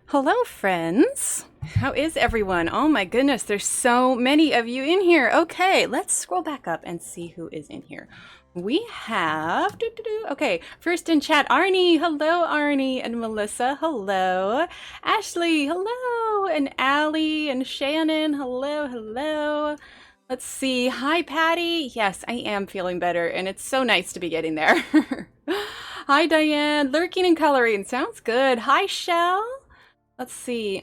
Hello, friends. How is everyone? Oh my goodness, there's so many of you in here. Okay, let's scroll back up and see who is in here. We have, okay, first in chat, Arnie. Hello, Arnie. And Melissa, hello. Ashley, hello. And Allie and Shannon, hello, hello. Let's see. Hi, Patty. Yes, I am feeling better, and it's so nice to be getting there. Hi, Diane. Lurking and coloring. Sounds good. Hi, Shell. Let's see.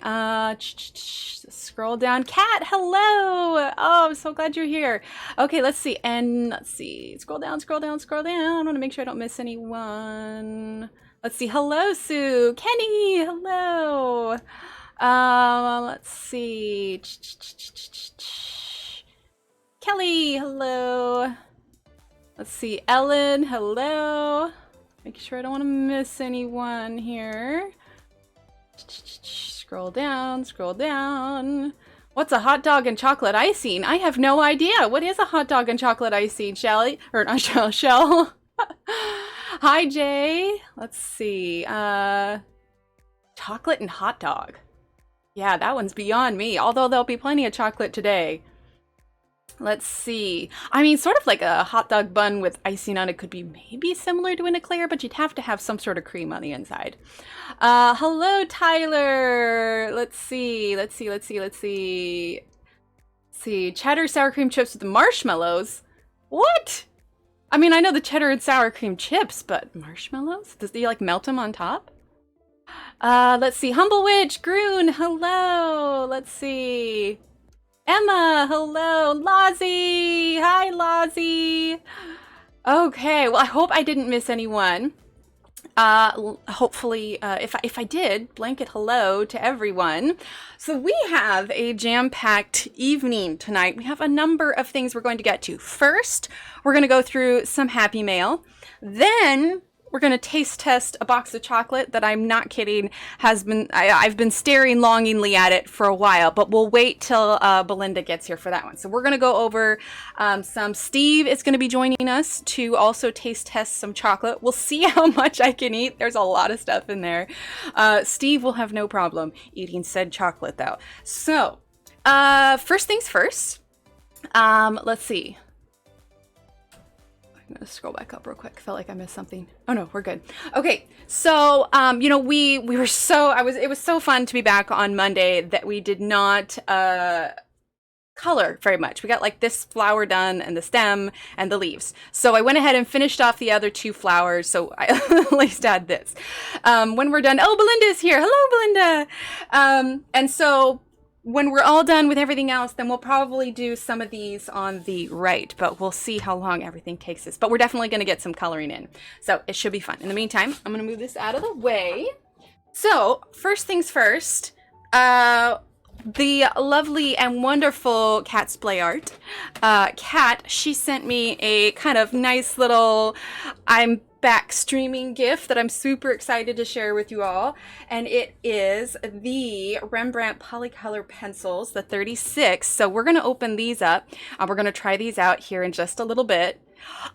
Scroll down. Kat, hello. Oh, I'm so glad you're here. Okay, let's see. And let's see. Scroll down, scroll down, scroll down. I want to make sure I don't miss anyone. Let's see. Hello, Sue. Kenny, hello. Let's see. Kelly, hello. Let's see. Ellen, hello. Make sure I don't want to miss anyone here. Scroll down, scroll down. What's a hot dog and chocolate icing? I have no idea. What is a hot dog and chocolate icing, Shelly? Or not Shell. Hi, Jay. Let's see. Chocolate and hot dog. Yeah, that one's beyond me. Although there'll be plenty of chocolate today. Let's see. I mean, sort of like a hot dog bun with icing on it could be maybe similar to an eclair, but you'd have to have some sort of cream on the inside. Hello, Tyler. Let's see. Cheddar sour cream chips with marshmallows. What? I mean, I know the cheddar and sour cream chips, but marshmallows? Do you like melt them on top? Let's see. Humble Witch, Groon, hello. Let's see. Emma, hello. Lozzie, hi, Lozzie. Okay, well, I hope I didn't miss anyone. Hopefully, if I did, blanket hello to everyone. So we have a jam-packed evening tonight. We have a number of things we're going to get to. First, we're going to go through some Happy Mail. Then we're going to taste test a box of chocolate that, I'm not kidding, I've been staring longingly at it for a while, but we'll wait till Belinda gets here for that one. So we're going to go over some. Steve is going to be joining us to also taste test some chocolate. We'll see how much I can eat. There's a lot of stuff in there. Steve will have no problem eating said chocolate though. So first things first, let's see. I'm gonna scroll back up real quick. Felt like I missed something. Oh no, we're good. Okay, so you know, we were it was so fun to be back on Monday that we did not color very much. We got like this flower done and the stem and the leaves. So I went ahead and finished off the other two flowers. So I at least add this. When we're done, oh, Belinda's here. Hello, Belinda. And so when we're all done with everything else, then we'll probably do some of these on the right, but we'll see how long everything takes us. But we're definitely going to get some coloring in. So it should be fun. In the meantime, I'm going to move this out of the way. So first things first, the lovely and wonderful Kat Splay Art. Kat, she sent me a kind of nice little, I'm back streaming gift that I'm super excited to share with you all, and it is the Rembrandt Polycolor pencils, the 36. So we're going to open these up. We're going to try these out here in just a little bit.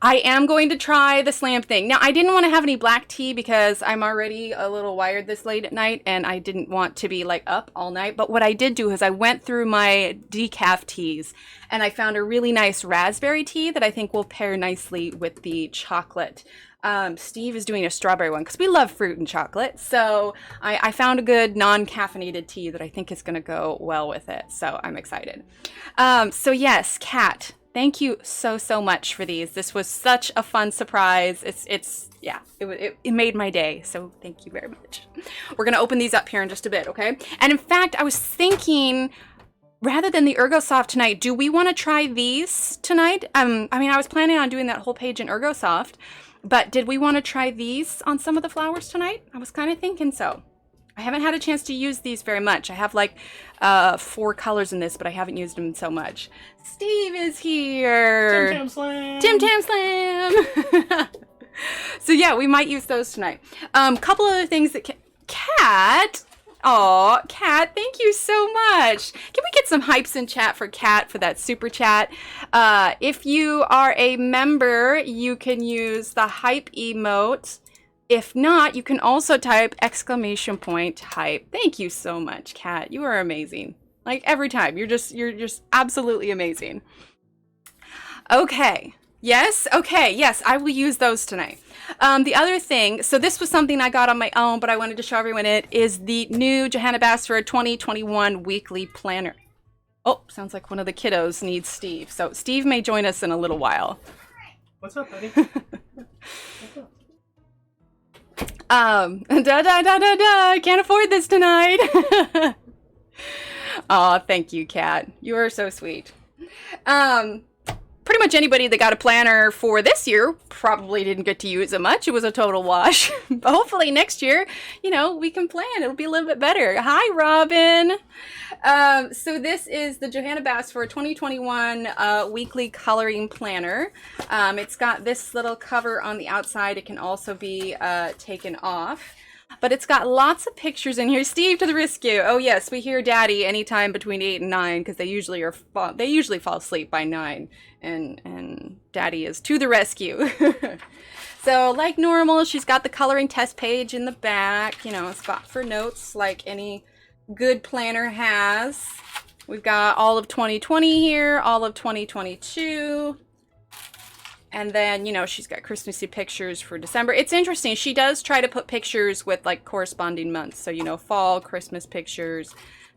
I am going to try the Slam thing. Now, I didn't want to have any black tea because I'm already a little wired this late at night and I didn't want to be like up all night. But what I did do is I went through my decaf teas and I found a really nice raspberry tea that I think will pair nicely with the chocolate. Steve is doing a strawberry one because we love fruit and chocolate. So I found a good non-caffeinated tea that I think is going to go well with it. So I'm excited. So yes, Kat, thank you so much for these. This was such a fun surprise. It made my day. So thank you very much. We're going to open these up here in just a bit. Okay. And in fact, I was thinking, rather than the ErgoSoft tonight, do we want to try these tonight? I mean, I was planning on doing that whole page in ErgoSoft. But did we want to try these on some of the flowers tonight? I was kind of thinking so. I haven't had a chance to use these very much. I have like 4 colors in this, but I haven't used them so much. Steve is here. TimTam Slam. TimTam Slam. So yeah, we might use those tonight. Couple other things that Kat. Oh, Kat, thank you so much. Can we get some hypes in chat for Kat for that super chat? If you are a member, you can use the hype emote If not, you can also type exclamation point hype. Thank you so much, Kat. You are amazing. Like every time, you're just absolutely amazing. Okay. Yes. Okay. Yes, I will use those tonight. The other thing, so this was something I got on my own, but I wanted to show everyone it, is the new Johanna Basford 2021 weekly planner. Oh, sounds like one of the kiddos needs Steve. So Steve may join us in a little while. What's up, buddy? Can't afford this tonight. Aw, thank you, Kat. You are so sweet. Pretty much anybody that got a planner for this year probably didn't get to use it much. It was a total wash. But hopefully next year, you know, we can plan. It'll be a little bit better. Hi, Robin. So this is the Johanna Basford 2021 weekly coloring planner. It's got this little cover on the outside. It can also be taken off. But it's got lots of pictures in here. Steve to the rescue. Oh yes, we hear Daddy anytime between 8 and 9 because they usually fall asleep by 9, and Daddy is to the rescue. So like normal, she's got the coloring test page in the back. You know, a spot for notes like any good planner has. We've got all of 2020 here, all of 2022. And then, you know, she's got Christmassy pictures for December. It's interesting. She does try to put pictures with like corresponding months. So, you know, fall, Christmas pictures,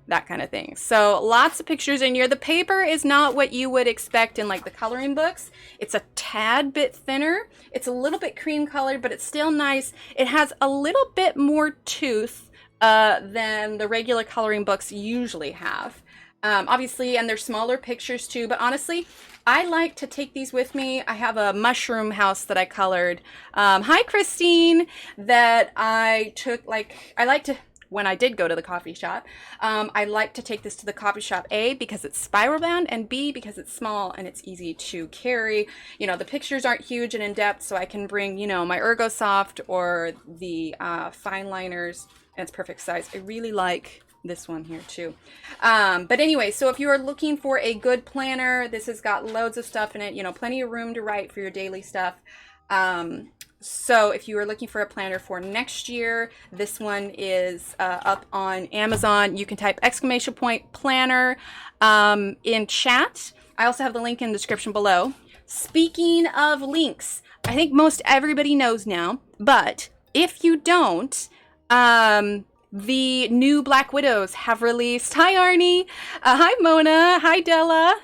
that kind of thing. So lots of pictures in here. The paper is not what you would expect in like the coloring books. It's a tad bit thinner. It's a little bit cream colored, but it's still nice. It has a little bit more tooth than the regular coloring books usually have. Obviously, and they're smaller pictures too, but honestly, I like to take these with me. I have a mushroom house that I colored. Hi, Christine, that I took, I like to, when I did go to the coffee shop, I like to take this to the coffee shop, A, because it's spiral bound, and B, because it's small and it's easy to carry. You know, the pictures aren't huge and in depth, so I can bring, you know, my Ergosoft or the fine liners, and it's perfect size. I really like this one here too. But anyway, so if you are looking for a good planner, this has got loads of stuff in it, you know, plenty of room to write for your daily stuff. So if you are looking for a planner for next year, this one is up on Amazon. You can type exclamation point planner in chat. I also have the link in the description below. Speaking of links, I think most everybody knows now, but if you don't, the new Black Widows have released. Hi, Arnie. Hi, Mona. Hi, Della.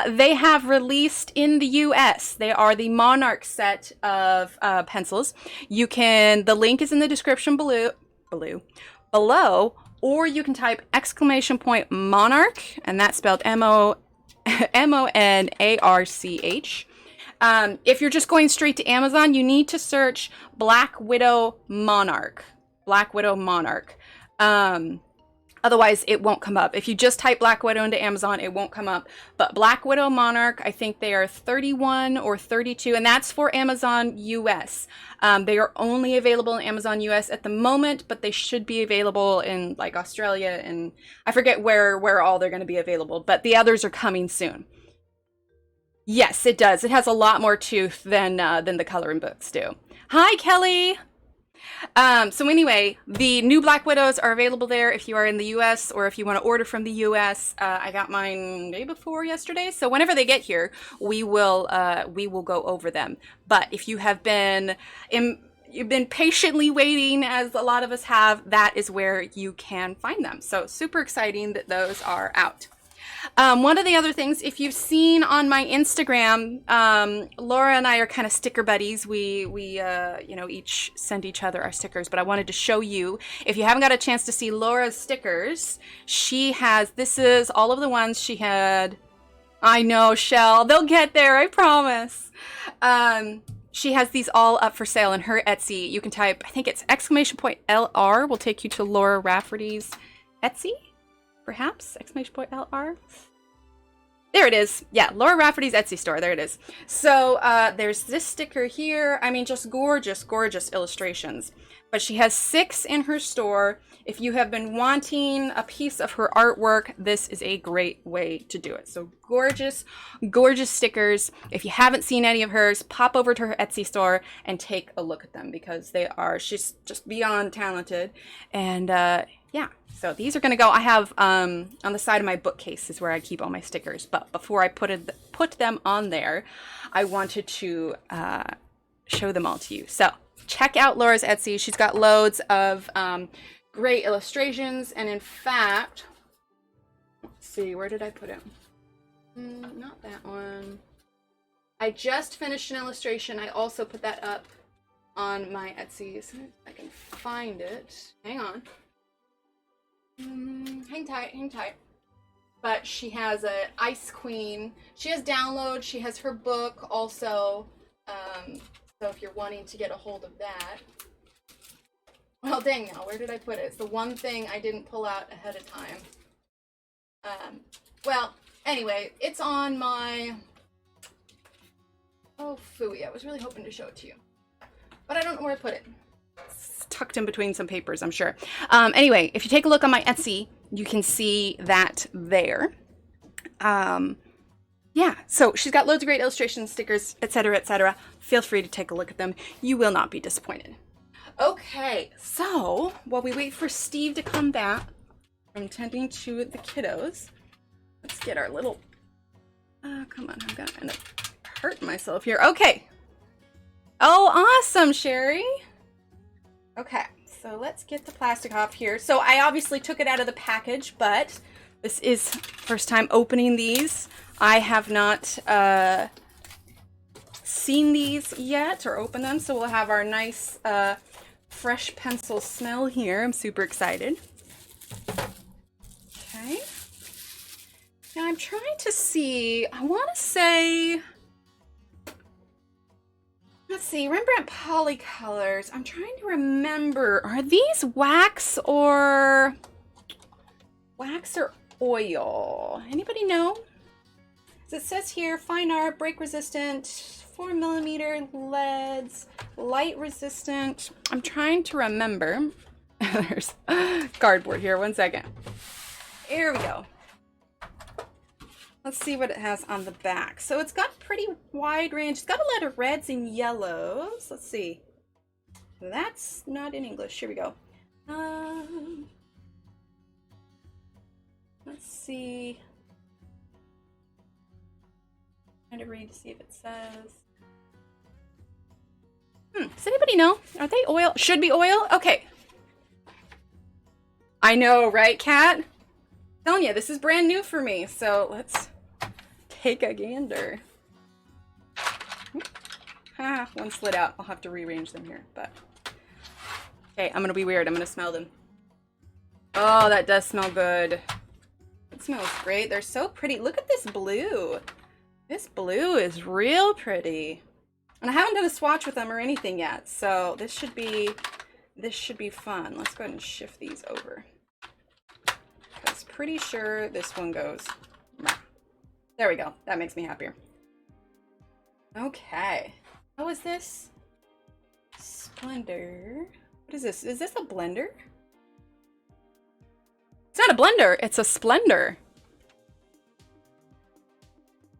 They have released in the US. They are the Monarch set of pencils. You can, the link is in the description below, or you can type exclamation point Monarch, and that's spelled M-O-N-A-R-C-H. If you're just going straight to Amazon, you need to search Black Widow Monarch. Black Widow Monarch. Otherwise, it won't come up. If you just type Black Widow into Amazon, it won't come up. But Black Widow Monarch, I think they are 31 or 32, and that's for Amazon US. They are only available in Amazon US at the moment, but they should be available in like Australia, and I forget where all they're going to be available, but the others are coming soon. Yes, it does. It has a lot more tooth than the coloring books do. Hi, Kelly. So anyway, the new Black Widows are available there if you are in the US or if you want to order from the US. I got mine day before yesterday, so whenever they get here, we will go over them. But if you have been you've been patiently waiting, as a lot of us have, that is where you can find them. So super exciting that those are out. One of the other things, if you've seen on my Instagram, Laura and I are kind of sticker buddies. We you know, each send each other our stickers, but I wanted to show you, if you haven't got a chance to see Laura's stickers, she has, this is all of the ones she had. I know, Shell, they'll get there, I promise. She has these all up for sale in her Etsy. You can type, I think it's exclamation point LR will take you to Laura Rafferty's Etsy. Perhaps exclamation point LR. There it is. Yeah, Laura Rafferty's Etsy store. There it is. So there's this sticker here. I mean, just gorgeous, gorgeous illustrations. But she has 6 in her store. If you have been wanting a piece of her artwork, this is a great way to do it. So gorgeous, gorgeous stickers. If you haven't seen any of hers, pop over to her Etsy store and take a look at them because she's just beyond talented. And yeah, so these are going to go. I have on the side of my bookcase is where I keep all my stickers. But before I put them on there, I wanted to show them all to you. So check out Laura's Etsy. She's got loads of great illustrations. And in fact, let's see, where did I put it? Not that one. I just finished an illustration. I also put that up on my Etsy. So I can find it. Hang on. Hang tight, hang tight. But she has an Ice Queen. She has downloads. She has her book also. So if you're wanting to get a hold of that. Well, dang now, where did I put it? It's the one thing I didn't pull out ahead of time. Well, anyway, it's on my... Oh, phooey. I was really hoping to show it to you. But I don't know where I put it. It's tucked in between some papers, I'm sure. Anyway, if you take a look on my Etsy, you can see that there. Yeah, so she's got loads of great illustrations, stickers, etc., etc. Feel free to take a look at them. You will not be disappointed. Okay, so while we wait for Steve to come back from tending to the kiddos, let's get our little... come on, I'm gonna end up hurting myself here. Okay. Oh, awesome, Sherry. Okay, so let's get the plastic off here. So I obviously took it out of the package, but this is first time opening these. I have not seen these yet or opened them, so we'll have our nice fresh pencil smell here. I'm super excited. Okay. Now I'm trying to see, I want to say, let's see, Rembrandt Polycolors. I'm trying to remember, are these wax or oil? Anybody know? So it says here, fine art, break resistant, 4mm leads, light resistant. I'm trying to remember. There's cardboard here, 1 second. Here we go. Let's see what it has on the back. So it's got pretty wide range. It's got a lot of reds and yellows. Let's see. That's not in English. Here we go. Let's see. Trying to read to see if it says. Does anybody know? Are they oil? Should be oil? Okay. I know, right, Kat? Telling you, this is brand new for me. So let's take a gander. One slid out. I'll have to rearrange them here, but okay, I'm gonna be weird. I'm gonna smell them. Oh, that does smell good. It smells great. They're so pretty. Look at this blue. This blue is real pretty. And I haven't done a swatch with them or anything yet, so this should be fun. Let's go ahead and shift these over. Because pretty sure this one goes. There we go. That makes me happier. Okay. How is this? Splendor. What is this? Is this a blender? It's not a blender. It's a Splendor.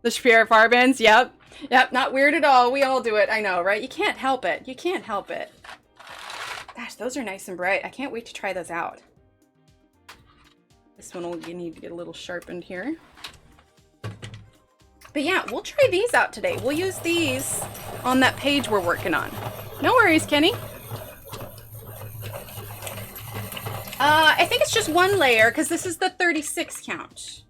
The Shapiro Farbins. Yep. Yep. Not weird at all. We all do it. I know, right? You can't help it. You can't help it. Gosh, those are nice and bright. I can't wait to try those out. This one will need to get a little sharpened here. But yeah, we'll try these out today. We'll use these on that page we're working on. No worries, Kenny. I think it's just one layer because this is the 36 count.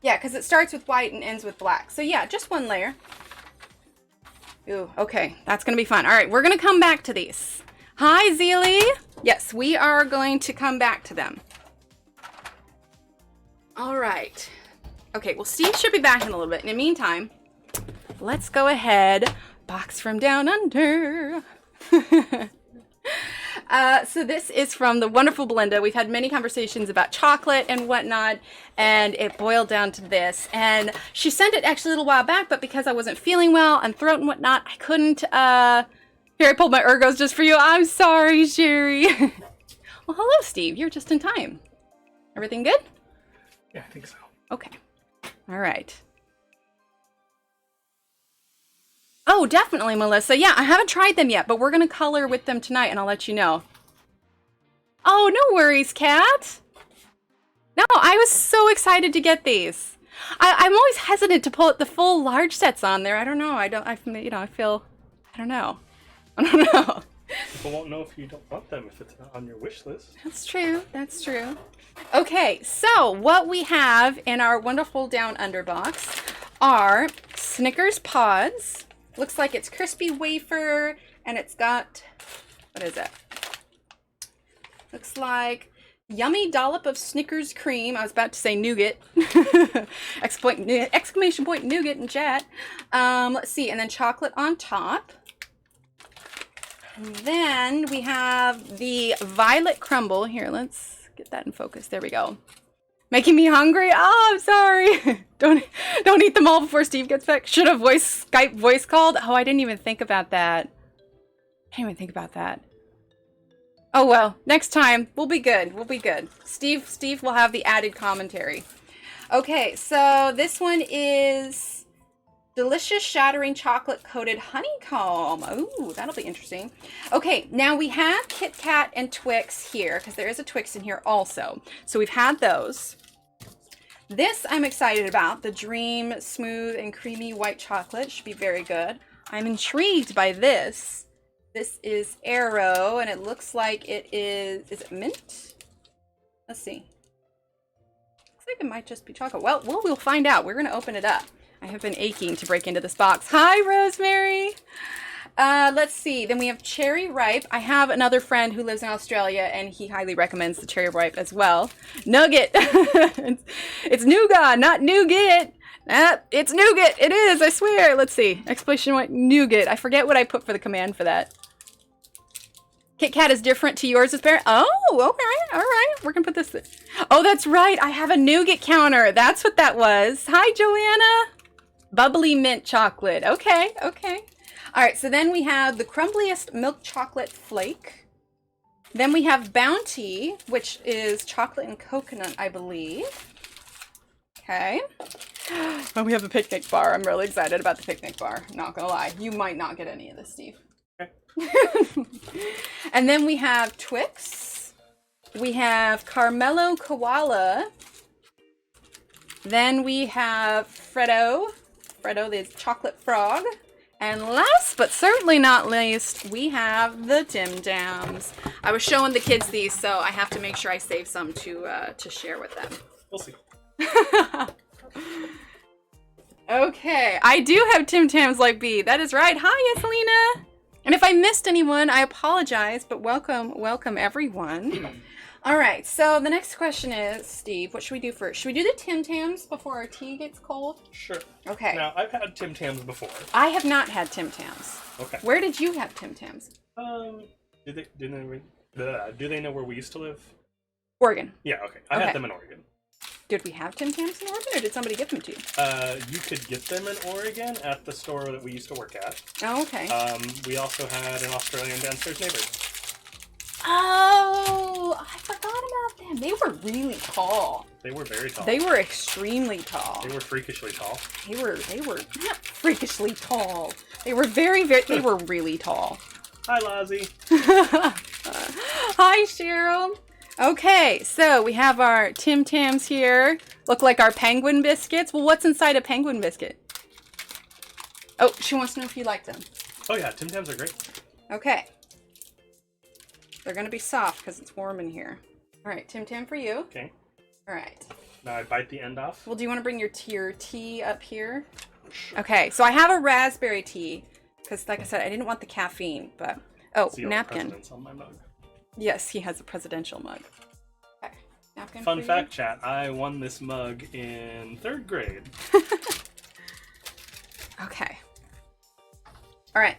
Yeah, because it starts with white and ends with black. So yeah, just one layer. Ooh, okay. That's going to be fun. All right, we're going to come back to these. Hi, Zeely. Yes, we are going to come back to them. All right. Okay, well, Steve should be back in a little bit. In the meantime, let's go ahead. Box from down under. So this is from the wonderful Belinda. We've had many conversations about chocolate and whatnot, and it boiled down to this. And she sent it actually a little while back, but because I wasn't feeling well and throat and whatnot, I couldn't. Here, I pulled my Ergos just for you. I'm sorry, Sherry. Well, hello, Steve. You're just in time. Everything good? Yeah, I think so. Okay. All right. Oh, definitely, Melissa. Yeah, I haven't tried them yet, but we're going to color with them tonight, and I'll let you know. Oh, no worries, Kat. No, I was so excited to get these. I'm always hesitant to pull the full large sets on there. I don't know. I don't know. I don't know. People won't know if you don't want them if it's not on your wish list. That's true. That's true. Okay, so what we have in our wonderful Down Under box are Snickers pods. Looks like it's crispy wafer, and it's got, what is it? Looks like yummy dollop of Snickers cream. I was about to say nougat. Exclamation point nougat in chat. Let's see, and then chocolate on top. And then we have the violet crumble. Here, let's get that in focus. There we go. Making me hungry? Oh, I'm sorry. Don't eat them all before Steve gets back. Should have Skype voice called. Oh, I didn't even think about that. I didn't even think about that. Oh well, next time we'll be good. We'll be good. Steve will have the added commentary. Okay, so this one is delicious shattering chocolate coated honeycomb. Ooh, that'll be interesting. Okay, now we have Kit Kat and Twix here because there is a Twix in here also. So we've had those. This I'm excited about. The Dream Smooth and Creamy White Chocolate should be very good. I'm intrigued by this. This is Aero, and it looks like it is it mint? Let's see. Looks like it might just be chocolate. Well, we'll find out. We're going to open it up. I have been aching to break into this box. Hi, Rosemary. Let's see. Then we have Cherry Ripe. I have another friend who lives in Australia, and he highly recommends the Cherry Ripe as well. Nugget. It's nougat, not nougat. It's nougat. It is, I swear. Let's see. Exclamation point nougat. I forget what I put for the command for that. Kit Kat is different to yours, parent. Oh, okay. All right. We're going to put this. Oh, that's right. I have a nougat counter. That's what that was. Hi, Joanna. Bubbly mint chocolate. Okay, okay. All right, so then we have the crumbliest milk chocolate flake. Then we have Bounty, which is chocolate and coconut, I believe. Okay. Oh, we have a picnic bar. I'm really excited about the picnic bar. Not gonna lie. You might not get any of this, Steve. Okay. And then we have Twix. We have Carmelo Koala. Then we have Freddo, the chocolate frog. And last but certainly not least, we have the Tim Tams. I was showing the kids these, so I have to make sure I save some to share with them. We'll see. Okay, I do have Tim Tams like B. That is right. Hi, Eselina. And if I missed anyone, I apologize, but welcome everyone. All right, so the next question is, Steve, what should we do first? Should we do the Tim Tams before our tea gets cold? Sure. Okay. Now, I've had Tim Tams before. I have not had Tim Tams. Okay. Where did you have Tim Tams? Do they know where we used to live? Oregon. Yeah, okay. I had them in Oregon. Did we have Tim Tams in Oregon, or did somebody give them to you? You could get them in Oregon at the store that we used to work at. Oh, okay. We also had an Australian downstairs neighbor. Oh, I forgot about them. They were really tall. They were very tall. They were extremely tall. They were freakishly tall. They were not freakishly tall. They were they were really tall. Hi, Lozzie. Hi, Cheryl. Okay, so we have our Tim Tams here. Look like our penguin biscuits. Well, what's inside a penguin biscuit? Oh, she wants to know if you like them. Oh yeah, Tim Tams are great. Okay. They're going to be soft because it's warm in here. All right, Tim Tam for you. Okay. All right. Now I bite the end off. Well, do you want to bring your tea up here? Sure. Okay, so I have a raspberry tea because, like I said, I didn't want the caffeine, but... Oh, napkin. On my mug. Yes, he has a presidential mug. Okay, napkin. Fun fact, chat, I won this mug in 3rd grade. Okay. All right.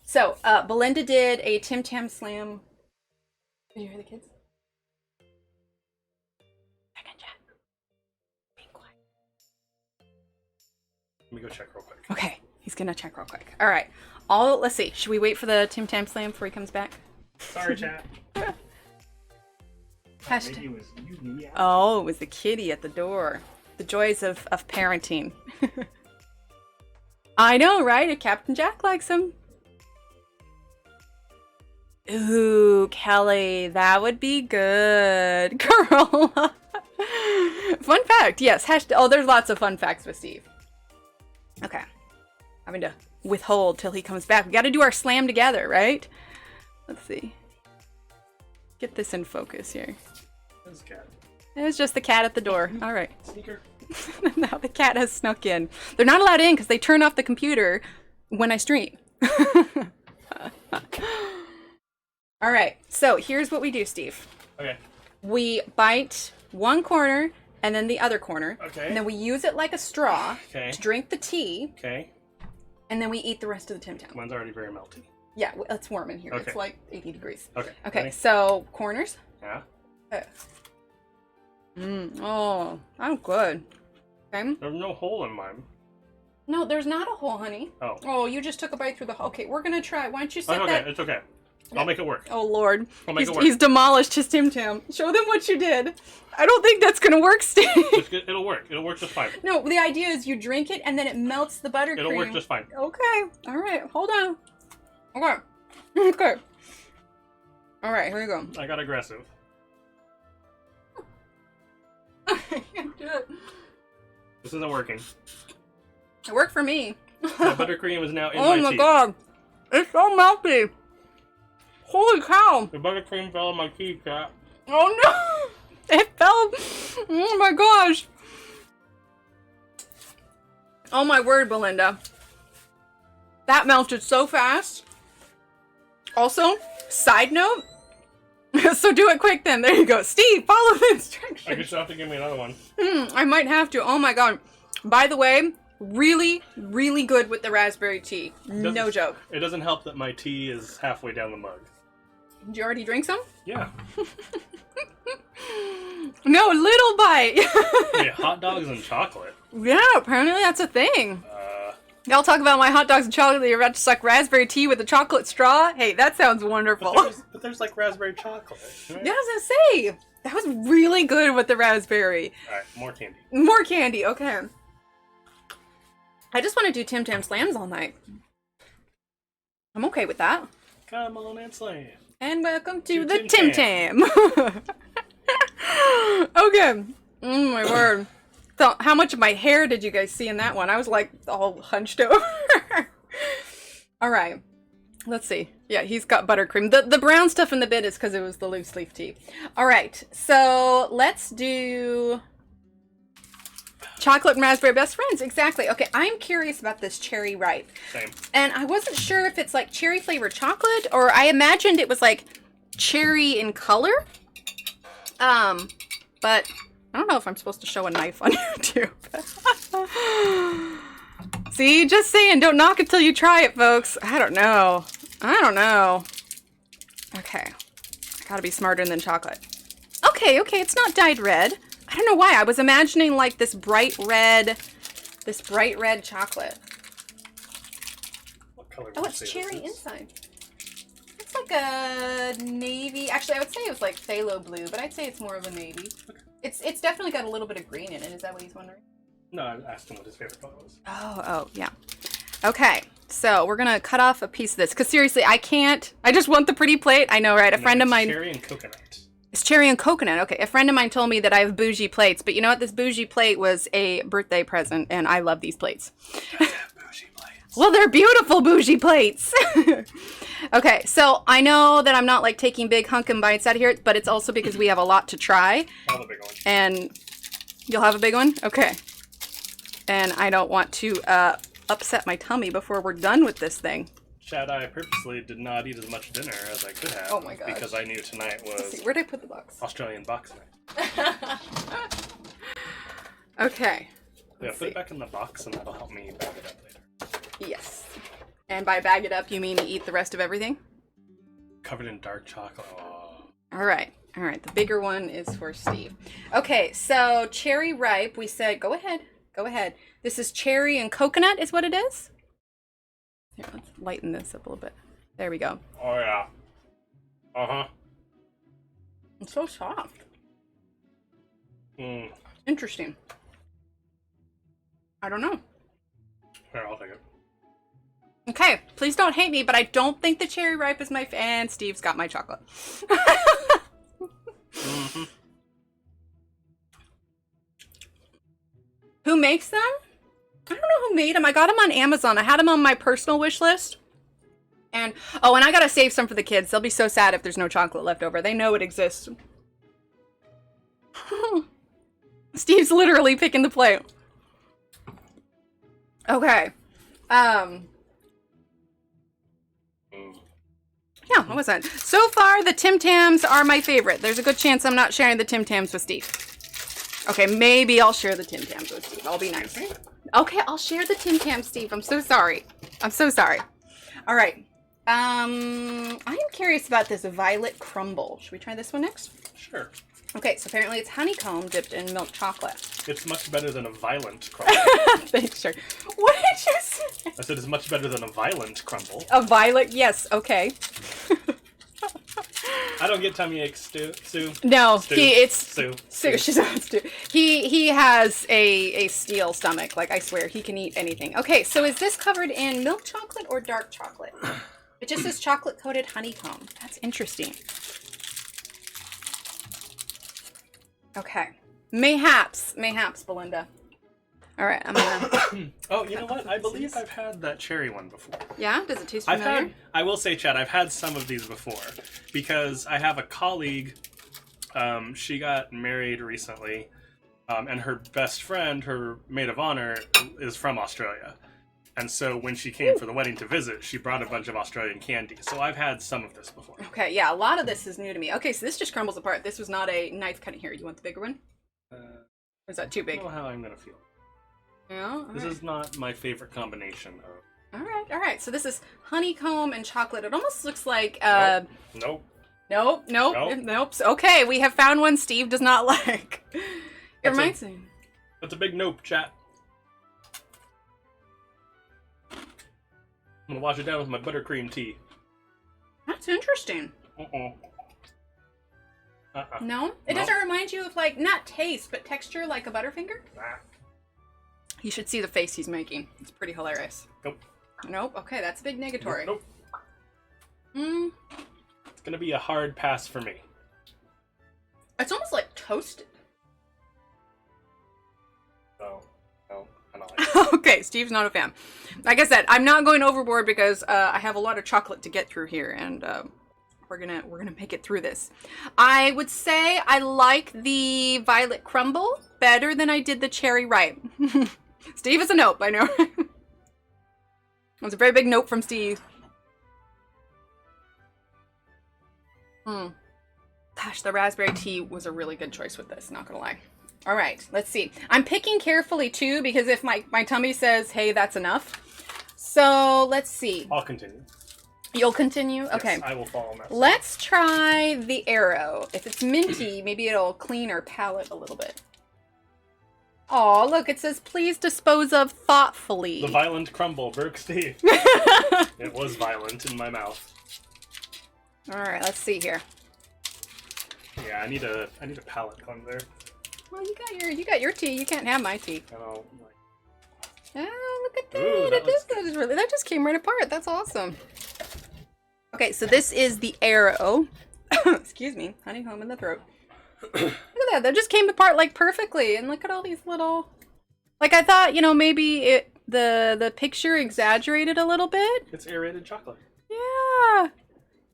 So, Belinda did a TimTam Slam Did you hear the kids? Jack and Jack. Be quiet. Let me go check real quick. Okay, he's gonna check real quick. All right. Let's see. Should we wait for the TimTam Slam before he comes back? Sorry, chat. Hashtag. Maybe it was you, yeah. Oh, it was the kitty at the door. The joys of parenting. I know, right? If Captain Jack likes him. Ooh, Kelly, that would be good. Girl. Fun fact, yes. Oh, there's lots of fun facts with Steve. Okay. Having to withhold till he comes back. We got to do our slam together, right? Let's see. Get this in focus here. There's a cat. It was just the cat at the door. All right. Sneaker. Now the cat has snuck in. They're not allowed in because they turn off the computer when I stream. All right. So here's what we do, Steve. Okay. We bite one corner and then the other corner. Okay. And then we use it like a straw to drink the tea. Okay. And then we eat the rest of the TimTam. Mine's already very melty. Yeah, it's warm in here. Okay. It's like 80 degrees. Okay. Okay, Ready? so corners. Yeah. Oh, I'm good. Okay. There's no hole in mine. No, there's not a hole, honey. Oh. Oh, you just took a bite through the hole. Okay, we're gonna try. Why don't you set It's okay. that? It's okay. I'll make it work. Oh, Lord. I'll make it work. He's demolished his TimTam. Show them what you did. I don't think that's gonna work, Steve. It'll work. It'll work just fine. No, the idea is you drink it and then it melts the buttercream. It'll work just fine. Okay. All right. Hold on. Okay. Okay. All right. Here we go. I got aggressive. I can't do it. This isn't working. It worked for me. The buttercream is now in Oh my my teeth. god. It's so melty. Holy cow. The buttercream fell in my teeth, cat. Oh no. It fell. Oh my gosh. Oh my word, Belinda. That melted so fast. Also, side note. So do it quick then. There you go. Steve, follow the instructions. I guess you'll have to give me another one. I might have to. Oh my god. By the way, really, really good with the raspberry tea. No joke. It doesn't help that my tea is halfway down the mug. Did you already drink some? Yeah. No, little bite. Wait, hot dogs and chocolate. Yeah, apparently that's a thing. Y'all talk about my hot dogs and chocolate that you're about to suck raspberry tea with a chocolate straw? Hey, that sounds wonderful. But there's like raspberry chocolate. Right? Yeah, I was gonna say. That was really good with the raspberry. Alright, more candy. More candy, okay. I just want to do TimTam Slams all night. I'm okay with that. Come on and slam. And welcome to the TimTam. TimTam. Okay. Oh my word. So, how much of my hair did you guys see in that one? I was like all hunched over. All right. Let's see. Yeah, he's got buttercream. The brown stuff in the bit is because it was the loose leaf tea. All right. So let's do chocolate and raspberry best friends. Exactly. Okay. I'm curious about this cherry ripe. Same. And I wasn't sure if it's like cherry flavored chocolate or I imagined it was like cherry in color. But I don't know if I'm supposed to show a knife on YouTube. See, just saying, don't knock it till you try it, folks. I don't know. Okay. I gotta be smarter than chocolate. Okay, it's not dyed red. I don't know why. I was imagining like this bright red chocolate. What color? Oh, it's cherry inside. It's like a navy. Actually, I would say it was like phthalo blue, but I'd say it's more of a navy. Okay. It's definitely got a little bit of green in it. Is that what he's wondering? No, I asked him what his favorite color was. Oh, yeah. Okay, so we're gonna cut off a piece of this because seriously, I can't. I just want the pretty plate. I know, right? A friend of mine. Cherry and coconut. It's cherry and coconut. Okay, a friend of mine told me that I have bougie plates, but you know what? This bougie plate was a birthday present, and I love these plates. Bougie plates. Well, they're beautiful bougie plates. Okay, so I know that I'm not like taking big hunkin' bites out of here, but it's also because we have a lot to try. I'll have a big one. And you'll have a big one? Okay. And I don't want to upset my tummy before we're done with this thing. Chad, I purposely did not eat as much dinner as I could have. Oh my gosh. Because I knew tonight Let's see, was where'd I put the box? Australian box night. Okay. Yeah, Let's put see. it back in the box and that'll help me bag it up later. Yes. And by bag it up, you mean eat the rest of everything? Covered in dark chocolate. Oh. All right. All right. The bigger one is for Steve. Okay. So cherry ripe, we said, go ahead. Go ahead. This is cherry and coconut is what it is. Here, let's lighten this up a little bit. There we go. Oh, yeah. Uh-huh. It's so soft. Mm. Interesting. I don't know. Here, I'll take it. Okay, please don't hate me, but I don't think the cherry ripe is my and Steve's got my chocolate. Mm-hmm. Who makes them? I don't know who made them. I got them on Amazon. I had them on my personal wish list. And, oh, and I gotta save some for the kids. They'll be so sad if there's no chocolate left over. They know it exists. Steve's literally picking the plate. Okay. Yeah, what was that? So far, the Tim Tams are my favorite. There's a good chance I'm not sharing the Tim Tams with Steve. Okay, maybe I'll share the Tim Tams with Steve. I'll be nice. Okay, I'll share the Tim Tams, Steve. I'm so sorry. I'm so sorry. All right. I am curious about this violet crumble. Should we try this one next? Sure. Okay, so apparently it's honeycomb dipped in milk chocolate. It's much better than a violent crumble. Thanks, sure. What did you say? I said it's much better than a violent crumble. A violet? Yes, okay. I don't get tummy aches, Sue. No, Stu. Sue. Sue. She's not Stu. He has a steel stomach. Like, I swear, he can eat anything. Okay, so is this covered in milk chocolate or dark chocolate? It just says chocolate-coated honeycomb. That's interesting. Okay. Mayhaps, Belinda. All right, I'm gonna... Oh, you know what? I believe I've had that cherry one before. Yeah? Does it taste familiar? I will say, Chad, I've had some of these before because I have a colleague. She got married recently, and her best friend, her maid of honor, is from Australia. And so when she came for the wedding to visit, she brought a bunch of Australian candy. So I've had some of this before. Okay, yeah, a lot of this is new to me. Okay, so this just crumbles apart. This was not a knife cutting here. You want the bigger one? Or is that too big? I don't know how I'm going to feel. Yeah, this is not my favorite combination of... All right. So this is honeycomb and chocolate. It almost looks like... Nope. Nope. Okay, we have found one Steve does not like. It reminds me. That's a big nope, chat. I'm gonna wash it down with my buttercream tea. That's interesting. No? It doesn't remind you of, like, not taste, but texture like a Butterfinger? You should see the face he's making. It's pretty hilarious. Nope. Okay, that's a big negatory. Nope. It's gonna be a hard pass for me. It's almost like toasted. No, I don't like it. Okay, Steve's not a fan. Like I said, I'm not going overboard because I have a lot of chocolate to get through here, and we're gonna make it through this. I would say I like the violet crumble better than I did the cherry ripe. Steve is a nope, I know. It was a very big nope from Steve. Gosh, the raspberry tea was a really good choice with this, not gonna lie. All right, let's see. I'm picking carefully too because if my tummy says, hey, that's enough. So let's see. I'll continue. You'll continue? Okay. Yes, I will follow that. Let's try the arrow. If it's minty, maybe it'll clean our palate a little bit. Oh, look, it says, please dispose of thoughtfully. The violent crumble, Burke Steve. It was violent in my mouth. All right, let's see here. Yeah, I need a palate cleanser. Well, you got your tea. You can't have my tea. Oh, look at that. Ooh, That just came right apart. That's awesome. Okay, so this is the arrow. Excuse me, honeycomb in the throat. Look at that. That just came apart like perfectly. And look at all these little. Like I thought, maybe the picture exaggerated a little bit. It's aerated chocolate. Yeah.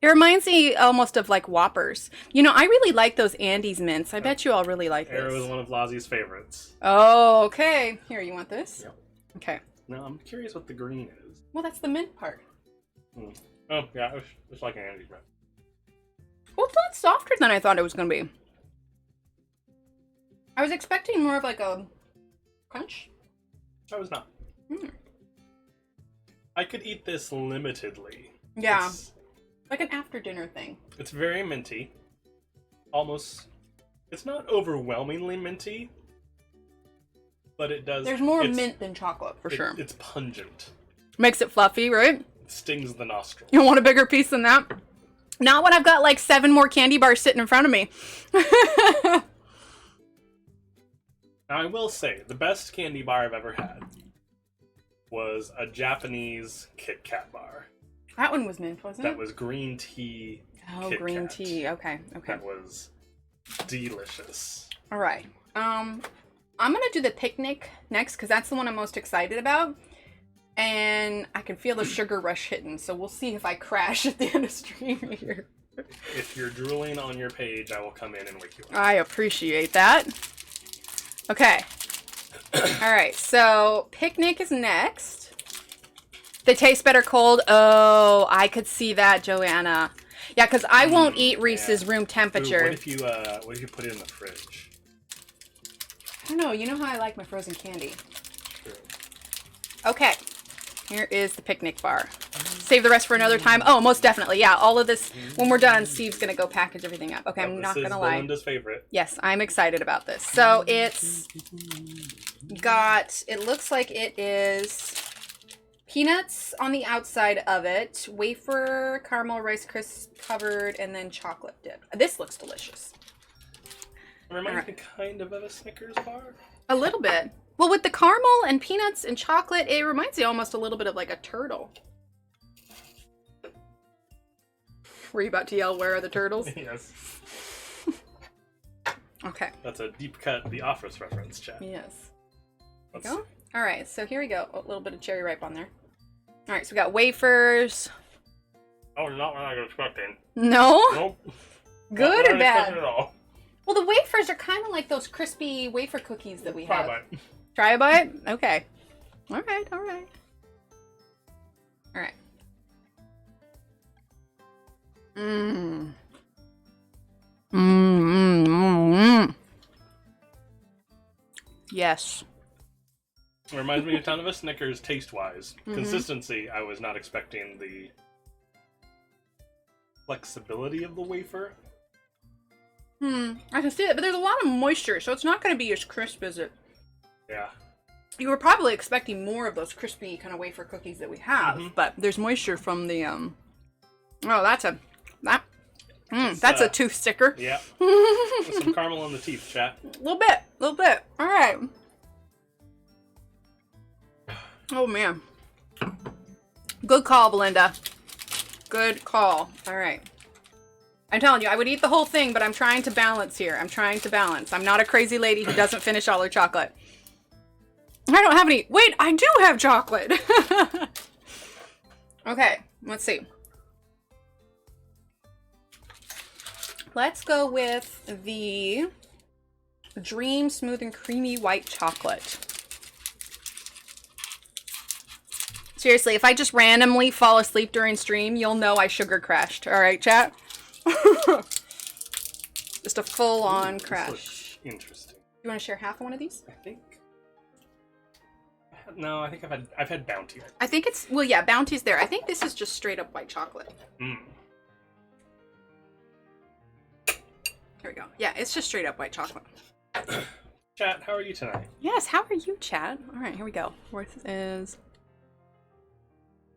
It reminds me almost of like Whoppers. I really like those Andes mints. I bet you all really like this. Arrow is one of Lazzie's favorites. Oh, okay. Here, you want this? Yep. Okay. Now I'm curious what the green is. Well, that's the mint part. Oh, yeah, it's like an Andes bread. Well, it's a lot softer than I thought it was going to be. I was expecting more of like a crunch. I was not. I could eat this limitedly. Yeah. Like an after dinner thing. It's very minty. almost, it's not overwhelmingly minty, but it does. There's more mint than chocolate, for sure. It's pungent. Makes it fluffy, right? It stings the nostril. You want a bigger piece than that? Not when I've got like 7 more candy bars sitting in front of me. Now, I will say, the best candy bar I've ever had was a Japanese Kit Kat bar. That one was mint, wasn't it? That was green tea. Oh, Kit green Kat. tea. Okay, okay. That was delicious. All right. I'm gonna do the picnic next because that's the one I'm most excited about, and I can feel the sugar rush hitting. So we'll see if I crash at the end of stream here. If you're drooling on your page, I will come in and wake you up. I appreciate that. Okay. All right. So picnic is next. They taste better cold. Oh, I could see that, Joanna. Yeah, because I won't eat Reese's room temperature. Ooh, what if you put it in the fridge? I don't know. You know how I like my frozen candy. True. Okay. Here is the picnic bar. Save the rest for another time. Oh, most definitely. Yeah, all of this, when we're done, Steve's going to go package everything up. Okay, I'm not going to lie. This is Belinda's favorite. Yes, I'm excited about this. So it's got, it looks like it is peanuts on the outside of it, wafer, caramel, Rice Crisp covered, and then chocolate dip. This looks delicious. It reminds me kind of a Snickers bar. A little bit. Well, with the caramel and peanuts and chocolate, it reminds me almost a little bit of like a turtle. Were you about to yell, where are the turtles? Yes. Okay. That's a deep cut The Office reference, chat. Yes. Let's Go. All right, so here we go. A little bit of cherry ripe on there. All right, so we got wafers. Oh, not what I was expecting. No? Nope. Good or bad? Not at all. Well, the wafers are kind of like those crispy wafer cookies that we have. Try a bite. Try a bite? Okay. All right, all right. All right. Mmm. Mmm, mmm, mmm. Yes. It reminds me a ton of a Snickers taste-wise. Consistency, I was not expecting the flexibility of the wafer. I can see it, but there's a lot of moisture, so it's not going to be as crisp as it. Yeah. You were probably expecting more of those crispy kind of wafer cookies that we have, but there's moisture from the, oh, that's a tooth sticker. Yeah. With some caramel in the teeth, chat. A little bit. All right. Oh, man. Good call, Belinda. Good call. All right. I'm telling you, I would eat the whole thing, but I'm trying to balance here. I'm not a crazy lady who doesn't finish all her chocolate. I don't have any. Wait, I do have chocolate. Okay, let's see. Let's go with the Dream Smooth and Creamy White Chocolate. Seriously, if I just randomly fall asleep during stream, you'll know I sugar crashed. All right, chat? Just a full-on crash. Interesting. You want to share half of one of these? I think. No, I think I've had Bounty. I think it's, well, yeah, Bounty's there. I think this is just straight up white chocolate. Mm. Here we go. Yeah, it's just straight up white chocolate. Chat, how are you tonight? Yes, how are you, chat? All right, here we go. Worth is.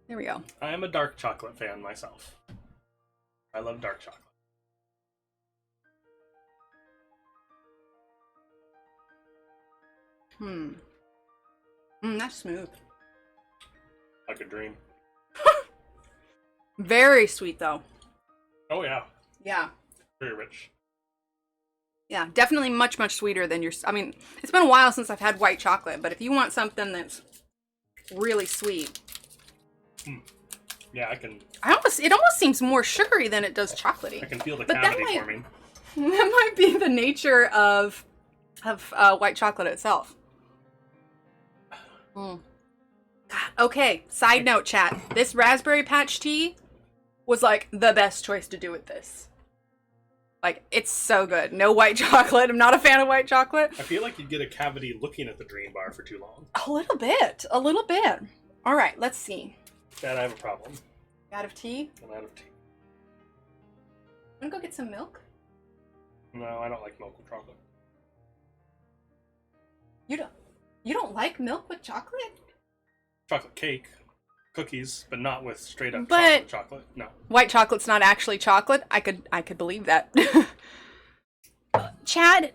There we go. I am a dark chocolate fan myself. I love dark chocolate. That's smooth. Like a dream. Very sweet, though. Oh, yeah. Yeah. Very rich. Yeah, definitely much, much sweeter than your... I mean, it's been a while since I've had white chocolate, but if you want something that's really sweet... Yeah, I can... It almost seems more sugary than it does chocolatey. I can feel the But cavity forming. That might be the nature of white chocolate itself. God, okay, side note, chat. This Raspberry Patch tea was like the best choice to do with this. Like, it's so good. No white chocolate. I'm not a fan of white chocolate. I feel like you'd get a cavity looking at the dream bar for too long. A little bit. A little bit. All right, let's see. Dad, I have a problem. Out of tea? I'm out of tea. Want to go get some milk? No, I don't like milk with chocolate. You don't like milk with chocolate? Chocolate cake, cookies, but not with straight up But chocolate. No. white chocolate's not actually chocolate. I could believe that. Chad,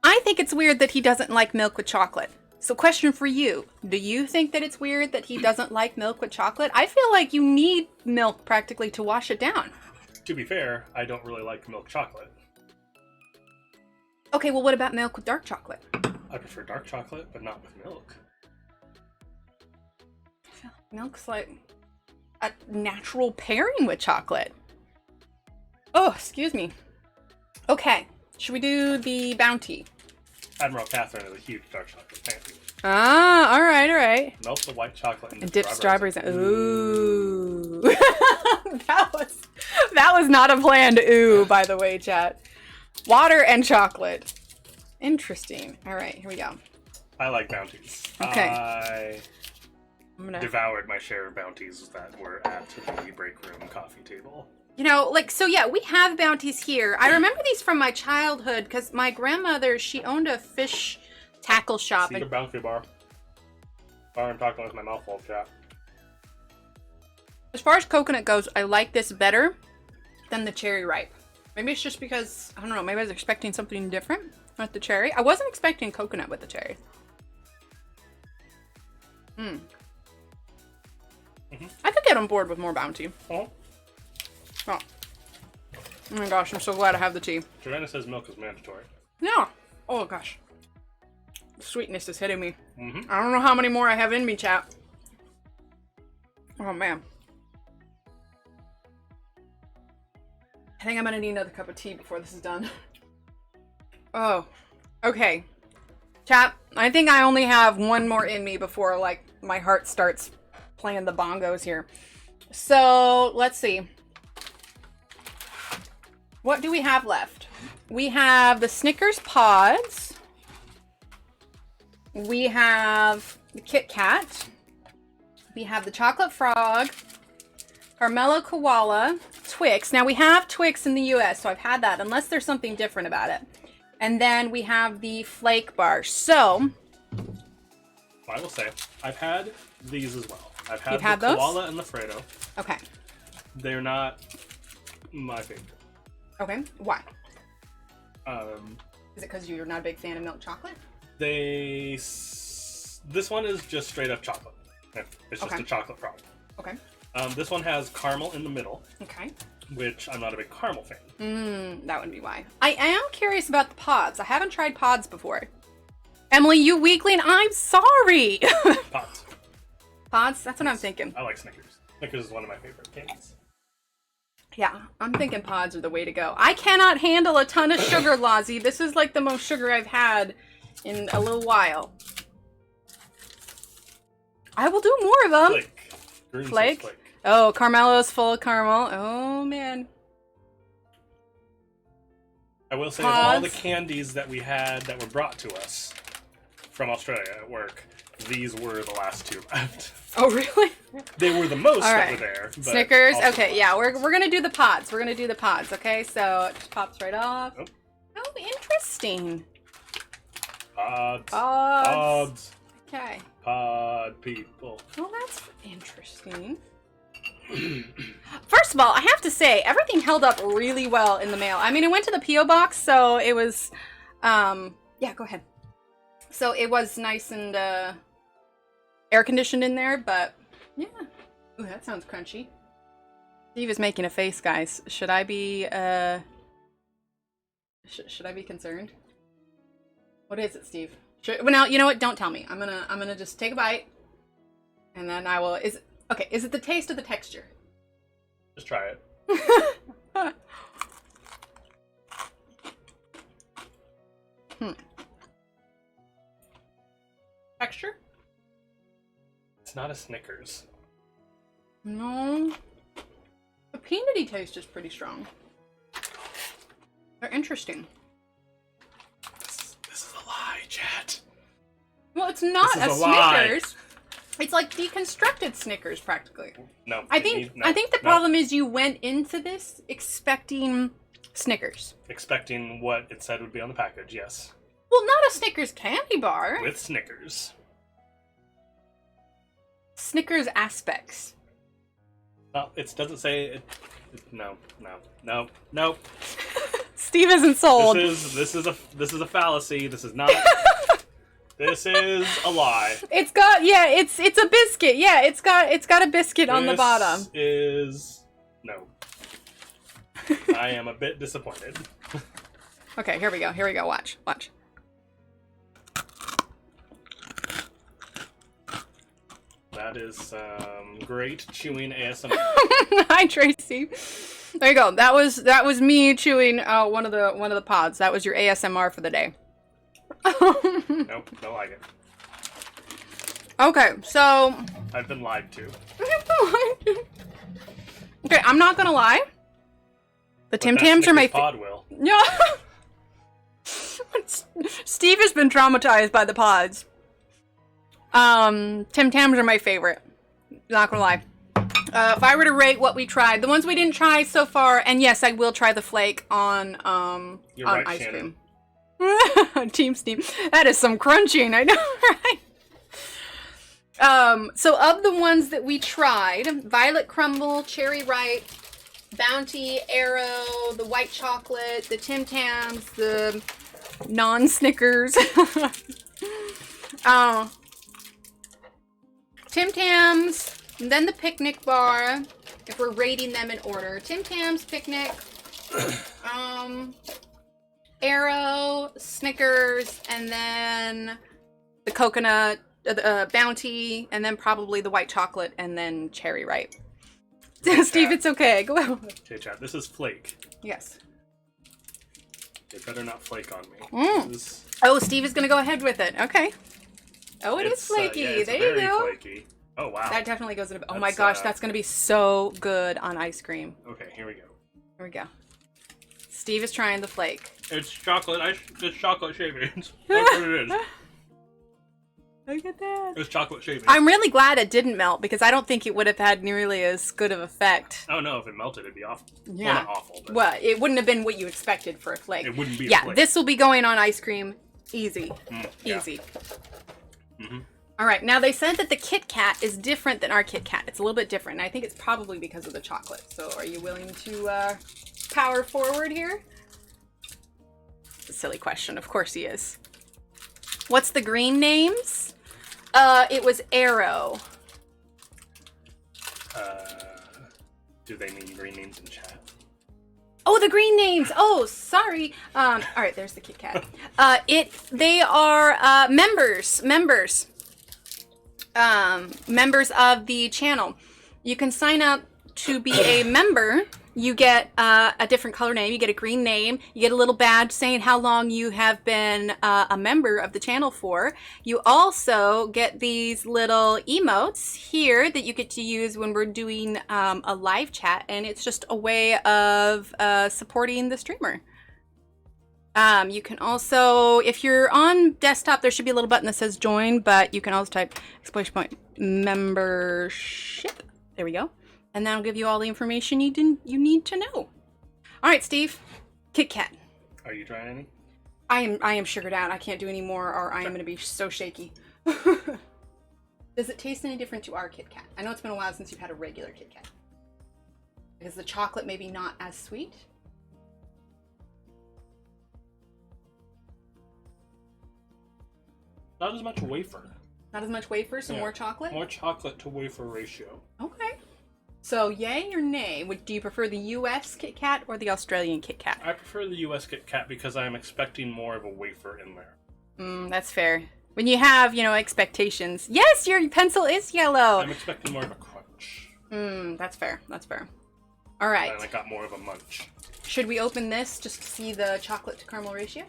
I think it's weird that he doesn't like milk with chocolate. So question for you. Do you think that it's weird that he doesn't like milk with chocolate? I feel like you need milk practically to wash it down. To be fair, I don't really like milk chocolate. Okay, well what about milk with dark chocolate? I prefer dark chocolate, but not with milk. I feel like milk's like a natural pairing with chocolate. Oh, excuse me. Okay, should we do the Bounty? Admiral Catherine is a huge dark chocolate fan. Ah, all right. Melt the white chocolate And dip strawberries in. Ooh. that was not a planned ooh, by the way, chat. Water and chocolate. Interesting. All right, here we go. I like Bounties. Okay. I devoured my share of Bounties that were at the break room coffee table. You know, like, so yeah, we have Bounties here. I remember these from my childhood because my grandmother, she owned a fish tackle shop. See the Bounty bar. Sorry, I'm talking with my mouth full, chat. As far as coconut goes, I like this better than the cherry ripe. Maybe it's just because, I don't know, maybe I was expecting something different with the cherry. I wasn't expecting coconut with the cherry. I could get on board with more Bounty. Oh. Oh my gosh, I'm so glad I have the tea. Joanna says milk is mandatory. Yeah. Oh gosh. The sweetness is hitting me. Mm-hmm. I don't know how many more I have in me, chat. Oh man. I think I'm gonna need another cup of tea before this is done. Oh. Okay. Chat, I think I only have one more in me before, like, my heart starts playing the bongos here. So, let's see. What do we have left? We have the Snickers Pods. We have the Kit Kat. We have the Chocolate Frog. Carmelo Koala. Twix. Now, we have Twix in the US, so I've had that, unless there's something different about it. And then we have the Flake Bar. So, I will say, I've had these as well. I've had You've the had those? koala and the Fredo. okay. They're not my favorite. Okay. Why? Um, Is it because you're not a big fan of milk chocolate? this one is just straight up chocolate. It's just Okay. a chocolate frog. Okay. This one has caramel in the middle, Okay. which I'm not a big caramel fan. That would be why. I am curious about the pods. I haven't tried pods before. Emily, you weakling, I'm sorry. Pods. Pods? That's what I'm thinking. I like Snickers. Snickers is one of my favorite candies. Yeah, I'm thinking pods are the way to go. I cannot handle a ton of sugar, Lozzie. This is like the most sugar I've had in a little while. I will do more of them. Flake. Green says Flake? Flake. Oh, Carmelo's full of caramel. Oh, man. I will say, of all the Pods. candies that we had that were brought to us from Australia at work, these were the last two left. Oh, really? They were the most All that right. were there. But Snickers. also Okay, the yeah, last. we're gonna do the pods. We're gonna do the pods. Okay, so it just pops right off. Oh. Oh, interesting. Pods. Pods. Pods. Okay. Pod people. Well, that's interesting. First of all, I have to say everything held up really well in the mail. I mean, it went to the PO box, so it was. Yeah, go ahead. So it was nice and air conditioned in there, but yeah. Ooh, that sounds crunchy. Steve is making a face, guys. Should I be should I be concerned? What is it, Steve? Well, now you know what? Don't tell me. I'm gonna just take a bite, and then I will. Okay? Is it the taste or the texture? Just try it. Texture? It's not a Snickers. No. The peanutty taste is pretty strong. They're interesting. This is a lie, chat. Well, it's not This a is a lie. Snickers. It's like deconstructed Snickers, practically. No. I think the problem is you went into this expecting Snickers. Expecting what it said would be on the package, yes. Well, not a Snickers candy bar. With Snickers. Snickers aspects. Well, it doesn't say it. No. Steve isn't sold. This is a fallacy. This is not. This is a lie. It's got it's a biscuit. Yeah, it's got a biscuit on the bottom. This is no. I am a bit disappointed. Okay, here we go. Watch. That is great chewing ASMR. Hi, Tracy. There you go. That was me chewing one of the pods. That was your ASMR for the day. Nope, don't like it. Okay, so I've been lied to. Okay, I'm not gonna lie. The But TimTams are my pod will. Yeah. Steve has been traumatized by the pods. TimTams are my favorite. Not gonna lie. If I were to rate what we tried, the ones we didn't try so far, and yes, I will try the flake on You're right, ice Shannon. cream. Team Steam. That is some crunching, I know, right? So of the ones that we tried, Violet Crumble, Cherry Ripe, Bounty, Arrow, the White Chocolate, the TimTams, the non-Snickers. TimTams, and then the Picnic Bar, if we're rating them in order. TimTams, Picnic, Arrow, Snickers, and then the Coconut, Bounty, and then probably the White Chocolate, and then Cherry Ripe. Steve, it's okay. Go ahead. Okay, chat. This is flake. Yes. It better not flake on me. Mm. Oh, Steve is going to go ahead with it. Okay. Oh, it's flaky. Yeah, it's there very you go. Flaky. Oh, wow. That definitely goes in a... Oh my gosh, that's going to be so good on ice cream. Okay, here we go. Here we go. Steve is trying the flake. It's chocolate. It's chocolate shavings. That's what it is. Look at that. It's chocolate shavings. I'm really glad it didn't melt because I don't think it would have had nearly as good of effect. Oh no, if it melted, it'd be awful. Yeah. Well, not awful, but Well, it wouldn't have been what you expected for a flake. it wouldn't be a Yeah, flake. this will be going on ice cream. Easy. Yeah. Easy. Mm-hmm. All right, now they said that the Kit Kat is different than our Kit Kat. It's a little bit different, and I think it's probably because of the chocolate. So are you willing to power forward here? It's a silly question. Of course he is. What's the green names? It was Arrow. Do they mean green names in chat? Oh, the green names. Oh, sorry. All right, there's the Kit Kat. They are members of the channel. You can sign up to be a member. You get a different color name. You get a green name. You get a little badge saying how long you have been a member of the channel for. You also get these little emotes here that you get to use when we're doing a live chat, and it's just a way of supporting the streamer. You can also, if you're on desktop, there should be a little button that says join, but you can also type ! membership. There we go. And that'll give you all the information you need to know. All right, Steve. Kit Kat. Are you trying any? I am sugared out. I can't do any more, or I am going to be so shaky. Does it taste any different to our Kit Kat? I know it's been a while since you've had a regular Kit Kat. Is the chocolate maybe not as sweet? Not as much wafer. Not as much wafer, so more chocolate? More chocolate to wafer ratio. Okay. So, yay or nay? Do you prefer the US Kit Kat or the Australian Kit Kat? I prefer the US Kit Kat because I am expecting more of a wafer in there. That's fair. When you have, expectations. Yes, your pencil is yellow. I'm expecting more of a crunch. That's fair. That's fair. All right. And I got more of a munch. Should we open this just to see the chocolate to caramel ratio?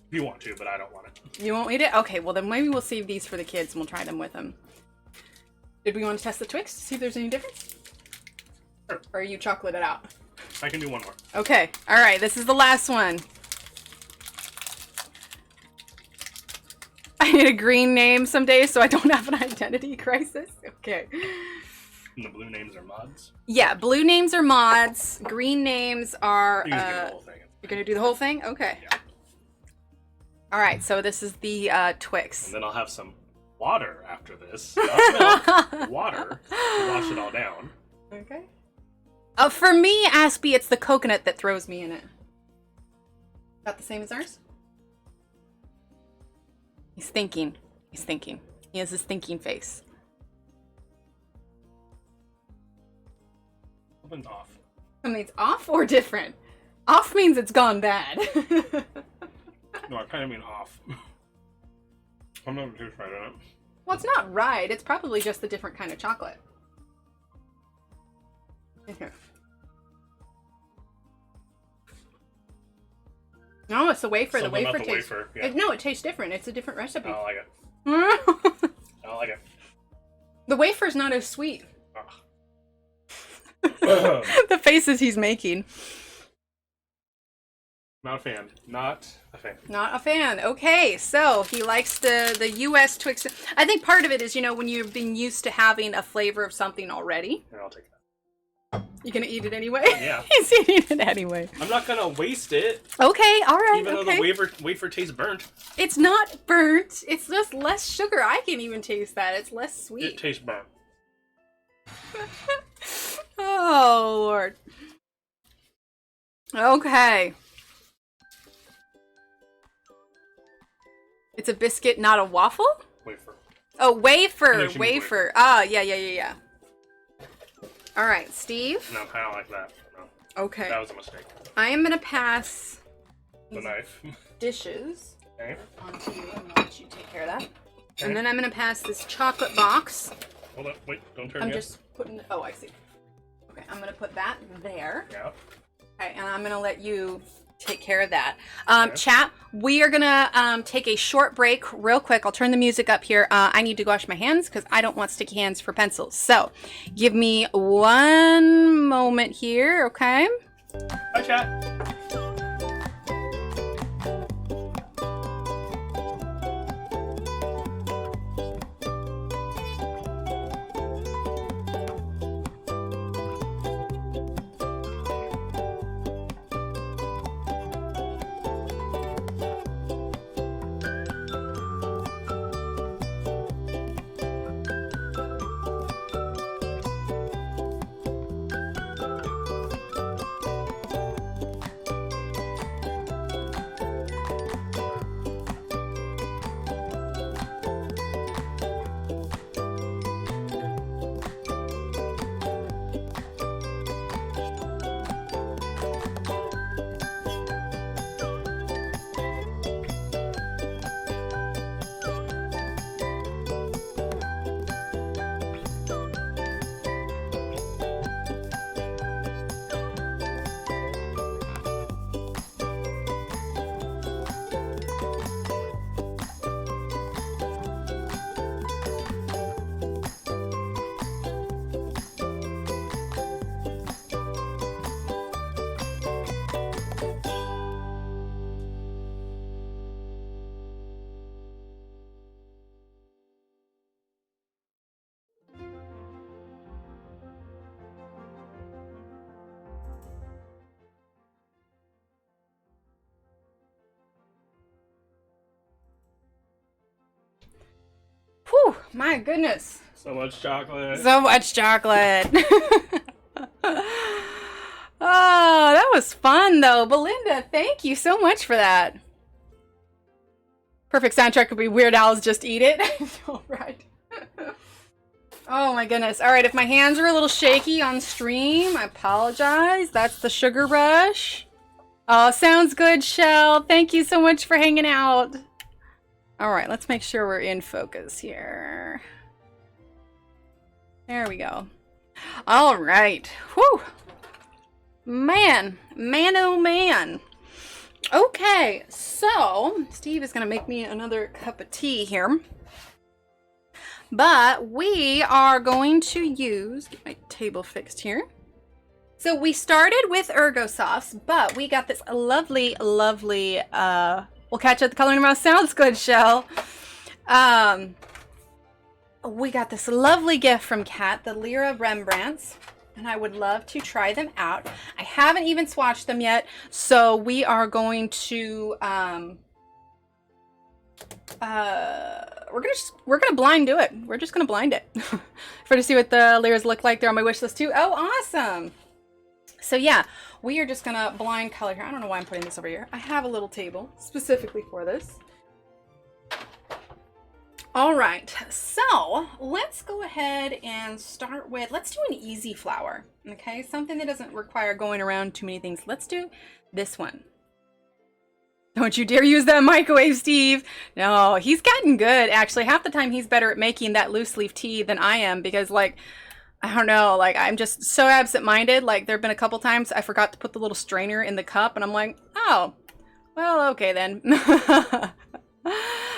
If you want to, but I don't want it. You won't eat it? Okay, well then maybe we'll save these for the kids and we'll try them with them. Did we want to test the Twix to see if there's any difference? Sure. Or are you chocolate it out? I can do one more. Okay. All right. This is the last one. I need a green name someday so I don't have an identity crisis. Okay. And the blue names are mods? Yeah, blue names are mods. Green names are... You can get the whole thing. You're gonna do the whole thing? Okay. Yeah. All right, so this is the Twix. And then I'll have some water after this. Not milk, water to wash it all down. Okay. For me, Aspie, it's the coconut that throws me in it. About the same as ours? He's thinking. He's thinking. He has his thinking face. Open's off. Something's off or different? Off means it's gone bad. No, I kind of mean off. I'm not too right on it. Well, it's not right. It's probably just a different kind of chocolate. Here. No, it's the wafer. Something the wafer about the tastes. wafer, yeah. No, it tastes different. It's a different recipe. I don't like it. I don't like it. The wafer's not as sweet. Ugh. The faces he's making. Not a fan. Not a fan. Not a fan. Okay, so he likes the U.S. Twix. I think part of it is, you know, when you've been used to having a flavor of something already. Here, I'll take that. You're gonna eat it anyway? Yeah. He's eating it anyway. I'm not gonna waste it. Okay, all right. Even though the wafer tastes burnt. It's not burnt. It's just less sugar. I can even taste that. It's less sweet. It tastes burnt. Oh, Lord. Okay. It's a biscuit, not a waffle? Wafer. Oh, wafer. Wafer. Wafer. Ah, yeah. All right, Steve. No, I don't like that. No. Okay. That was a mistake. I am going to pass The knife. dishes Okay. onto you. I'm going to let you take care of that. Okay. And then I'm going to pass this chocolate box. Hold up. Wait. Don't turn I'm yet. just putting... Oh, I see. Okay, I'm going to put that there. Yeah. Okay, and I'm going to let you take care of that. Okay. Chat, we are going to take a short break real quick. I'll turn the music up here. I need to wash my hands because I don't want sticky hands for pencils. So give me one moment here, okay? Hi, chat. Whew, my goodness. So much chocolate. So much chocolate. Oh, that was fun though. Belinda, thank you so much for that. Perfect soundtrack would be Weird Al's Just Eat It. All right. Oh my goodness. All right, if my hands are a little shaky on stream, I apologize. That's the sugar rush. Oh, sounds good, Shell. Thank you so much for hanging out. All right, let's make sure we're in focus here. There we go. All right. Whew. Man, oh man. Okay, so Steve is going to make me another cup of tea here. But we are going to use, get my table fixed here. So we started with Ergosofts, but we got this lovely, we'll catch up the color tomorrow. Sounds good, Shell. We got this lovely gift from Kat, the LYRA Rembrandts. and I would love to try them out. I haven't even swatched them yet, so we are going to we're gonna blind do it. We're just gonna blind it for to see what the LYRAs look like. They're on my wish list too. Oh, awesome! So yeah, we are just gonna blind color here. I don't know why I'm putting this over here. I have a little table specifically for this. All right, so let's go ahead and start with, let's do an easy flower, okay? Something that doesn't require going around too many things. Let's do this one. Don't you dare use that microwave, Steve. No, he's gotten good. Actually, half the time he's better at making that loose leaf tea than I am because, like, I don't know, like, I'm just so absent-minded. Like, there have been a couple times I forgot to put the little strainer in the cup, and I'm like, oh, well, okay then.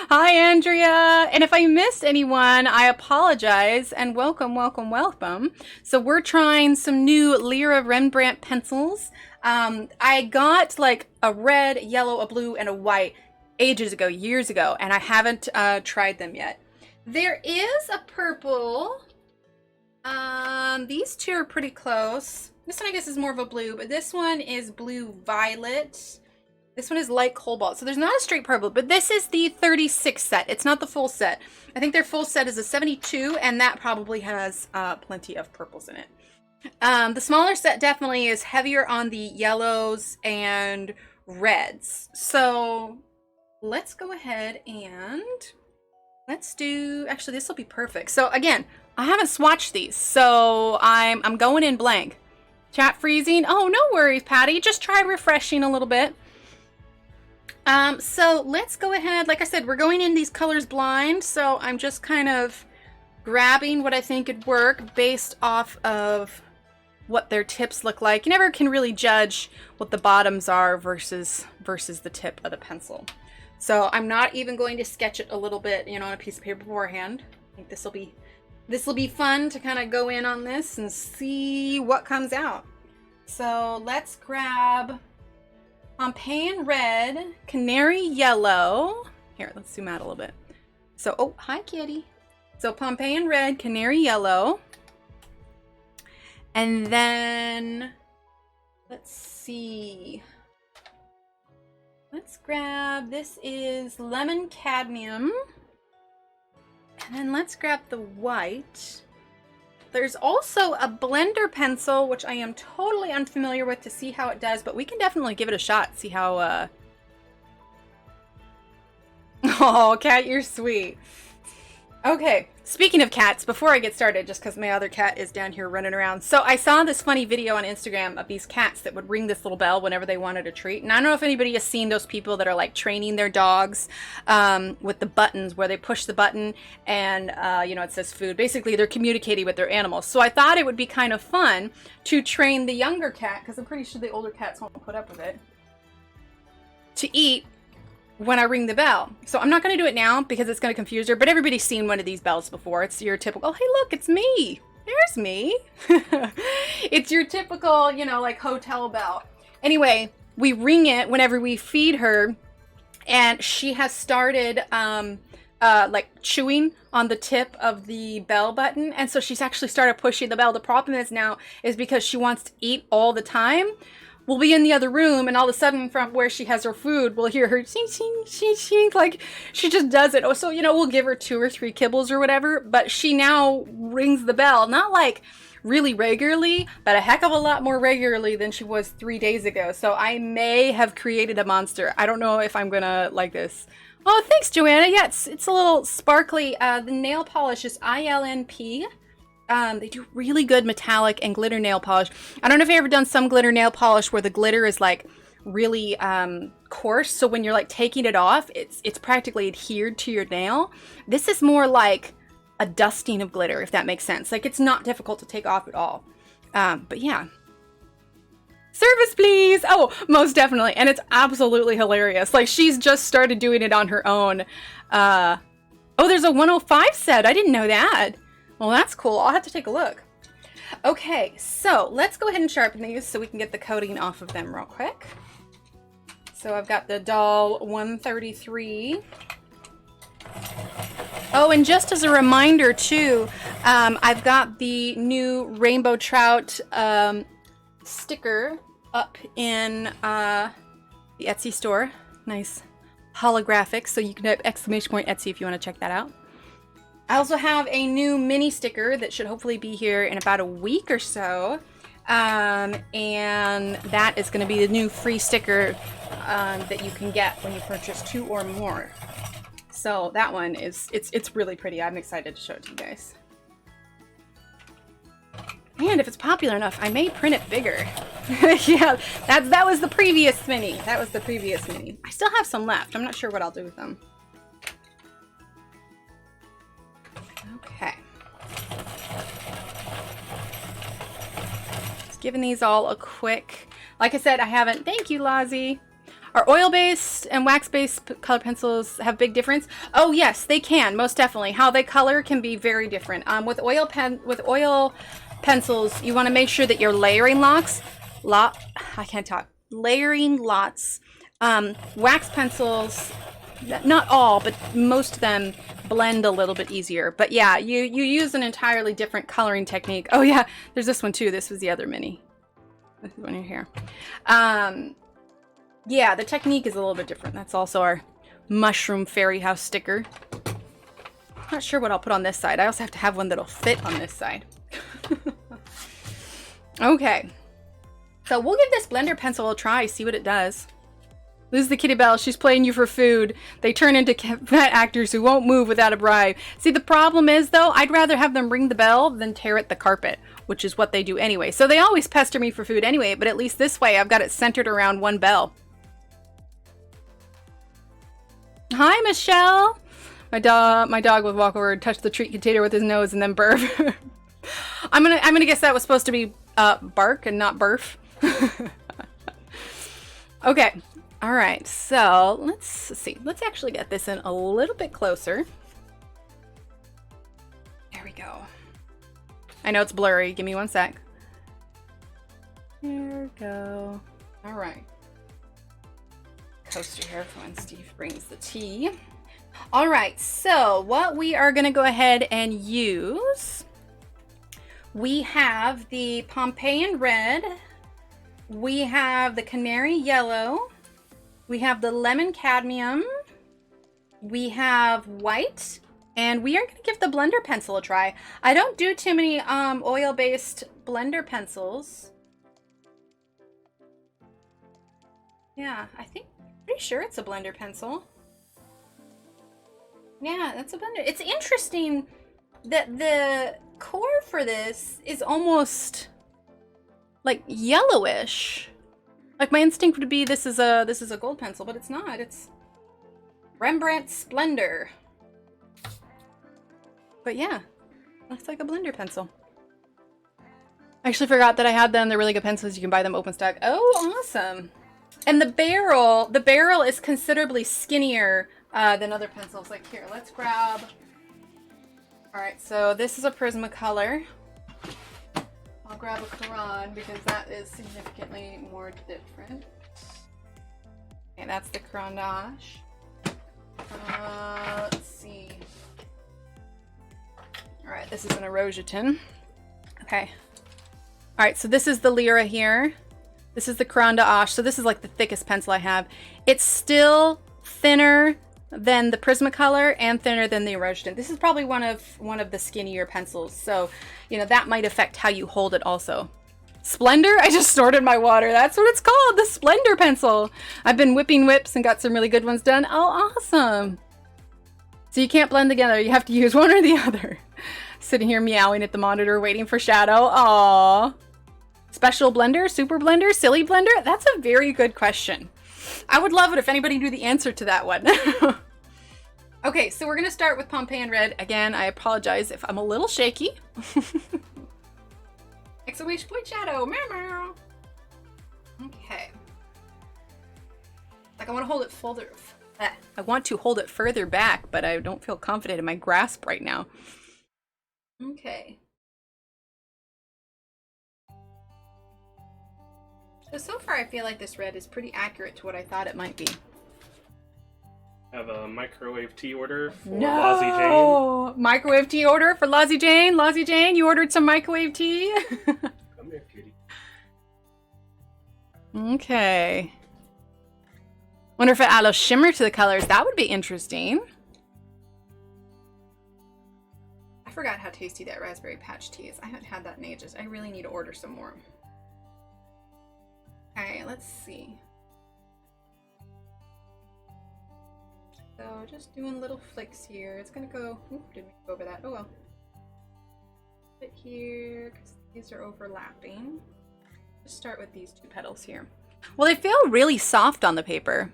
Hi, Andrea. And if I missed anyone, I apologize, and welcome, welcome, welcome. So we're trying some new LYRA Rembrandt pencils. I got like a red, yellow, a blue, and a white ages ago, years ago, and I haven't tried them yet. There is a purple. These two are pretty close. This one I guess is more of a blue, but this one is blue violet. This one is light cobalt, so there's not a straight purple, but this is the 36 set. It's not the full set. I think their full set is a 72, and that probably has plenty of purples in it. The smaller set definitely is heavier on the yellows and reds. So let's go ahead and let's do, actually this will be perfect. So again, I haven't swatched these, so I'm going in blank. Chat freezing. Oh, no worries, Patty. Just try refreshing a little bit. So let's go ahead. Like I said, we're going in these colors blind, so I'm just kind of grabbing what I think would work based off of what their tips look like. You never can really judge what the bottoms are versus the tip of the pencil. So I'm not even going to sketch it a little bit, you know, on a piece of paper beforehand. I think this will be fun to kind of go in on this and see what comes out. So let's grab Pompeian red, canary yellow. Here, let's zoom out a little bit. So, oh, hi, kitty. So Pompeian red, canary yellow. And then, let's see. Let's grab, this is lemon cadmium. And then let's grab the white. There's also a blender pencil, which I am totally unfamiliar with, to see how it does, but we can definitely give it a shot, see how, Oh, cat, you're sweet. Okay, speaking of cats, before I get started, just because my other cat is down here running around. So I saw this funny video on Instagram of these cats that would ring this little bell whenever they wanted a treat. And I don't know if anybody has seen those people that are like training their dogs with the buttons, where they push the button and, you know, it says food. Basically, they're communicating with their animals. So I thought it would be kind of fun to train the younger cat, because I'm pretty sure the older cats won't put up with it, to eat when I ring the bell. So I'm not going to do it now because it's going to confuse her, but everybody's seen one of these bells before. It's your typical, oh, hey, look, it's me. There's me. It's your typical, you know, like hotel bell. Anyway, we ring it whenever we feed her, and she has started like chewing on the tip of the bell button, and so she's actually started pushing the bell. The problem is now is because she wants to eat all the time. We'll be in the other room, and all of a sudden, from where she has her food, we'll hear her ching, ching, ching, ching, like she just does it. Oh, so, you know, we'll give her 2 or 3 kibbles or whatever, but she now rings the bell, not like really regularly, but a heck of a lot more regularly than she was 3 days ago. So I may have created a monster. I don't know if I'm gonna like this. Oh, thanks, Joanna. Yeah, it's a little sparkly. The nail polish is ILNP. They do really good metallic and glitter nail polish. I don't know if you've ever done some glitter nail polish where the glitter is like really coarse, so when you're like taking it off, it's practically adhered to your nail. This is more like a dusting of glitter, if that makes sense. Like, it's not difficult to take off at all. But yeah. Service, please! Oh, most definitely. And it's absolutely hilarious. Like, she's just started doing it on her own. Oh, there's a 105 set. I didn't know that. Well, that's cool. I'll have to take a look. Okay, so let's go ahead and sharpen these so we can get the coating off of them real quick. So I've got the doll 133. Oh, and just as a reminder too, I've got the new Rainbow Trout sticker up in the Etsy store. Nice holographic, so you can have !Etsy if you want to check that out. I also have a new mini sticker that should hopefully be here in about a week or so. And that is going to be the new free sticker that you can get when you purchase 2 or more. So that one is, it's really pretty. I'm excited to show it to you guys. And if it's popular enough, I may print it bigger. Yeah, that was the previous mini. That was the previous mini. I still have some left. I'm not sure what I'll do with them. Okay. Just giving these all a quick, like I said, I haven't, thank you, Lazi. Are oil-based and wax-based color pencils have big difference? Oh yes, they can, most definitely. How they color can be very different. With oil pencils, you want to make sure that you're layering layering lots. Wax pencils, not all, but most of them blend a little bit easier. But yeah, you use an entirely different coloring technique. Oh yeah, there's this one too. This was the other mini. This is one here. Yeah, the technique is a little bit different. That's also our mushroom fairy house sticker. Not sure what I'll put on this side. I also have to have one that'll fit on this side. Okay. So we'll give this blender pencil a try, see what it does. Lose the kitty bell. She's playing you for food. They turn into fat actors who won't move without a bribe. See, the problem is, though, I'd rather have them ring the bell than tear at the carpet, which is what they do anyway. So they always pester me for food anyway, but at least this way I've got it centered around one bell. Hi, Michelle. My dog would walk over and touch the treat container with his nose and then burp. I'm gonna guess that was supposed to be bark and not burf. Okay. All right. So let's see. Let's actually get this in a little bit closer. There we go. I know it's blurry. Give me one sec. There we go. All right. Coaster here for when Steve brings the tea. All right, so what we are going to go ahead and use, we have the Pompeian red, we have the canary yellow, we have the lemon cadmium, we have white, and we are going to give the blender pencil a try. I don't do too many oil-based blender pencils. Yeah, pretty sure it's a blender pencil. Yeah, that's a blender. It's interesting that the core for this is almost like yellowish. Like my instinct would be this is a gold pencil, but it's not. It's Rembrandt Splendor. But yeah, looks like a blender pencil. I actually forgot that I had them. They're really good pencils. You can buy them open stock. Oh, awesome. And the barrel is considerably skinnier than other pencils. Like here, let's grab. All right, so this is a Prismacolor. I'll grab a Caran because that is significantly more different. Okay, that's the Caran d'Ache. Let's see. All right, this is an Erosion. Okay. All right, so this is the LYRA here. This is the Caran d'Ache. So this is like the thickest pencil I have. It's still thinner than the Prismacolor and thinner than the Erosion. This is probably one of the skinnier pencils. So, you know, that might affect how you hold it also. Splendor? I just snorted my water. That's what it's called, the Splendor pencil. I've been whipping whips and got some really good ones done. Oh, awesome. So you can't blend together. You have to use one or the other. Sitting here meowing at the monitor waiting for shadow. Aww. Special blender, super blender, silly blender? That's a very good question. I would love it if anybody knew the answer to that one. Okay, so we're going to start with Pompeian red. Again, I apologize if I'm a little shaky. Exclamation point shadow. Meow, meow. Okay. Like I want to hold it further. I want to hold it further back, but I don't feel confident in my grasp right now. Okay. So far I feel like this red is pretty accurate to what I thought it might be. Have a microwave tea order for Lozzie Jane. No! Microwave tea order for Lozzie Jane. Lozzie Jane, you ordered some microwave tea? Come here, cutie. Okay. Wonder if it adds a shimmer to the colors. That would be interesting. I forgot how tasty that raspberry patch tea is. I haven't had that in ages. I really need to order some more. Okay, let's see. So just doing little flicks here. It's gonna go, didn't go over that. Oh well. Put it here, because these are overlapping. Just start with these two petals here. Well, they feel really soft on the paper.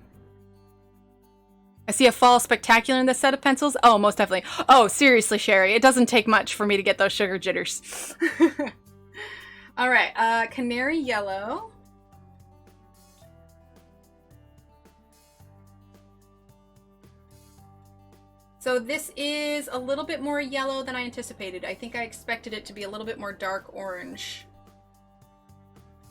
I see a fall spectacular in this set of pencils. Oh, most definitely. Oh, seriously, Sherry, it doesn't take much for me to get those sugar jitters. All right, canary yellow. So this is a little bit more yellow than I anticipated. I think I expected it to be a little bit more dark orange.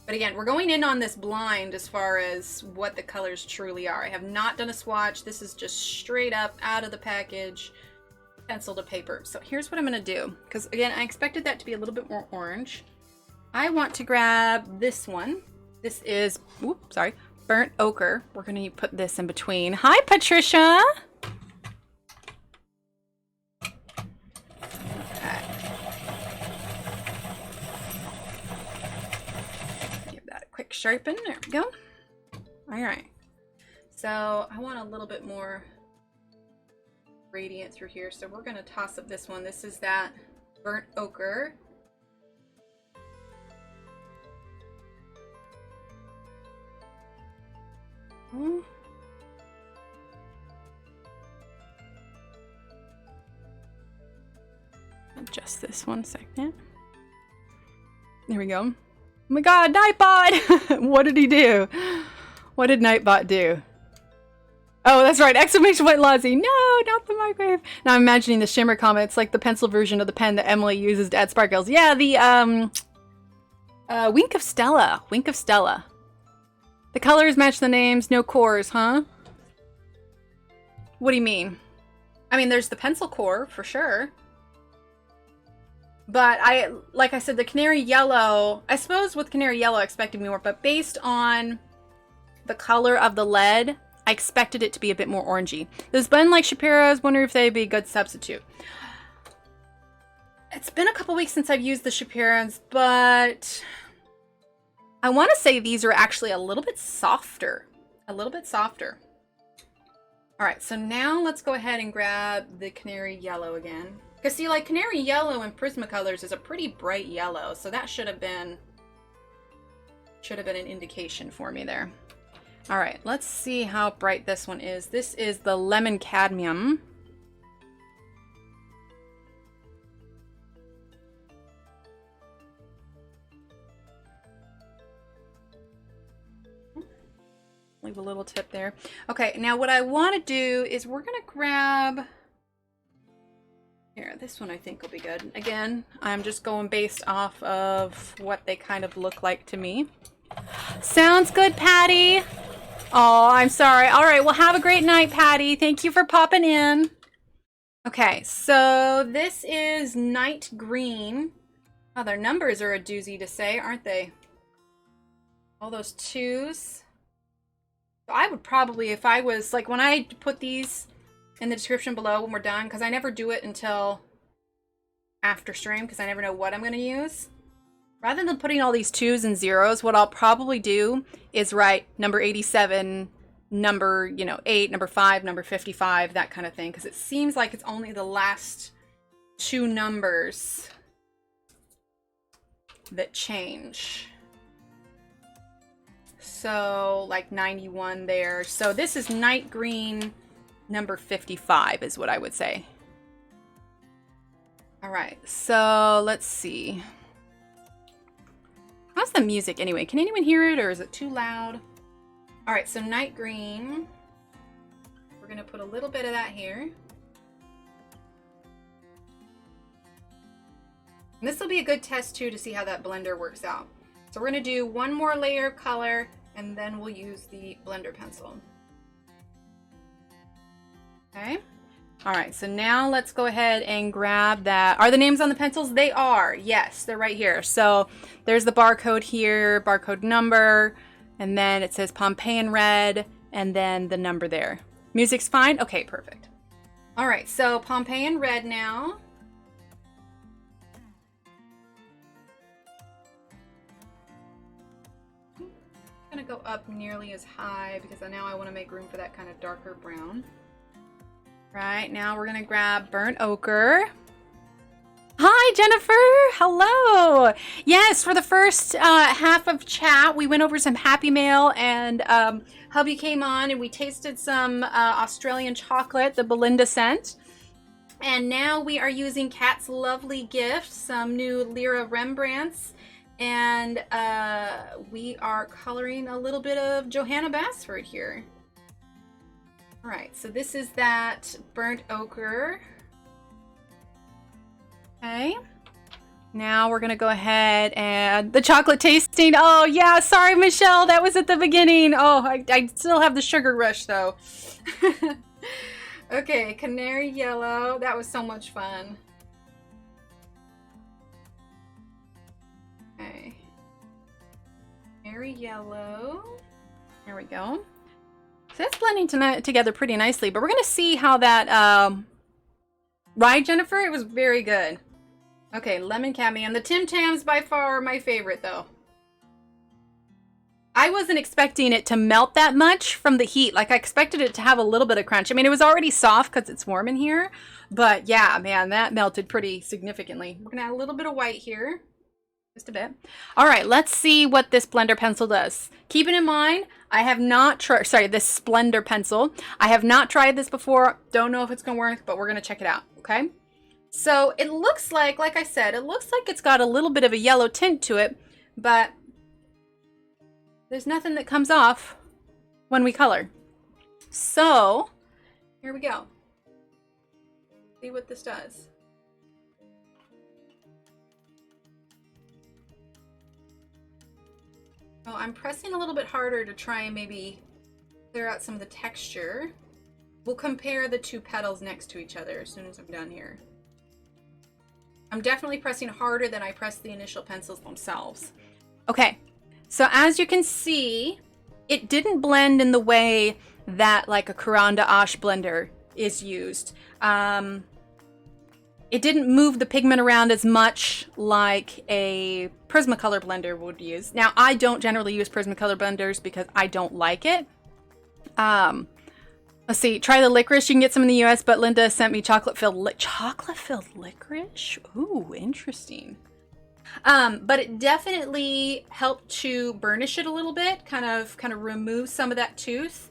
But again, we're going in on this blind as far as what the colors truly are. I have not done a swatch. This is just straight up out of the package, pencil to paper. So here's what I'm gonna do. Because again, I expected that to be a little bit more orange. I want to grab this one. This is, oops, sorry, burnt ochre. We're gonna put this in between. Hi, Patricia. Quick sharpen, there we go. All right, so I want a little bit more gradient through here, so we're gonna toss up this one. This is that burnt ochre. Adjust this 1 second. There we go. Oh my god, Nightbot! What did he do? What did Nightbot do? Oh, that's right, exclamation point Lozzie. No, not the microwave. Now I'm imagining the shimmer comments like the pencil version of the pen that Emily uses to add sparkles. Yeah, the Wink of Stella. Wink of Stella. The colors match the names, no cores, huh? What do you mean? I mean, there's the pencil core for sure. But like I said, the canary yellow, I suppose with canary yellow I expected more, but based on the color of the lead, I expected it to be a bit more orangey. Those blend like Shapiro's, wonder if they'd be a good substitute. It's been a couple weeks since I've used the Shapiro's, but I want to say these are actually a little bit softer. A little bit softer. All right, so now let's go ahead and grab the canary yellow again. Because see, like canary yellow in Prismacolors is a pretty bright yellow, so that should have been an indication for me there. All right, let's see how bright this one is. This is the Lemon Cadmium. Leave a little tip there. Okay, now what I want to do is we're gonna grab. Here, this one I think will be good. Again, I'm just going based off of what they kind of look like to me. Sounds good, Patty. Oh, I'm sorry. All right, well, have a great night, Patty. Thank you for popping in. Okay, so this is Night Green. Oh, their numbers are a doozy to say, aren't they? All those twos. So I would probably, if I was, like, when I put these in the description below when we're done, because I never do it until after stream because I never know what I'm going to use. Rather than putting all these 2s and 0s, what I'll probably do is write number 87, number, 8, number 5, number 55, that kind of thing, because it seems like it's only the last 2 numbers that change. So, like 91 there. So this is Night Green number 55 is what I would say. All right, so let's see. How's the music anyway? Can anyone hear it or is it too loud? All right, so Night Green. We're gonna put a little bit of that here. And this will be a good test too to see how that blender works out. So we're gonna do one more layer of color and then we'll use the blender pencil. All right, so now let's go ahead and grab that. Are the names on the pencils? They are. Yes, they're right here. So there's the barcode here, barcode number, and then it says Pompeian red, and then the number there. Music's fine? Okay, perfect. All right, so Pompeian red now. I'm gonna go up nearly as high because now I want to make room for that kind of darker brown. Right, now we're gonna grab burnt ochre. Hi, Jennifer. Hello. Yes, for the first half of chat, we went over some Happy Mail, and hubby came on and we tasted some Australian chocolate, the Belinda scent. And now we are using Kat's lovely gift, some new LYRA Rembrandts, and we are coloring a little bit of Johanna Basford here. All right, so this is that burnt ochre. Okay. Now we're gonna go ahead and the chocolate tasting. Oh yeah, sorry Michelle, that was at the beginning. Oh, I still have the sugar rush though. Okay, canary yellow. That was so much fun. Okay. Canary yellow. There we go. So that's blending together pretty nicely, but we're gonna see how that, right, Jennifer? It was very good. Okay, lemon cadmium. The TimTam's by far my favorite though. I wasn't expecting it to melt that much from the heat. Like I expected it to have a little bit of crunch. I mean, it was already soft because it's warm in here, but yeah, man, that melted pretty significantly. We're gonna add a little bit of white here. Just a bit. All right, let's see what this blender pencil does. Keeping in mind, I have not tried, sorry, this Splendor pencil. I have not tried this before. Don't know if it's gonna work, but we're gonna check it out, okay? So it looks like I said, it looks like it's got a little bit of a yellow tint to it, but there's nothing that comes off when we color. So here we go. See what this does. Oh, I'm pressing a little bit harder to try and maybe clear out some of the texture. We'll compare the two petals next to each other as soon as I'm done here. I'm definitely pressing harder than I pressed the initial pencils themselves. Okay, so as you can see, it didn't blend in the way that like a Caran d'Ache blender is used. It didn't move the pigment around as much like a Prismacolor blender would use. Now, I don't generally use Prismacolor blenders because I don't like it. Let's see, try the licorice. You can get some in the US, but Linda sent me chocolate-filled licorice? Ooh, interesting. But it definitely helped to burnish it a little bit, kind of remove some of that tooth,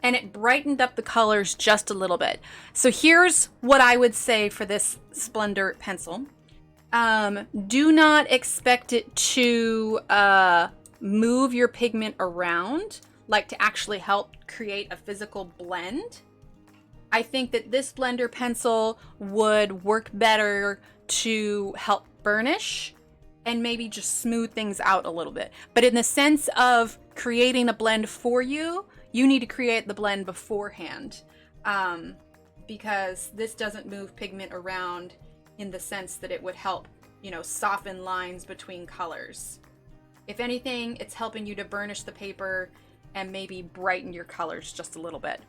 and it brightened up the colors just a little bit. So here's what I would say for this Splendor pencil. Do not expect it to move your pigment around, like to actually help create a physical blend. I think that this blender pencil would work better to help burnish and maybe just smooth things out a little bit. But in the sense of creating a blend for you, you need to create the blend beforehand, because this doesn't move pigment around in the sense that it would help, you know, soften lines between colors. If anything, it's helping you to burnish the paper and maybe brighten your colors just a little bit.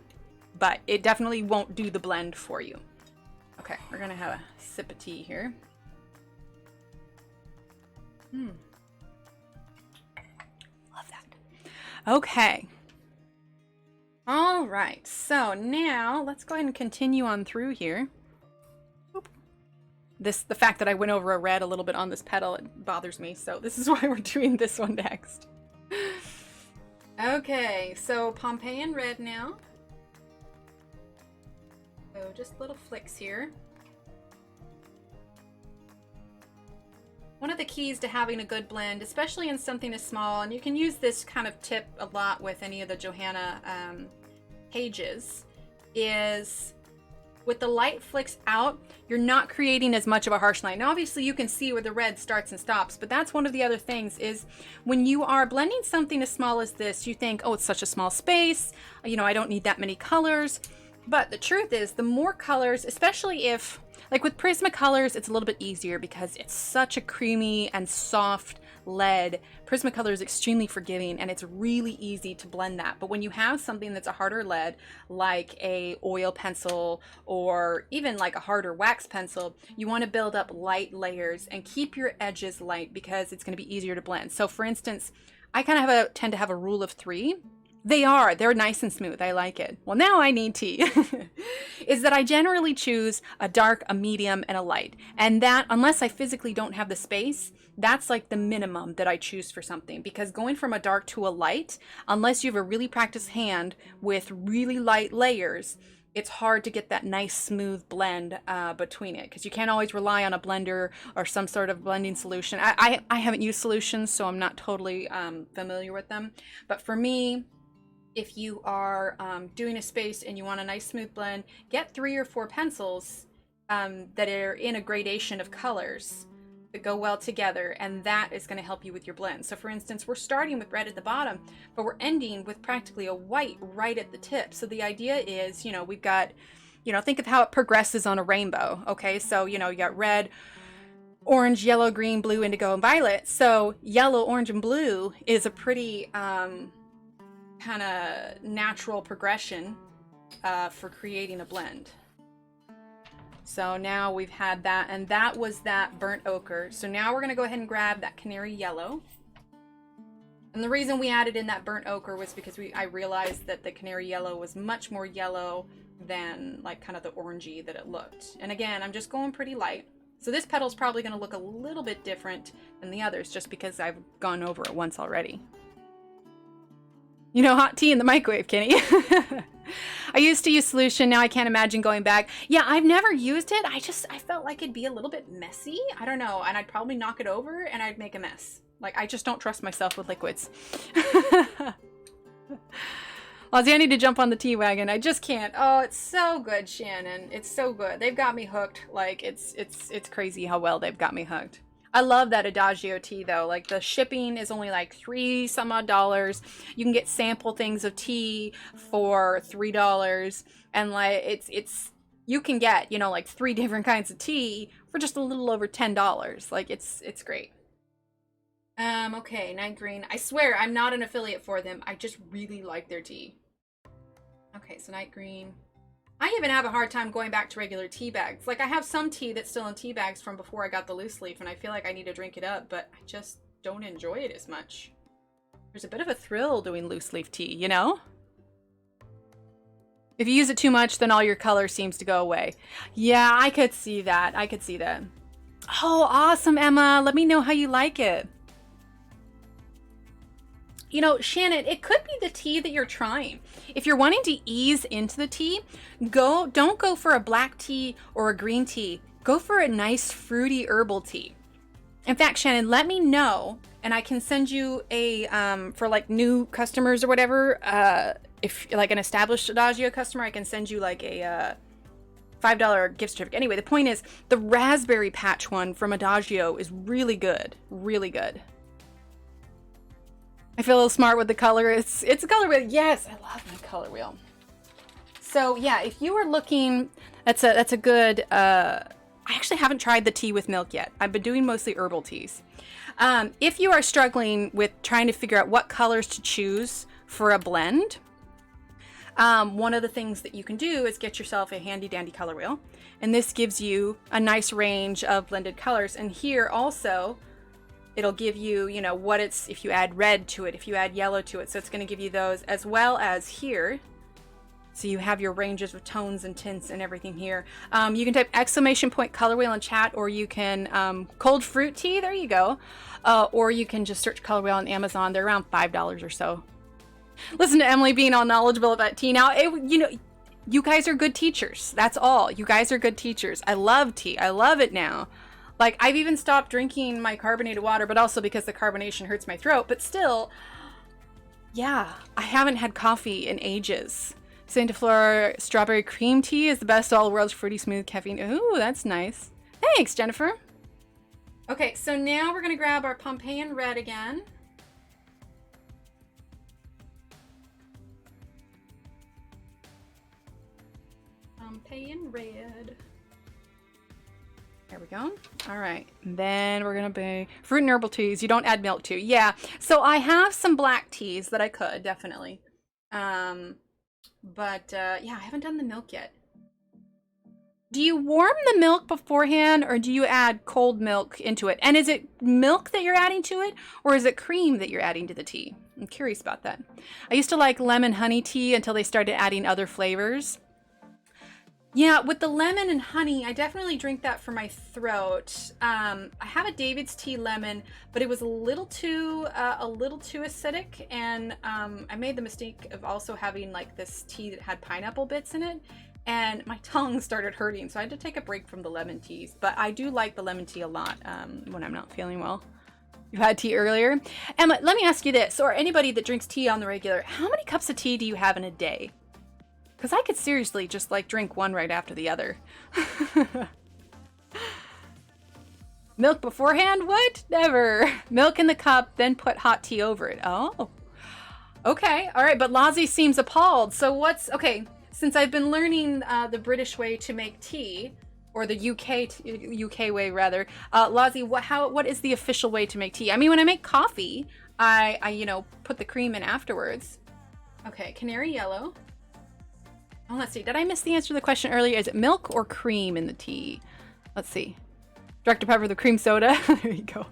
But it definitely won't do the blend for you. Okay, we're gonna have a sip of tea here. Love that. Okay. All right, so now let's go ahead and continue on through here. Oop. The fact that I went over a red a little bit on this petal, it bothers me, so this is why we're doing this one next. Okay, so Pompeian red now. So just little flicks here. One of the keys to having a good blend, especially in something as small, and you can use this kind of tip a lot with any of the Johanna pages, is with the light flicks out, you're not creating as much of a harsh line. Now, obviously you can see where the red starts and stops, but that's one of the other things is when you are blending something as small as this, you think, oh, it's such a small space, you know, I don't need that many colors. But the truth is, the more colors, especially if, like with Prismacolors, it's a little bit easier because it's such a creamy and soft lead. Prismacolor is extremely forgiving and it's really easy to blend that. But when you have something that's a harder lead, like a oil pencil or even like a harder wax pencil, you want to build up light layers and keep your edges light because it's going to be easier to blend. So for instance, I kind of tend to have a rule of 3. They're nice and smooth. I like it. Well, now I need tea. Is that I generally choose a dark, a medium, and a light. And that, unless I physically don't have the space, that's like the minimum that I choose for something. Because going from a dark to a light, unless you have a really practiced hand with really light layers, it's hard to get that nice smooth blend between it, because you can't always rely on a blender or some sort of blending solution. I haven't used solutions, so I'm not totally familiar with them. But for me, if you are doing a space and you want a nice smooth blend, get 3 or 4 pencils that are in a gradation of colors that go well together, and that is going to help you with your blend. So for instance, we're starting with red at the bottom, but we're ending with practically a white right at the tip. So the idea is, you know, we've got, you know, think of how it progresses on a rainbow. Okay, so you know, you got red, orange, yellow, green, blue, indigo, and violet. So yellow, orange, and blue is a pretty kind of natural progression for creating a blend. So now we've had that, and that was that burnt ochre. So now we're going to go ahead and grab that canary yellow. And the reason we added in that burnt ochre was because I realized that the canary yellow was much more yellow than like kind of the orangey that it looked. And again, I'm just going pretty light. So this petal's probably going to look a little bit different than the others just because I've gone over it once already. You know, hot tea in the microwave, Kenny. I used to use solution. Now I can't imagine going back. Yeah, I've never used it. I felt like it'd be a little bit messy. I don't know. And I'd probably knock it over and I'd make a mess. Like, I just don't trust myself with liquids. Lozzie, I need to jump on the tea wagon. I just can't. Oh, it's so good, Shannon. It's so good. They've got me hooked. Like, it's crazy how well they've got me hooked. I love that Adagio tea though. Like the shipping is only like $3 some odd. You can get sample things of tea for $3, and like it's you can get, you know, like 3 different kinds of tea for just a little over $10. Like it's great. Okay, Night Green. I swear I'm not an affiliate for them. I just really like their tea. Okay, so Night Green. I even have a hard time going back to regular tea bags. Like I have some tea that's still in tea bags from before I got the loose leaf, and I feel like I need to drink it up, but I just don't enjoy it as much. There's a bit of a thrill doing loose leaf tea, you know? If you use it too much, then all your color seems to go away. Yeah, I could see that. I could see that. Oh, awesome, Emma. Let me know how you like it. You know, Shannon, it could be the tea that you're trying. If you're wanting to ease into the tea, don't go for a black tea or a green tea. Go for a nice fruity herbal tea. In fact, Shannon, let me know, and I can send you a, for like new customers or whatever, if you're like an established Adagio customer, I can send you like a $5 gift certificate. Anyway, the point is, the raspberry patch one from Adagio is really good. Really good. I feel a little smart with the color. It's a color wheel. Yes, I love my color wheel. So yeah, if you are looking, that's a good, I actually haven't tried the tea with milk yet. I've been doing mostly herbal teas. If you are struggling with trying to figure out what colors to choose for a blend, one of the things that you can do is get yourself a handy dandy color wheel. And this gives you a nice range of blended colors. And here also, it'll give you, you know, what it's, if you add red to it, if you add yellow to it. So it's going to give you those, as well as here. So you have your ranges of tones and tints and everything here. You can type !point color wheel in chat, or you can, cold fruit tea, there you go. Or you can just search color wheel on Amazon. They're around $5 or so. Listen to Emily being all knowledgeable about tea. Now, you know, you guys are good teachers. That's all. You guys are good teachers. I love tea. I love it now. Like, I've even stopped drinking my carbonated water, but also because the carbonation hurts my throat. But still, yeah, I haven't had coffee in ages. Santa Flora strawberry cream tea is the best of all worlds, fruity smooth caffeine. Ooh, that's nice. Thanks, Jennifer. Okay, so now we're going to grab our Pompeian red again. Pompeian red. There we go. All right. And then we're going to be fruit and herbal teas. You don't add milk to. Yeah. So I have some black teas that I could, definitely. Yeah, I haven't done the milk yet. Do you warm the milk beforehand or do you add cold milk into it? And is it milk that you're adding to it or is it cream that you're adding to the tea? I'm curious about that. I used to like lemon honey tea until they started adding other flavors. Yeah, with the lemon and honey, I definitely drink that for my throat. I have a David's tea lemon, but it was a little too acidic, and I made the mistake of also having like this tea that had pineapple bits in it, and my tongue started hurting, so I had to take a break from the lemon teas. But I do like the lemon tea a lot when I'm not feeling well. You had tea earlier? Emma, let me ask you this, or anybody that drinks tea on the regular, how many cups of tea do you have in a day? Because I could seriously just like drink one right after the other. Milk beforehand? What? Never. Milk in the cup, then put hot tea over it. Oh. Okay. All right. But Lozzie seems appalled. So okay, since I've been learning the British way to make tea, or the UK way rather, Lozzie, what is the official way to make tea? I mean, when I make coffee, I put the cream in afterwards. Okay, canary yellow. Oh, let's see. Did I miss the answer to the question earlier? Is it milk or cream in the tea? Let's see. Dr. Pepper, the cream soda. There you go.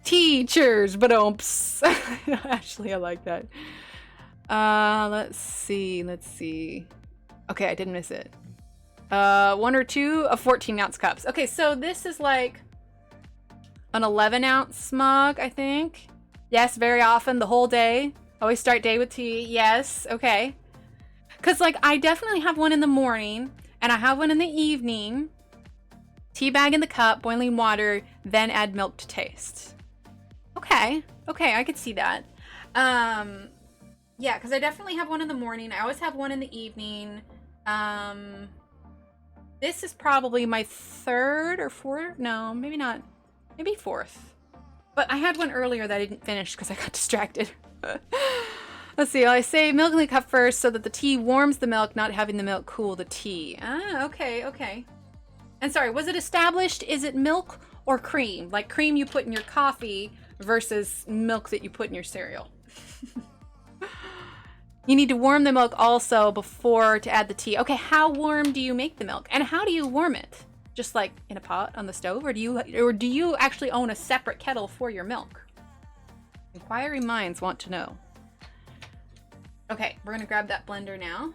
Teachers, but Actually, I like that. Let's see. Okay, I didn't miss it. 1 or 2 of 14-ounce cups. Okay, so this is like an 11-ounce mug, I think. Yes, very often, the whole day. Always start day with tea. Yes, okay. Because, like, I definitely have one in the morning, and I have one in the evening. Tea bag in the cup, boiling water, then add milk to taste. Okay, I could see that. Yeah, because I definitely have one in the morning. I always have one in the evening. This is probably my 3rd or 4th. No, maybe not. Maybe 4th. But I had one earlier that I didn't finish because I got distracted. Let's see, I say milk in the cup first so that the tea warms the milk, not having the milk cool the tea. Ah, okay. And sorry, was it established? Is it milk or cream? Like cream you put in your coffee versus milk that you put in your cereal. You need to warm the milk also before to add the tea. Okay, how warm do you make the milk? And how do you warm it? Just like in a pot on the stove? Or do you actually own a separate kettle for your milk? Inquiring minds want to know. Okay, we're gonna grab that blender now.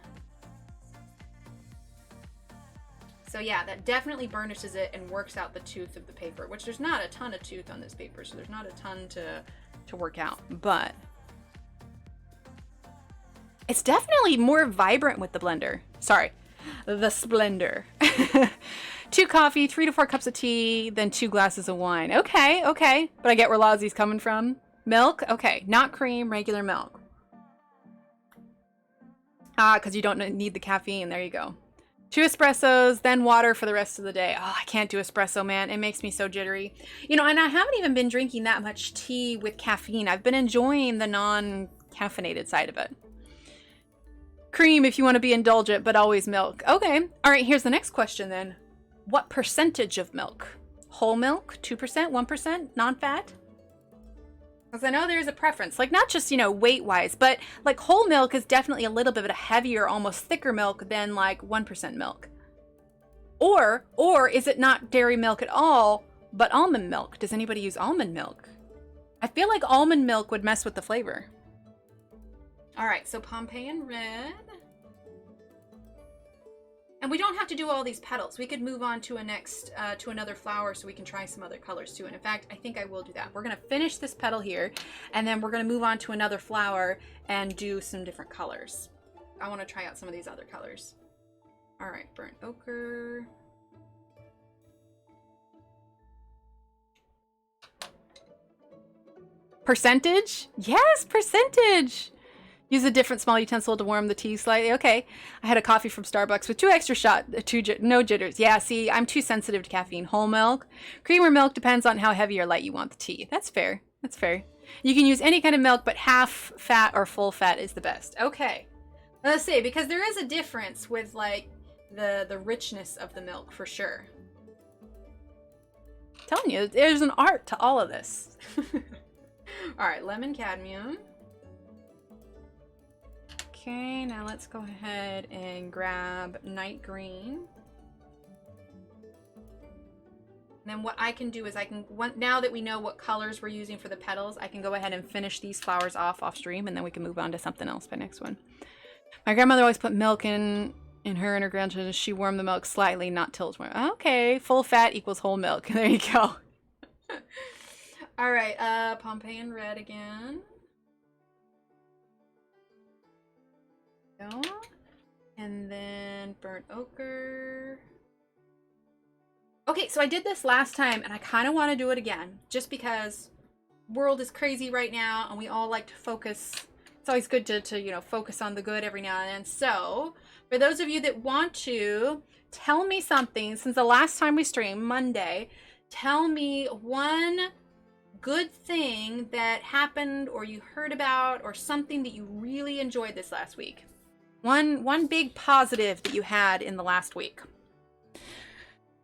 So yeah, that definitely burnishes it and works out the tooth of the paper, which there's not a ton of tooth on this paper, so there's not a ton to work out, but it's definitely more vibrant with the blender. Sorry, the Splendor. 2 coffee, 3 to 4 cups of tea, then 2 glasses of wine. Okay, but I get where Lozzie's coming from. Milk, okay, not cream, regular milk. Because you don't need the caffeine. There you go. 2 espressos, then water for the rest of the day. Oh, I can't do espresso, man. It makes me so jittery. And I haven't even been drinking that much tea with caffeine. I've been enjoying the non-caffeinated side of it. Cream if you want to be indulgent, but always milk. Okay. All right, here's the next question then. What percentage of milk? Whole milk? 2%? 1%? Non-fat? Because I know there's a preference, like not just, weight-wise, but like whole milk is definitely a little bit of a heavier, almost thicker milk than like 1% milk. Or is it not dairy milk at all, but almond milk? Does anybody use almond milk? I feel like almond milk would mess with the flavor. All right, so Pompeian red. And we don't have to do all these petals. We could move on to to another flower so we can try some other colors too. And in fact, I think I will do that. We're gonna finish this petal here and then we're gonna move on to another flower and do some different colors. I wanna try out some of these other colors. All right, burnt ochre. Percentage? Yes, percentage. Use a different small utensil to warm the tea slightly. Okay. I had a coffee from Starbucks with 2 extra shots, no jitters. Yeah, see, I'm too sensitive to caffeine. Whole milk. Cream or milk depends on how heavy or light you want the tea. That's fair. That's fair. You can use any kind of milk, but half fat or full fat is the best. Okay. Let's see, because there is a difference with like the richness of the milk for sure. I'm telling you, there's an art to all of this. All right, lemon cadmium. Okay, now let's go ahead and grab night green. And then what I can do is now that we know what colors we're using for the petals, I can go ahead and finish these flowers off stream, and then we can move on to something else by next one. My grandmother always put milk in her and her grandchildren. She warmed the milk slightly, not till it's warm. Okay, full fat equals whole milk. There you go. All right, Pompeian red again. Go. And then burnt ochre. Okay, so I did this last time, and I kind of want to do it again, just because world is crazy right now, and we all like to focus. It's always good to you know, focus on the good every now and then. So, for those of you that want to, tell me something. Since the last time we streamed, Monday, tell me one good thing that happened, or you heard about, or something that you really enjoyed this last week. One big positive that you had in the last week.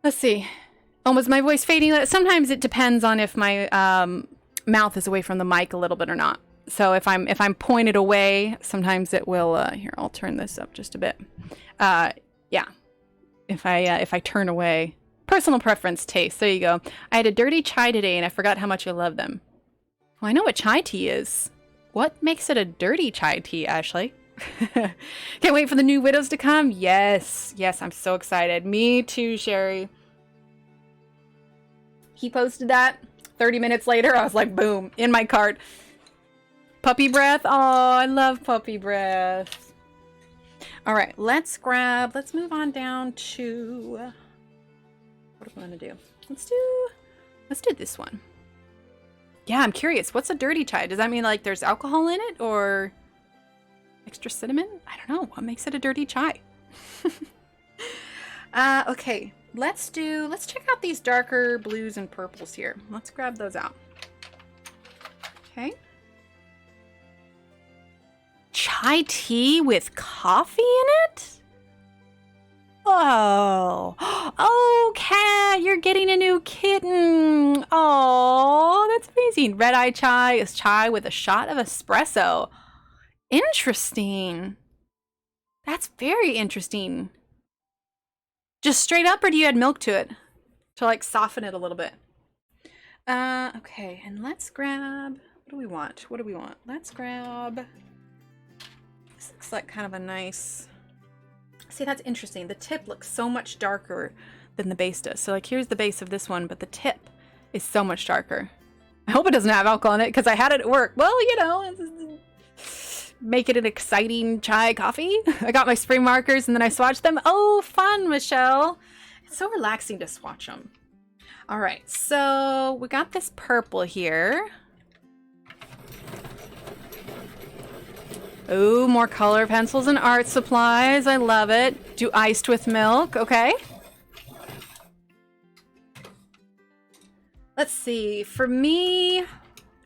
Let's see. Oh, was my voice fading? Sometimes it depends on if my mouth is away from the mic a little bit or not. So if I'm pointed away, sometimes it will. Here, I'll turn this up just a bit. Yeah. If I turn away, personal preference, taste. There you go. I had a dirty chai today, and I forgot how much I love them. Well, I know what chai tea is. What makes it a dirty chai tea, Ashley? Can't wait for the new widows to come. Yes, I'm so excited. Me too, Sherry. He posted that 30 minutes later. I was like, boom, in my cart. Puppy breath. Oh, I love puppy breath. All right, let's move on down to, what do we want to do? Let's do this one. Yeah, I'm curious. What's a dirty chai? Does that mean like there's alcohol in it, or extra cinnamon? I don't know. What makes it a dirty chai? Okay, let's check out these darker blues and purples here. Let's grab those out. Okay. Chai tea with coffee in it? Oh. Oh, cat, you're getting a new kitten. Oh, that's amazing. Red eye chai is chai with a shot of espresso. Interesting. That's very interesting. Just straight up, or do you add milk to it to like soften it a little bit? Okay, and let's grab, what do we want? Let's grab, this looks like kind of a nice, see, that's interesting. The tip looks so much darker than the base does. So like here's the base of this one, but the tip is so much darker. I hope it doesn't have alcohol in it because I had it at work. Well, you know, make it an exciting chai coffee. I got my spray markers and then I swatched them. Oh, fun, Michelle. It's so relaxing to swatch them. All right, so we got this purple here. Oh, more color pencils and art supplies. I love it. Do iced with milk. Okay. Let's see. For me,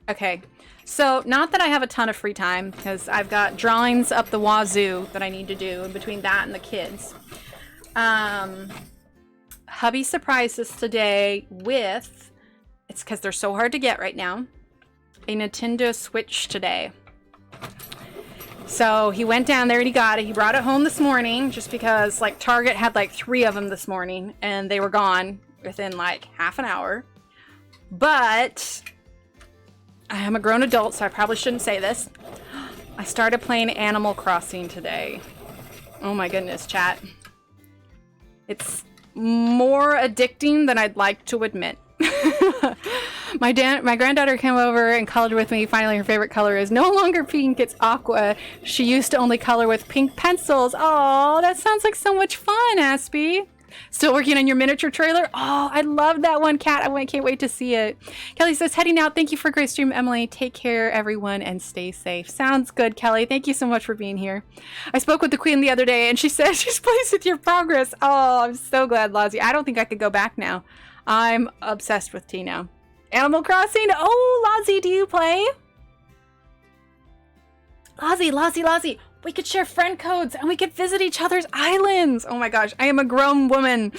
okay. So, not that I have a ton of free time, because I've got drawings up the wazoo that I need to do in between that and the kids. Hubby surprised us today with, it's because they're so hard to get right now, a Nintendo Switch today. So, he went down there and he got it. He brought it home this morning, just because, like, Target had, like, 3 of them this morning, and they were gone within, like, half an hour. But I am a grown adult, so I probably shouldn't say this. I started playing Animal Crossing today. Oh my goodness, chat. It's more addicting than I'd like to admit. My granddaughter came over and colored with me. Finally, her favorite color is no longer pink, it's aqua. She used to only color with pink pencils. Oh, that sounds like so much fun, Aspie. Still working on your miniature trailer? Oh, I love that one, Kat. I can't wait to see it. Kelly says, heading out. Thank you for a great stream, Emily. Take care, everyone, and stay safe. Sounds good, Kelly. Thank you so much for being here. I spoke with the queen the other day, and she said she's pleased with your progress. Oh, I'm so glad, Lozzie. I don't think I could go back now. I'm obsessed with tea now. Animal Crossing? Oh, Lozzie, do you play? Lozzie, we could share friend codes and we could visit each other's islands. Oh my gosh, I am a grown woman.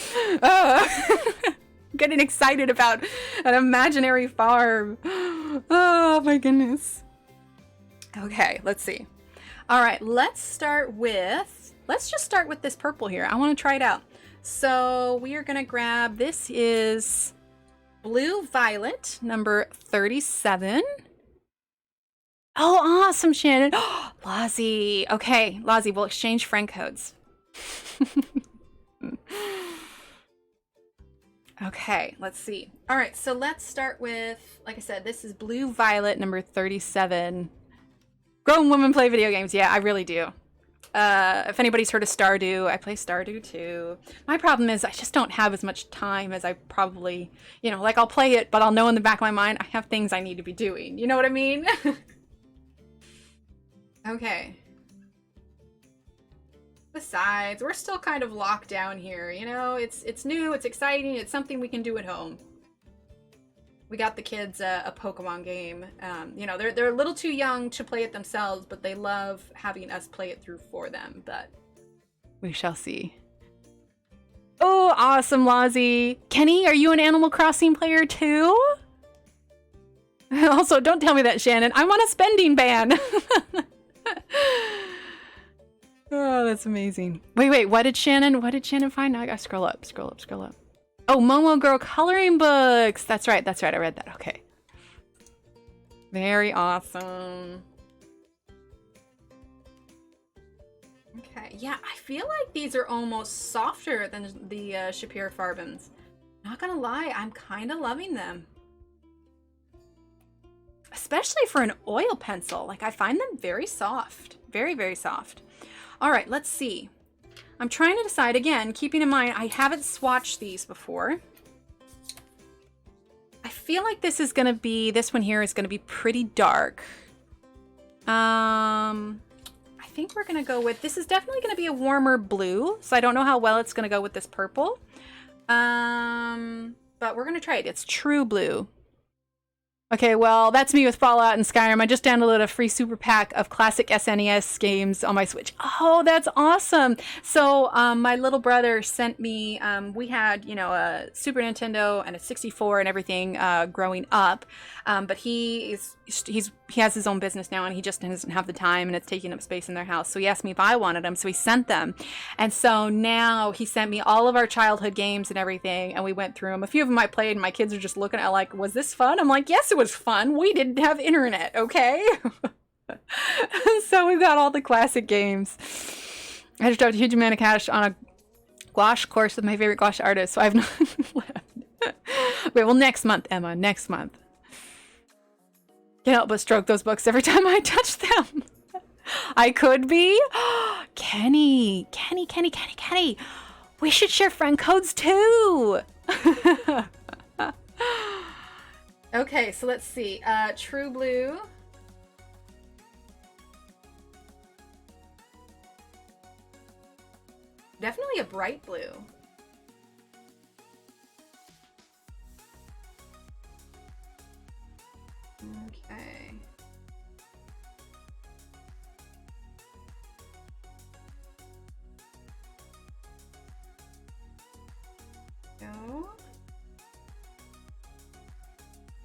Getting excited about an imaginary farm. Oh my goodness. Okay, let's see. All right, let's just start with this purple here. I want to try it out. So we are going to grab, this is Blue Violet, number 37. Oh, awesome, Shannon. Lozzie. Okay, Lozzie, we'll exchange friend codes. Okay, let's see. All right, so let's start with, like I said, this is Blue Violet, number 37. Grown women play video games. Yeah, I really do. If anybody's heard of Stardew, I play Stardew too. My problem is I just don't have as much time as I probably, you know, like I'll play it, but I'll know in the back of my mind I have things I need to be doing. You know what I mean? Okay. Besides, we're still kind of locked down here, you know? It's new, it's exciting, it's something we can do at home. We got the kids a Pokemon game. You know, they're a little too young to play it themselves, but they love having us play it through for them, but we shall see. Oh, awesome, Lozzie. Kenny, are you an Animal Crossing player too? Also, don't tell me that, Shannon. I'm on a spending ban. Oh, that's amazing. Wait, what did Shannon find? Now I gotta scroll up. Oh, Momo Girl coloring books. That's right. I read that. Okay. Very awesome. Okay. Yeah, I feel like these are almost softer than the Shapir Farbens. Not gonna lie, I'm kind of loving them. Especially for an oil pencil. Like, I find them very soft. Very, very soft. All right, let's see. I'm trying to decide, again, keeping in mind, I haven't swatched these before. I feel like this one here is gonna be pretty dark. I think we're gonna go with, this is definitely gonna be a warmer blue, so I don't know how well it's gonna go with this purple. But we're gonna try it. It's true blue. Okay, well, that's me with Fallout and Skyrim. I just downloaded a free super pack of classic SNES games on my Switch. Oh, that's awesome. So, my little brother sent me, we had, you know, a Super Nintendo and a 64 and everything, growing up. But he has his own business now and he just doesn't have the time and it's taking up space in their house. So he asked me if I wanted them. So he sent them. And so now he sent me all of our childhood games and everything. And we went through them. A few of them I played and my kids are just looking at like, was this fun? I'm like, yes, it was fun. We didn't have internet, okay? So we've got all the classic games. I just dropped a huge amount of cash on a gouache course with my favorite gouache artist, so I have nothing left. Wait, well, next month, Emma, next month. Can't help but stroke those books every time I touch them. I could be. Kenny. We should share friend codes too. Okay, so let's see. True blue. Definitely a bright blue. Okay. Go.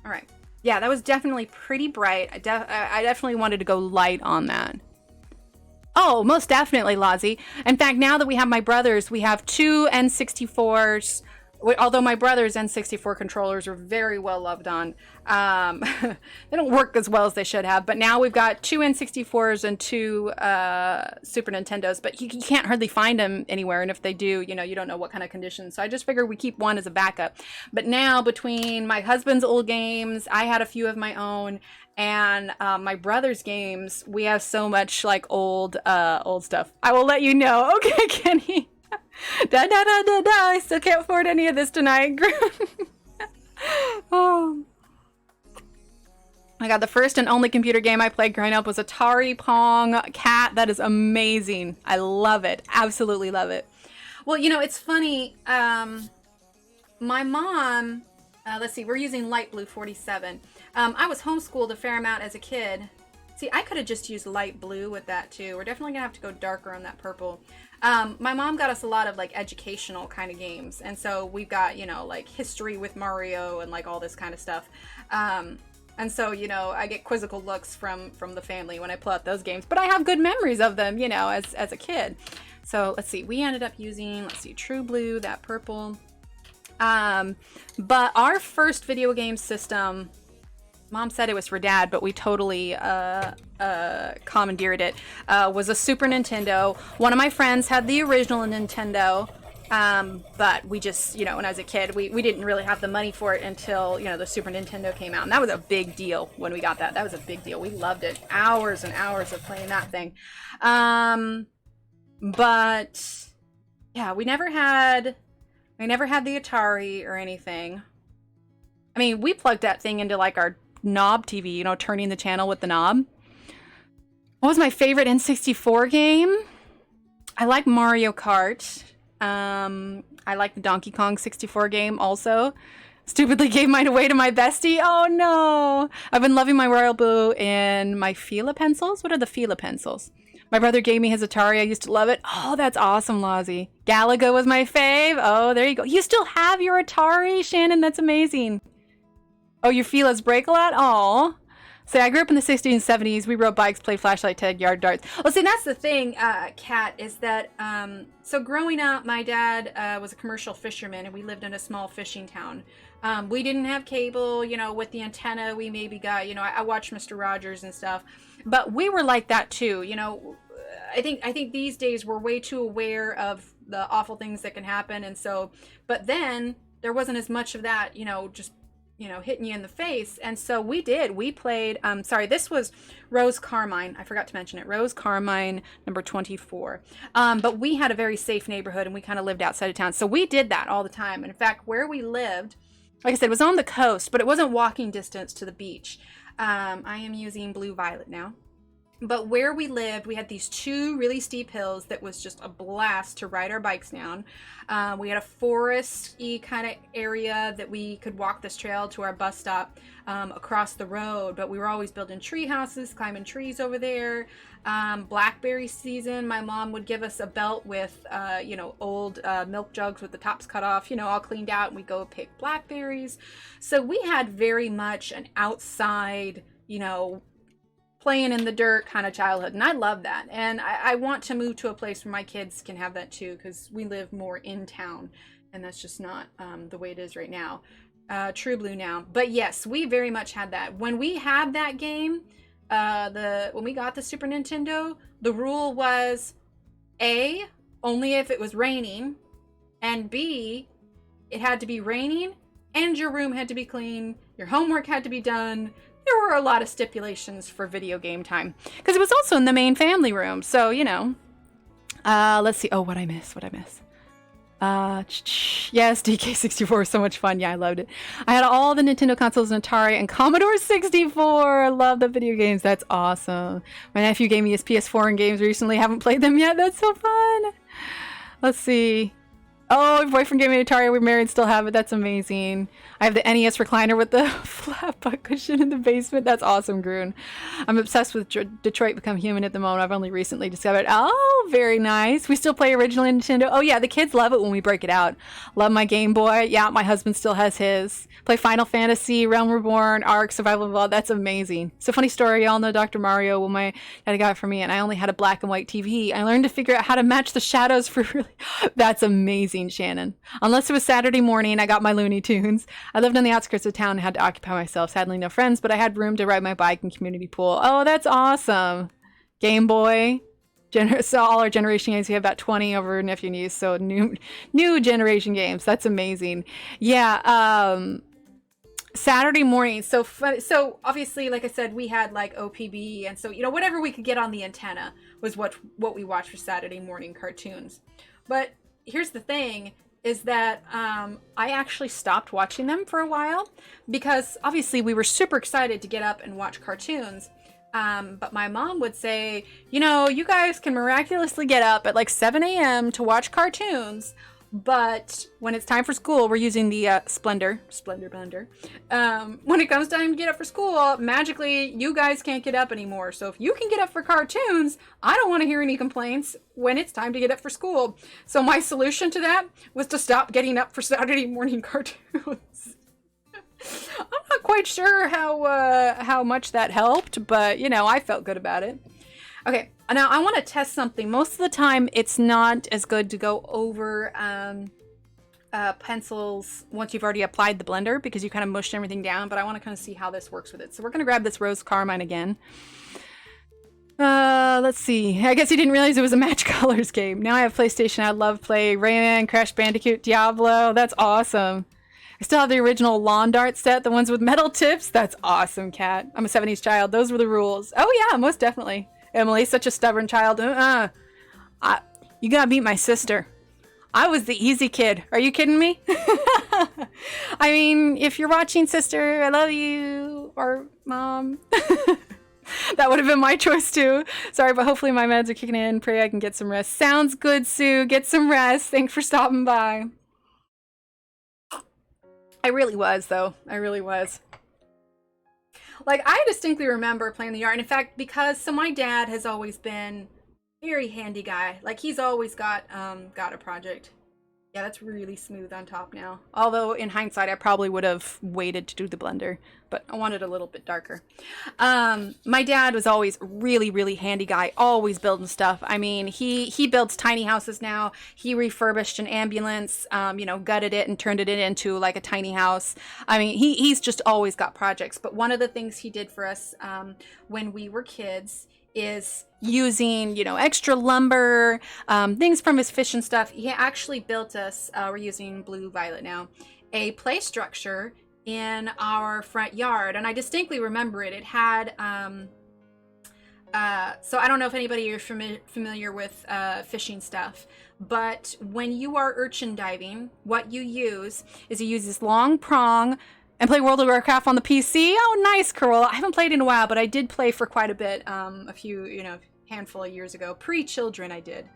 All right. Yeah, that was definitely pretty bright. I definitely wanted to go light on that. Oh, most definitely, Lozzie. In fact, now that we have my brothers, we have two N64s. Although my brother's N64 controllers are very well loved on. They don't work as well as they should have. But now we've got two N64s and two Super Nintendos. But you can't hardly find them anywhere. And if they do, you know, you don't know what kind of conditions. So I just figured we keep one as a backup. But now between my husband's old games, I had a few of my own, and my brother's games, we have so much like old stuff. I will let you know. Okay, Kenny. I still can't afford any of this tonight. Oh my god, the first and only computer game I played growing up was Atari Pong Cat. That is amazing. I love it. Absolutely love it. Well, you know, it's funny. My mom, let's see, we're using light blue 47. I was homeschooled a fair amount as a kid. See, I could have just used light blue with that too. We're definitely gonna have to go darker on that purple. My mom got us a lot of like educational kind of games, and so we've got, you know, like history with Mario and like all this kind of stuff. And so, you know, I get quizzical looks from the family when I pull out those games, but I have good memories of them, you know, as a kid. So let's see, we ended up using, let's see, True Blue, that purple. But our first video game system, Mom said it was for Dad, but we totally commandeered it, was a Super Nintendo. One of my friends had the original Nintendo, but we just, you know, when I was a kid, we didn't really have the money for it until, you know, the Super Nintendo came out. And that was a big deal when we got that. That was a big deal. We loved it. Hours and hours of playing that thing. But yeah, we never had the Atari or anything. I mean, we plugged that thing into like our knob TV, you know, turning the channel with the knob. What was my favorite N64 game? I like Mario Kart. I like the Donkey Kong 64 game also. Stupidly gave mine away to my bestie. Oh no! I've been loving my Royal Blue and my Fila pencils. What are the Fila pencils? My brother gave me his Atari. I used to love it. Oh, that's awesome, Lozzie. Galaga was my fave. Oh, there you go. You still have your Atari, Shannon? That's amazing. Oh, your Fila's break a lot? Oh. So I grew up in the 60s and 70s. We rode bikes, played flashlight tag, yard darts. Well, see, that's the thing, Kat, is that, so growing up, my dad was a commercial fisherman, and we lived in a small fishing town. We didn't have cable, you know, with the antenna we maybe got, you know, I watched Mr. Rogers and stuff. But we were like that too, you know. I think these days we're way too aware of the awful things that can happen. And so, but then there wasn't as much of that, you know, just, you know, hitting you in the face. And so we played, sorry, this was Rose Carmine. I forgot to mention it. Rose Carmine, number 24. But we had a very safe neighborhood, and we kind of lived outside of town. So we did that all the time. And in fact, where we lived, like I said, it was on the coast, but it wasn't walking distance to the beach. I am using Blue Violet now. But where we lived, we had these two really steep hills that was just a blast to ride our bikes down. We had a forest-y kind of area that we could walk this trail to our bus stop across the road. But we were always building tree houses, climbing trees over there. Blackberry season, my mom would give us a belt with, you know, old milk jugs with the tops cut off, you know, all cleaned out, and we'd go pick blackberries. So we had very much an outside, you know, playing in the dirt kind of childhood, and I love that. And I want to move to a place where my kids can have that too, because we live more in town, and that's just not the way it is right now. True Blue now. But yes, we very much had that. When we had that game, when we got the Super Nintendo, the rule was A, only if it was raining, and B, it had to be raining, and your room had to be clean, your homework had to be done. There were a lot of stipulations for video game time, because it was also in the main family room. So, you know, let's see. Oh, what I miss. Yes, DK64 was so much fun. Yeah, I loved it. I had all the Nintendo consoles and Atari and Commodore 64. I love the video games. That's awesome. My nephew gave me his PS4 and games recently. Haven't played them yet. That's so fun. Let's see. Oh, your boyfriend gave me an Atari. We're married, still have it. That's amazing. I have the NES recliner with the flat butt cushion in the basement. That's awesome, Groon. I'm obsessed with Detroit Become Human at the moment. I've only recently discovered. Oh, very nice. We still play original Nintendo. Oh, yeah, the kids love it when we break it out. Love my Game Boy. Yeah, my husband still has his. Play Final Fantasy, Realm Reborn, Ark, Survival Evolved. That's amazing. It's a funny story. Y'all know Dr. Mario. Well, my dad got it for me, and I only had a black and white TV. I learned to figure out how to match the shadows for really... That's amazing, Shannon. Unless it was Saturday morning, I got my Looney Tunes. I lived on the outskirts of town and had to occupy myself. Sadly, no friends, but I had room to ride my bike and community pool. Oh, that's awesome. Game Boy. So all our generation games, we have about 20 over nephew and niece. So new generation games. That's amazing. Yeah. Saturday morning. So fun. So obviously, like I said, we had like OPB, and so, you know, whatever we could get on the antenna was what we watched for Saturday morning cartoons. But here's the thing, is that I actually stopped watching them for a while, because obviously we were super excited to get up and watch cartoons. But my mom would say, you know, you guys can miraculously get up at like 7 a.m. to watch cartoons. But when it's time for school, we're using the Splendor blender. When it comes time to get up for school, magically, you guys can't get up anymore. So if you can get up for cartoons, I don't want to hear any complaints when it's time to get up for school. So my solution to that was to stop getting up for Saturday morning cartoons. I'm not quite sure how much that helped, but you know, I felt good about it. Okay, now I want to test something. Most of the time, it's not as good to go over pencils once you've already applied the blender because you kind of mushed everything down, but I want to kind of see how this works with it. So we're going to grab this Rose Carmine again. Let's see. I guess you didn't realize it was a Match Colors game. Now I have PlayStation. I love play Rayman, Crash Bandicoot, Diablo. That's awesome. I still have the original lawn dart set, the ones with metal tips. That's awesome, Kat. I'm a 70s child. Those were the rules. Oh yeah, most definitely. Emily, such a stubborn child. You gotta meet my sister. I was the easy kid. Are you kidding me? I mean, if you're watching, sister, I love you. Or mom. That would have been my choice too. Sorry, but hopefully my meds are kicking in. Pray I can get some rest. Sounds good, Sue. Get some rest. Thanks for stopping by. I really was, though. I really was. Like, I distinctly remember playing the yard. And in fact, so my dad has always been a very handy guy. Like, he's always got a project. Yeah, that's really smooth on top now. Although, in hindsight, I probably would have waited to do the blender. But I wanted a little bit darker. My dad was always a really, really handy guy. Always building stuff. I mean, he builds tiny houses now. He refurbished an ambulance, you know, gutted it and turned it into like a tiny house. I mean, he's just always got projects. But one of the things he did for us when we were kids is using, you know, extra lumber, things from his fish and stuff. He actually built us, we're using blue violet now, a play structure in our front yard. And I distinctly remember it. It had, so I don't know if anybody are familiar with fishing stuff, but when you are urchin diving, what you use is you use this long prong and play World of Warcraft on the PC. Oh, nice, Carol. I haven't played in a while, but I did play for quite a bit, a few, you know, handful of years ago. Pre-children, I did.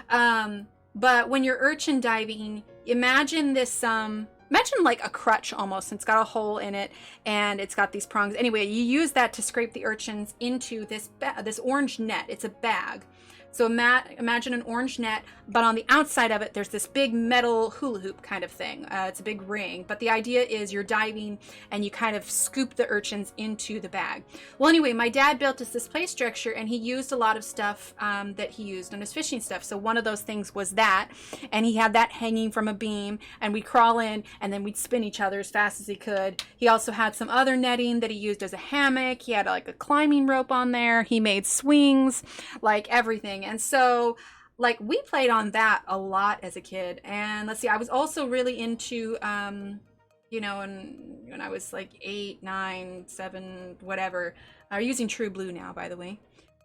But when you're urchin diving, imagine this, imagine like a crutch almost. And it's got a hole in it, and it's got these prongs. Anyway, you use that to scrape the urchins into this orange net. It's a bag. So imagine an orange net, but on the outside of it, there's this big metal hula hoop kind of thing. It's a big ring, but the idea is you're diving and you kind of scoop the urchins into the bag. Well, anyway, my dad built us this play structure, and he used a lot of stuff that he used on his fishing stuff. So one of those things was that, and he had that hanging from a beam, and we'd crawl in, and then we'd spin each other as fast as he could. He also had some other netting that he used as a hammock. He had like a climbing rope on there. He made swings, like everything. And so, like, we played on that a lot as a kid. And let's see, I was also really into, you know, when I was like 8, 9, 7, whatever. I'm using True Blue now, by the way.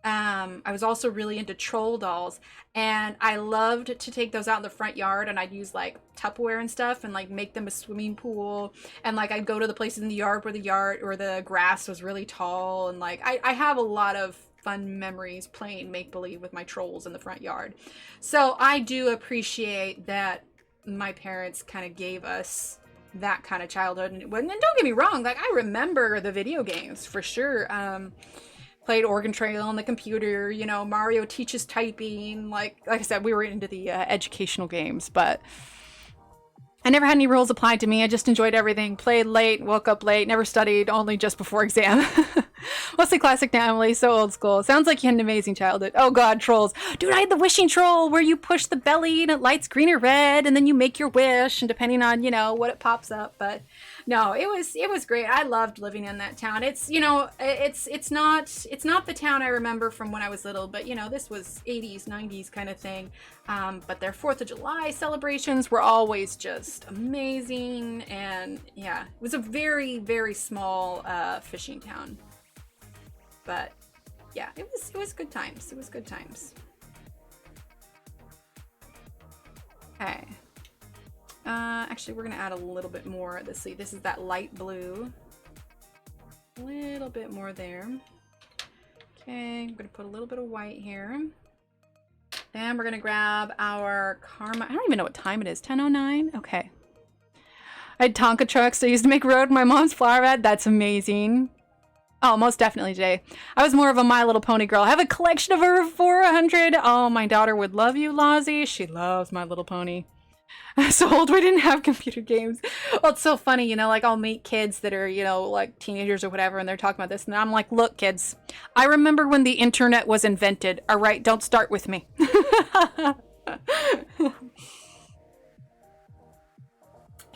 I was also really into troll dolls, and I loved to take those out in the front yard, and I'd use like Tupperware and stuff and like make them a swimming pool. And like I'd go to the places in the yard where the grass was really tall. And like I have a lot of fun memories playing make-believe with my trolls in the front yard. So I do appreciate that my parents kind of gave us that kind of childhood. And don't get me wrong, like I remember the video games for sure. Played Oregon Trail on the computer, you know, Mario Teaches Typing. Like I said, we were into the educational games, but I never had any rules applied to me. I just enjoyed everything. Played late, woke up late, never studied, only just before exam. Mostly classic now, Emily. So old school. Sounds like you had an amazing childhood. Oh God, trolls. Dude, I had the wishing troll where you push the belly and it lights green or red, and then you make your wish, and depending on, you know, what it pops up. But no, it was great. I loved living in that town. It's, you know, it's not the town I remember from when I was little, but you know, this was 80s, 90s kind of thing. But their 4th of July celebrations were always just amazing. And yeah, it was a very, very small fishing town. But yeah, it was good times. It was good times. Okay. Actually, we're gonna add a little bit more. Let's see. This is that light blue. A little bit more there. Okay, I'm gonna put a little bit of white here. And we're going to grab our Karma. I don't even know what time it is. 10:09? Okay. I had Tonka trucks I used to make road in my mom's flower bed. That's amazing. Oh, most definitely, Jay. I was more of a My Little Pony girl. I have a collection of over 400. Oh, my daughter would love you, Lozzie. She loves My Little Pony. I was so old we didn't have computer games. Well, it's so funny, you know, like I'll meet kids that are, you know, like teenagers or whatever, and they're talking about this, and I'm like, look, kids, I remember when the internet was invented. All right, don't start with me. Yeah,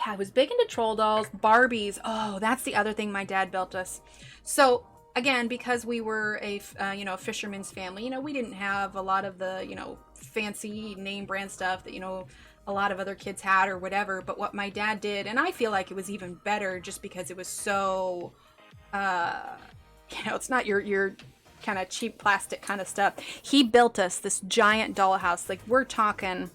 I was big into troll dolls, Barbies. Oh, that's the other thing my dad built us. So again, because we were a you know, fisherman's family, you know, we didn't have a lot of the, you know, fancy name brand stuff that, you know, a lot of other kids had or whatever. But what my dad did, and I feel like it was even better just because it was so, you know, it's not your kind of cheap plastic kind of stuff. He built us this giant dollhouse. Like, we're talking,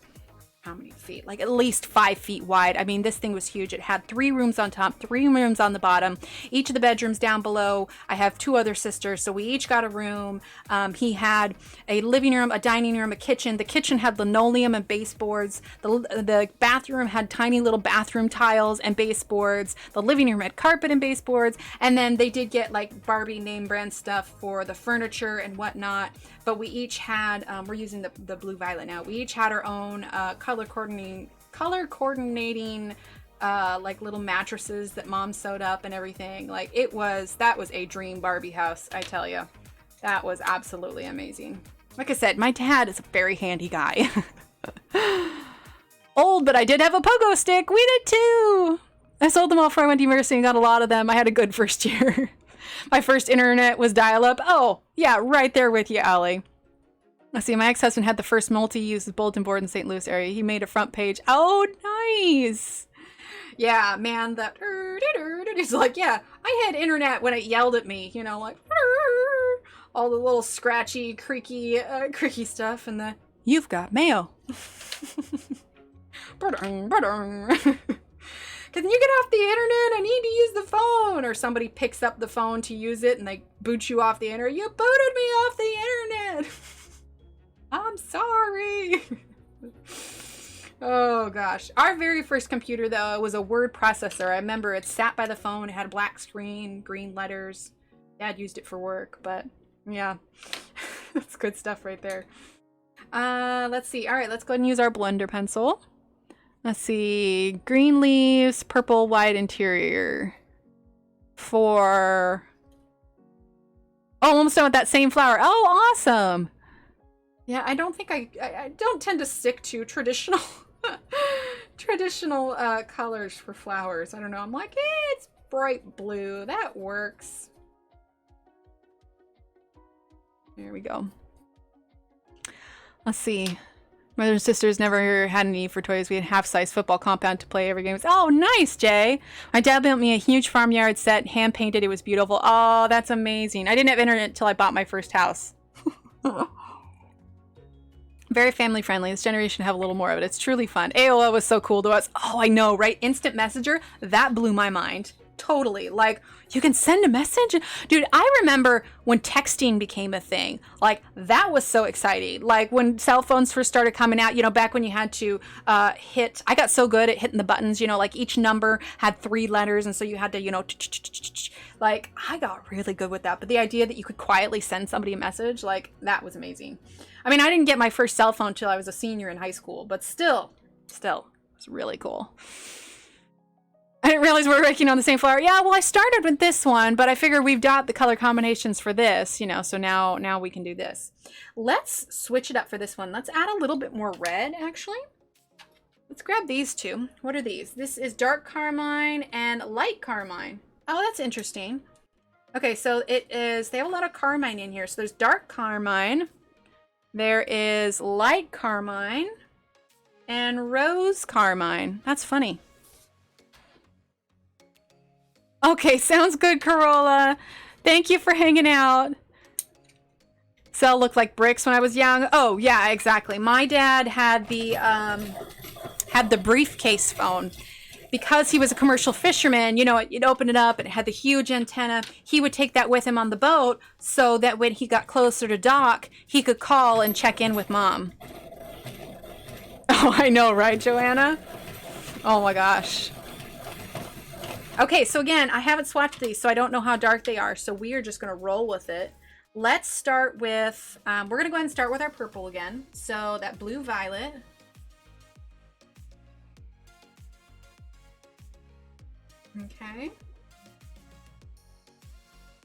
how many feet? Like at least 5 feet wide. I mean, this thing was huge. It had 3 rooms on top, 3 rooms on the bottom. Each of the bedrooms down below, I have 2 other sisters, so we each got a room. He had a living room, a dining room, a kitchen. The kitchen had linoleum and baseboards. The bathroom had tiny little bathroom tiles and baseboards. The living room had carpet and baseboards. And then they did get like Barbie name brand stuff for the furniture and whatnot. But we each had, we're using the blue violet now. We each had our own color coordinating like little mattresses that mom sewed up and everything. Like, that was a dream Barbie house, I tell you. That was absolutely amazing. Like I said, my dad is a very handy guy. Old, but I did have a pogo stick. We did too. I sold them all before I went to university and got a lot of them. I had a good first year. My first internet was dial-up. Oh, yeah, right there with you, Allie. Let's see, my ex-husband had the first multi-use bulletin board in St. Louis area. He made a front page. Oh, nice. Yeah, man, that... It's like, yeah, I had internet when it yelled at me, you know, like... all the little scratchy, creaky stuff, and the... You've got mail. Can you get off the internet? I need to use the phone. Or somebody picks up the phone to use it and they boot you off the internet. You booted me off the internet. I'm sorry. Oh gosh. Our very first computer though was a word processor. I remember it sat by the phone. It had a black screen, green letters. Dad used it for work, but yeah. That's good stuff right there. Let's see. All right, let's go ahead and use our blender pencil. Let's see, green leaves, purple, white interior for, oh, almost done with that same flower. Oh, awesome. Yeah, I don't think I don't tend to stick to traditional, traditional colors for flowers. I don't know. I'm like, it's bright blue. That works. There we go. Let's see. Brothers and sisters never had a need for toys. We had half-size football compound to play every game. Oh, nice, Jay. My dad built me a huge farmyard set, hand-painted. It was beautiful. Oh, that's amazing. I didn't have internet until I bought my first house. Very family-friendly. This generation have a little more of it. It's truly fun. AOL was so cool to us. Oh, I know, right? Instant Messenger. That blew my mind. Totally. Like, you can send a message? Dude, I remember when texting became a thing. Like, that was so exciting. Like, when cell phones first started coming out, you know, back when you had to hit... I got so good at hitting the buttons, you know, like each number had 3 letters, and so you had to, you know... Like, I got really good with that. But the idea that you could quietly send somebody a message, like, that was amazing. I mean, I didn't get my first cell phone until I was a senior in high school, but still, it's really cool. I didn't realize we were working on the same flower. Yeah, well, I started with this one, but I figured we've got the color combinations for this, you know, so now we can do this. Let's switch it up for this one. Let's add a little bit more red, actually. Let's grab these two. What are these? This is dark carmine and light carmine. Oh, that's interesting. Okay, so it is, they have a lot of carmine in here. So there's dark carmine, there is light carmine, and rose carmine. That's funny. Okay, sounds good, Corolla. Thank you for hanging out. Cell looked like bricks when I was young. Oh, yeah, exactly. My dad had the briefcase phone. Because he was a commercial fisherman, you know, you'd open it up and it had the huge antenna. He would take that with him on the boat so that when he got closer to dock, he could call and check in with mom. Oh, I know, right, Joanna? Oh my gosh. Okay, so again, I haven't swatched these, so I don't know how dark they are. So we are just going to roll with it. Let's start with, we're going to go ahead and start with our purple again. So that blue violet. Okay.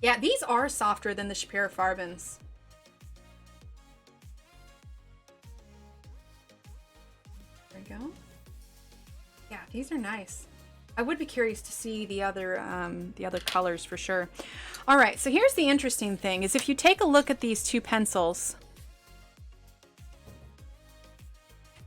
Yeah, these are softer than the Shapira Farbens. There we go. Yeah, these are nice. I would be curious to see the other colors for sure. All right, so here's the interesting thing is if you take a look at these two pencils,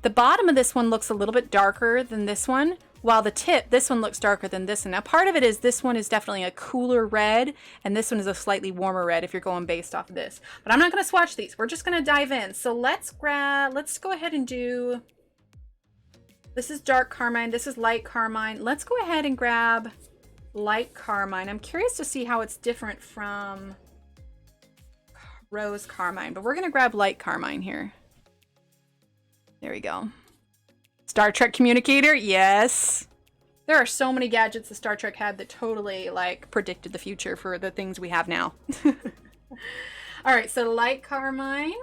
the bottom of this one looks a little bit darker than this one, while the tip, this one looks darker than this one. Now part of it is this one is definitely a cooler red, and this one is a slightly warmer red if you're going based off of this. But I'm not gonna swatch these, we're just gonna dive in. So let's go ahead and do, this is dark carmine, this is light carmine. Let's go ahead and grab light carmine. I'm curious to see how it's different from rose carmine, but we're gonna grab light carmine here. There we go. Star Trek communicator, yes. There are so many gadgets that Star Trek had that totally like predicted the future for the things we have now. All right, so light carmine.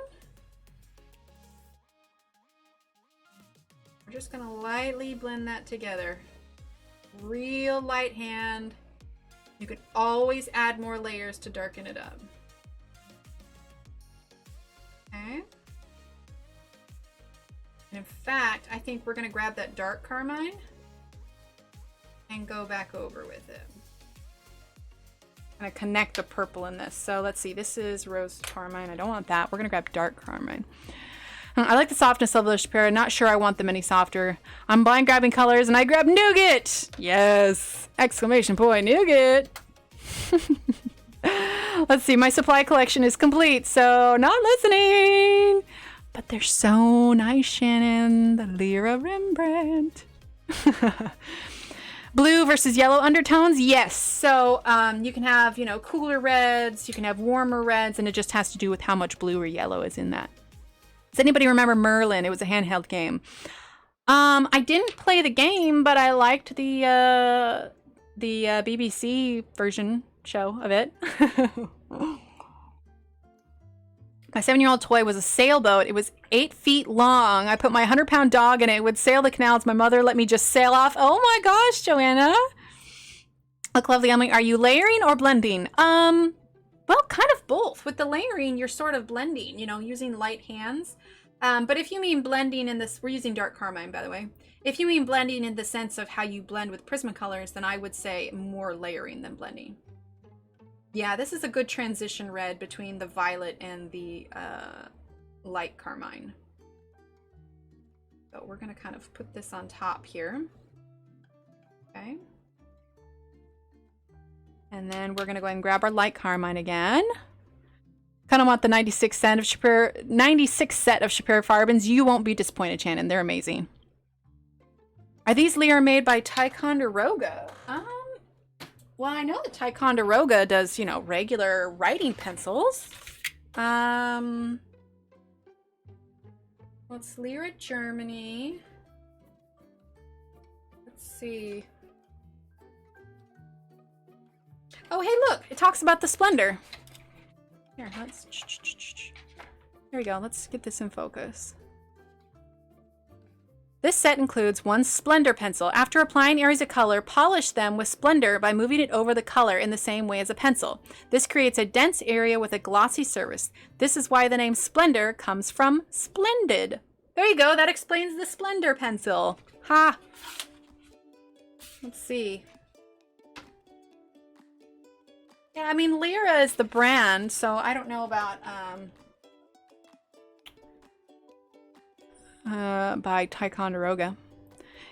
We're just gonna lightly blend that together. Real light hand. You can always add more layers to darken it up. Okay. And in fact, I think we're gonna grab that dark carmine and go back over with it. I'm gonna connect the purple in this. So let's see, this is rose carmine. I don't want that. We're gonna grab dark carmine. I like the softness of the Shapira. Not sure I want them any softer. I'm blind grabbing colors and I grab nougat. Yes! Exclamation point, nougat. Let's see, my supply collection is complete, so not listening. But they're so nice, Shannon. The LYRA Rembrandt. Blue versus yellow undertones, yes. So you can have, you know, cooler reds, you can have warmer reds, and it just has to do with how much blue or yellow is in that. Does anybody remember Merlin? It was a handheld game. I didn't play the game, but I liked the BBC version show of it. My 7-year-old toy was a sailboat. It was 8 feet long. I put my 100-pound dog in it. It would sail the canals. My mother let me just sail off. Oh my gosh, Joanna. Look lovely. I'm like, are you layering or blending? Well, kind of both. With the layering, you're sort of blending, you know, using light hands. But if you mean blending in this, we're using dark carmine, by the way. If you mean blending in the sense of how you blend with Prismacolors, then I would say more layering than blending. Yeah, this is a good transition red between the violet and the light carmine. So we're going to kind of put this on top here. Okay. And then we're going to go ahead and grab our light carmine again. Kind of want the 96 set of Shapira Farbens. You won't be disappointed, Shannon. They're amazing. Are these LYRA made by Ticonderoga? Well, I know that Ticonderoga does, you know, regular writing pencils. What's LYRA Germany? Let's see. Oh, hey, look, it talks about the Splendor. Here, let's. There we go. Let's get this in focus. This set includes one Splendor pencil. After applying areas of color, polish them with Splendor by moving it over the color in the same way as a pencil. This creates a dense area with a glossy surface. This is why the name Splendor comes from splendid. There you go. That explains the Splendor pencil. Ha! Let's see. Yeah, I mean, LYRA is the brand, so I don't know about by Ticonderoga.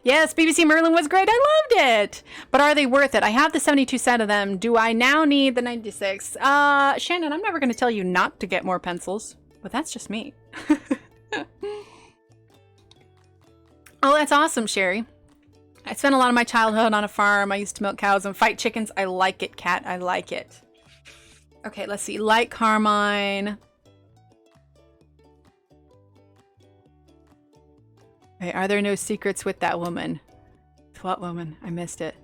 Yes, BBC Merlin was great. I loved it. But are they worth it? I have the 72 set of them. Do I now need the 96? Shannon, I'm never going to tell you not to get more pencils, but that's just me. Oh, that's awesome, Sherry. I spent a lot of my childhood on a farm. I used to milk cows and fight chickens. I like it, Kat. I like it. Okay, let's see. Light carmine. Wait, are there no secrets with that woman? What woman? I missed it.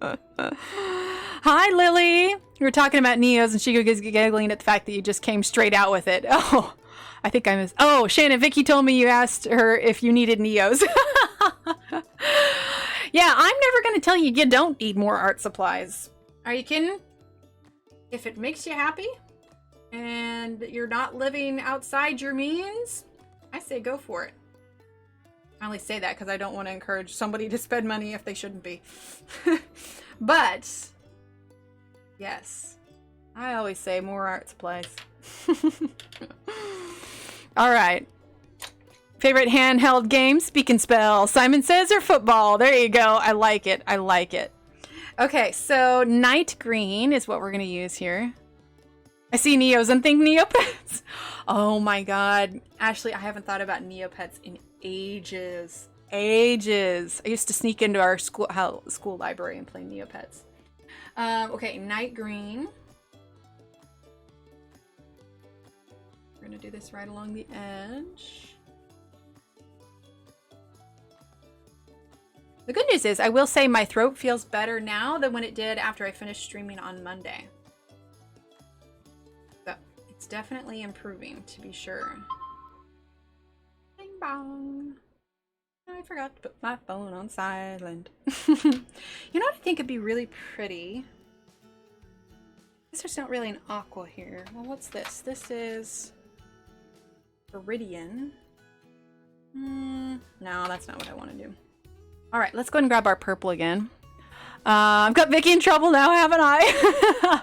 Hi, Lily. We were talking about Neos, and she was giggling at the fact that you just came straight out with it. Oh, I think I missed. Oh, Shannon, Vicky told me you asked her if you needed Neos. Yeah, I'm never going to tell you you don't need more art supplies. Are you kidding? If it makes you happy and you're not living outside your means, I say go for it. I only say that because I don't want to encourage somebody to spend money if they shouldn't be. But, yes, I always say more art supplies. All right. Favorite handheld game? Speak and Spell. Simon Says or football. There you go. I like it. I like it. Okay, so night green is what we're going to use here. I see Neos and think Neopets. Oh my god. Ashley, I haven't thought about Neopets in ages. Ages. I used to sneak into our school library and play Neopets. Okay, night green. We're going to do this right along the edge. The good news is, I will say my throat feels better now than when it did after I finished streaming on Monday. So, it's definitely improving, to be sure. Bing bong. I forgot to put my phone on silent. You know what I think would be really pretty? I guess there's not really an aqua here. Well, what's this? This is Viridian. No, that's not what I want to do. All right, let's go ahead and grab our purple again. I've got Vicky in trouble now, haven't I?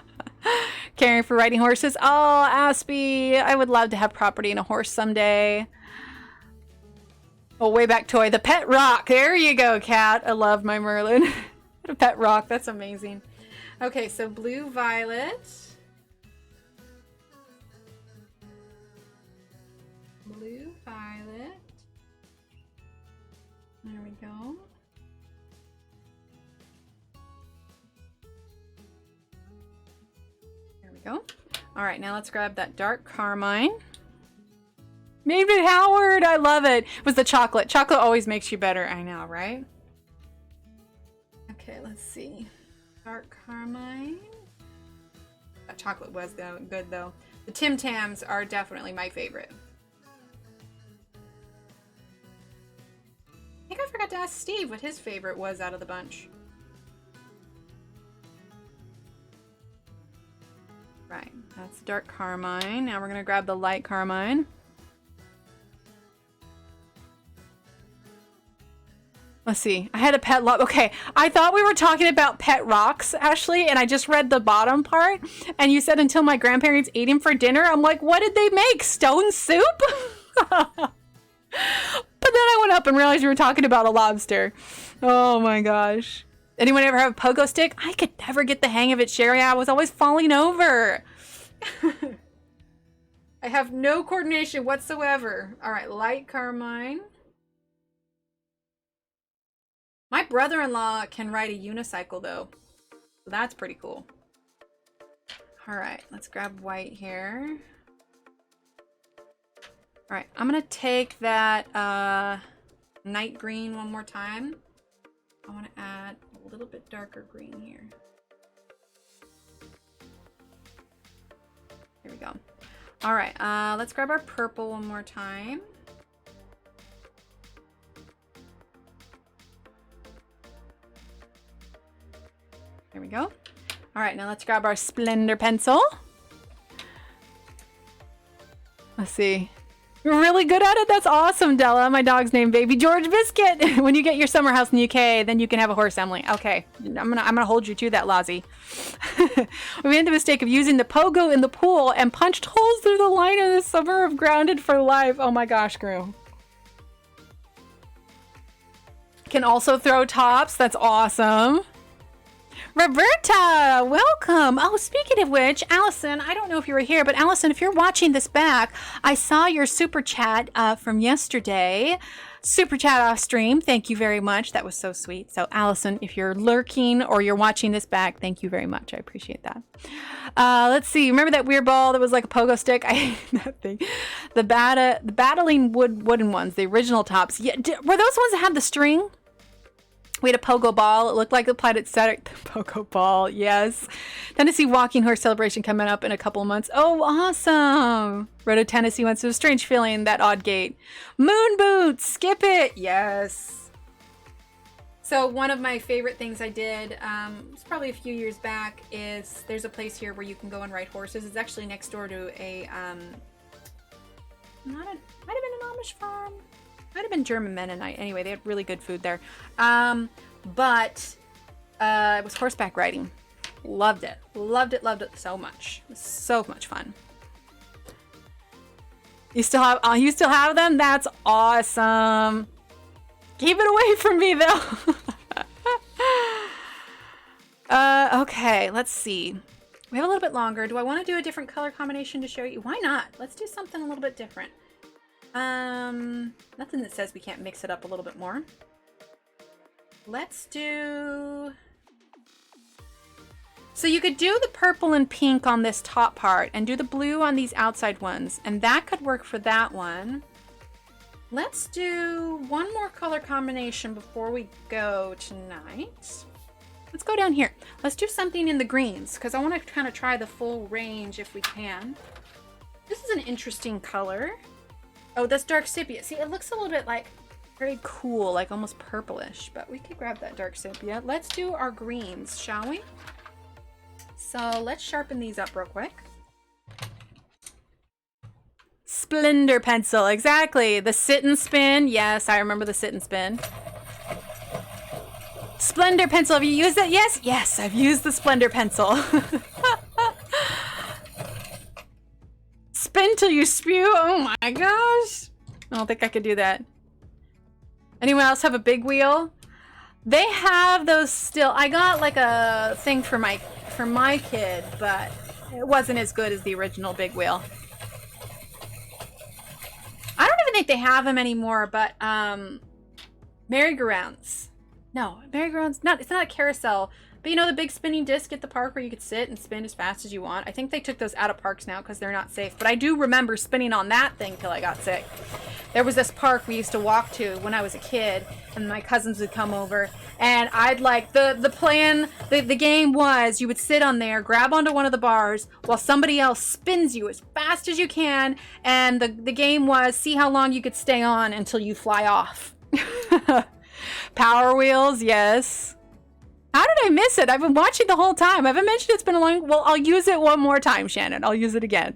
Caring for riding horses. Oh, Aspie, I would love to have property in a horse someday. Oh, way back toy. The pet rock. There you go, Kat. I love my Merlin. A pet rock. That's amazing. Okay, so blue violet. Blue violet. There we go. There we go. All right, now let's grab that dark carmine. David Howard, I love it. It was the chocolate. Chocolate always makes you better. I know, right? Okay, let's see. Dark carmine. That chocolate was good though. The TimTams are definitely my favorite. I think I forgot to ask Steve what his favorite was out of the bunch. Right, that's dark carmine. Now we're gonna grab the light carmine. Let's see. I had a pet lock. Okay, I thought we were talking about pet rocks, Ashley, and I just read the bottom part, and you said until my grandparents ate him for dinner. I'm like, what did they make? Stone soup? But then I went up and realized you were talking about a lobster. Oh my gosh. Anyone ever have a pogo stick? I could never get the hang of it, Sherry. I was always falling over. I have no coordination whatsoever. All right, light carmine. My brother-in-law can ride a unicycle though, so that's pretty cool. All right, let's grab white here. All right, I'm gonna take that night green one more time. I want to add a little bit darker green here. Here we go. All right, let's grab our purple one more time. There we go. All right, now let's grab our Splendor pencil. Let's see. You're really good at it? That's awesome, Della. My dog's named Baby George Biscuit. When you get your summer house in the UK, then you can have a horse, Emily. Okay, I'm gonna hold you to that, Lozzie. We made the mistake of using the pogo in the pool and punched holes through the line in the summer of Grounded for Life. Oh my gosh, Gru. Can also throw tops. That's awesome. Roberta, welcome. Oh, speaking of which, Allison, I don't know if you were here, but Allison, if you're watching this back, I saw your super chat from yesterday. super chat off stream. Thank you very much. That was so sweet. So Allison, if you're lurking or you're watching this back, thank you very much. I appreciate that. Let's see. Remember that weird ball that was like a pogo stick? I hate that thing. The battling wooden ones, the original tops. Yeah, were those ones that had the string? We had a pogo ball. It looked like a planet set. Pogo ball, yes. Tennessee Walking Horse Celebration coming up in a couple of months. Oh, awesome. Roto Tennessee wants to a strange feeling, that odd gate. Moon boots, skip it. Yes. So one of my favorite things I did, it was probably a few years back, is there's a place here where you can go and ride horses. It's actually next door to a, might have been an Amish farm. Might have been German Mennonite. Anyway, they had really good food there. But it was horseback riding. Loved it. Loved it. Loved it so much. It was so much fun. You still have them? That's awesome. Keep it away from me though. Okay, let's see. We have a little bit longer. Do I want to do a different color combination to show you? Why not? Let's do something a little bit different. Nothing that says we can't mix it up a little bit more. Let's do... So you could do the purple and pink on this top part and do the blue on these outside ones, and that could work for that one. Let's do one more color combination before we go tonight. Let's go down here. Let's do something in the greens, because I want to kind of try the full range if we can. This is an interesting color. Oh, that's dark sepia. See, it looks a little bit like very cool, like almost purplish, but we could grab that dark sepia. Let's do our greens, shall we? So let's sharpen these up real quick. Splendor pencil, exactly. The sit and spin. Yes, I remember the sit and spin. Splendor pencil, have you used it? Yes, yes, I've used the Splendor pencil. Spin till you spew. Oh my gosh. I don't think I could do that. Anyone else have a big wheel? They have those still. I got like a thing for my kid, but it wasn't as good as the original big wheel. I don't even think they have them anymore, but merry-go-rounds. No, merry-go-rounds. It's not a carousel. But you know the big spinning disc at the park where you could sit and spin as fast as you want? I think they took those out of parks now because they're not safe. But I do remember spinning on that thing till I got sick. There was this park we used to walk to when I was a kid, and my cousins would come over, and I'd like, the game was you would sit on there, grab onto one of the bars while somebody else spins you as fast as you can, and the game was see how long you could stay on until you fly off. Power wheels, yes. How did I miss it? I've been watching the whole time. I haven't mentioned it's been a long... Well, I'll use it one more time, Shannon. I'll use it again.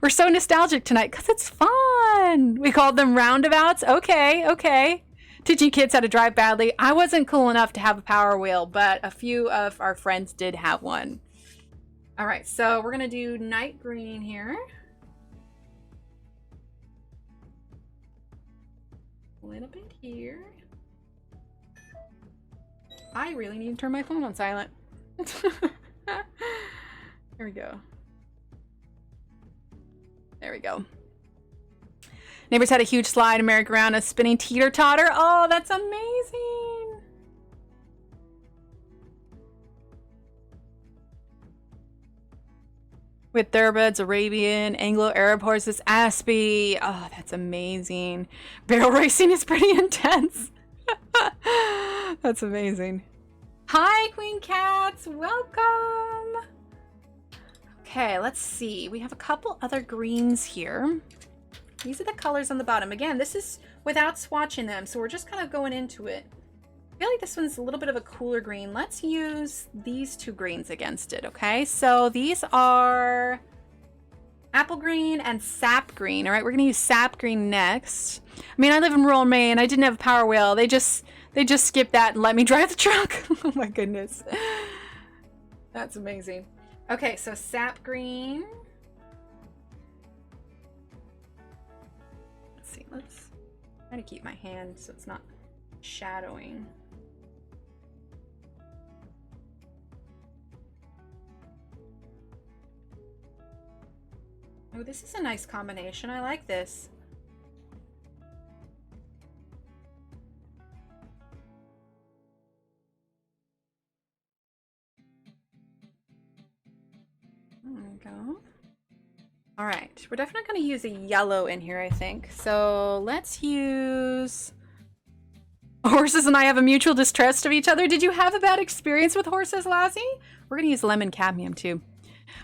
We're so nostalgic tonight because it's fun. We called them roundabouts. Okay, okay. Teaching kids how to drive badly. I wasn't cool enough to have a power wheel, but a few of our friends did have one. All right, so we're going to do night green here. A little bit here. I really need to turn my phone on silent. Here we go. There we go. Neighbors had a huge slide, a merry-go-round, a spinning teeter-totter. Oh, that's amazing. With thoroughbreds, Arabian, Anglo-Arab horses, Aspie. Oh, that's amazing. Barrel racing is pretty intense. That's amazing. Hi, Queen Cats. Welcome. Okay, let's see. We have a couple other greens here. These are the colors on the bottom. Again, this is without swatching them, so we're just kind of going into it. I feel like this one's a little bit of a cooler green. Let's use these two greens against it, okay? So these are apple green and sap green. All right, we're gonna use sap green next. I mean, I live in rural Maine. I didn't have a power wheel. They just skipped that and let me drive the truck. Oh my goodness. That's amazing. Okay, so sap green. Let's see, let's try to keep my hand so it's not shadowing. Oh, this is a nice combination. I like this. There we go. All right, we're definitely going to use a yellow in here, I think. So let's use... Horses and I have a mutual distrust of each other. Did you have a bad experience with horses, Lassie? We're going to use lemon cadmium, too.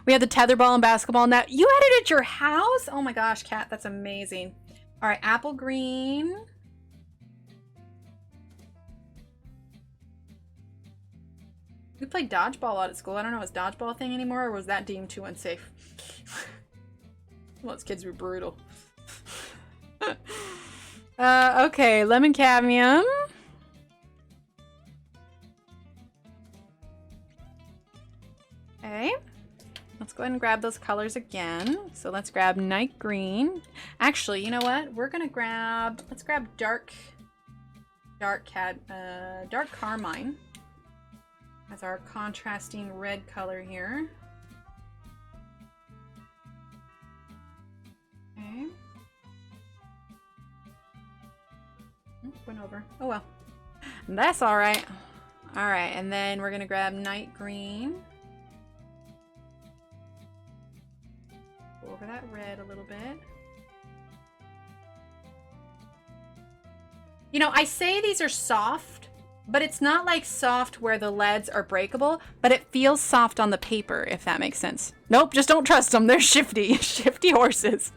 We had the tetherball and basketball. Now, you had it at your house? Oh my gosh, Kat, that's amazing. All right, apple green. We played dodgeball out at school. I don't know, is dodgeball a thing anymore, or was that deemed too unsafe? Well, those kids were brutal. Okay, lemon cadmium. Okay. Let's go ahead and grab those colors again. So let's grab night green. Actually, you know what? We're gonna grab, let's grab dark carmine as our contrasting red color here. Okay. Went over. Oh well. That's all right. All right, and then we're gonna grab night green. Go over that red a little bit. You know, I say these are soft, but it's not like soft where the leads are breakable, but it feels soft on the paper, if that makes sense. Nope, just don't trust them. They're shifty, shifty horses.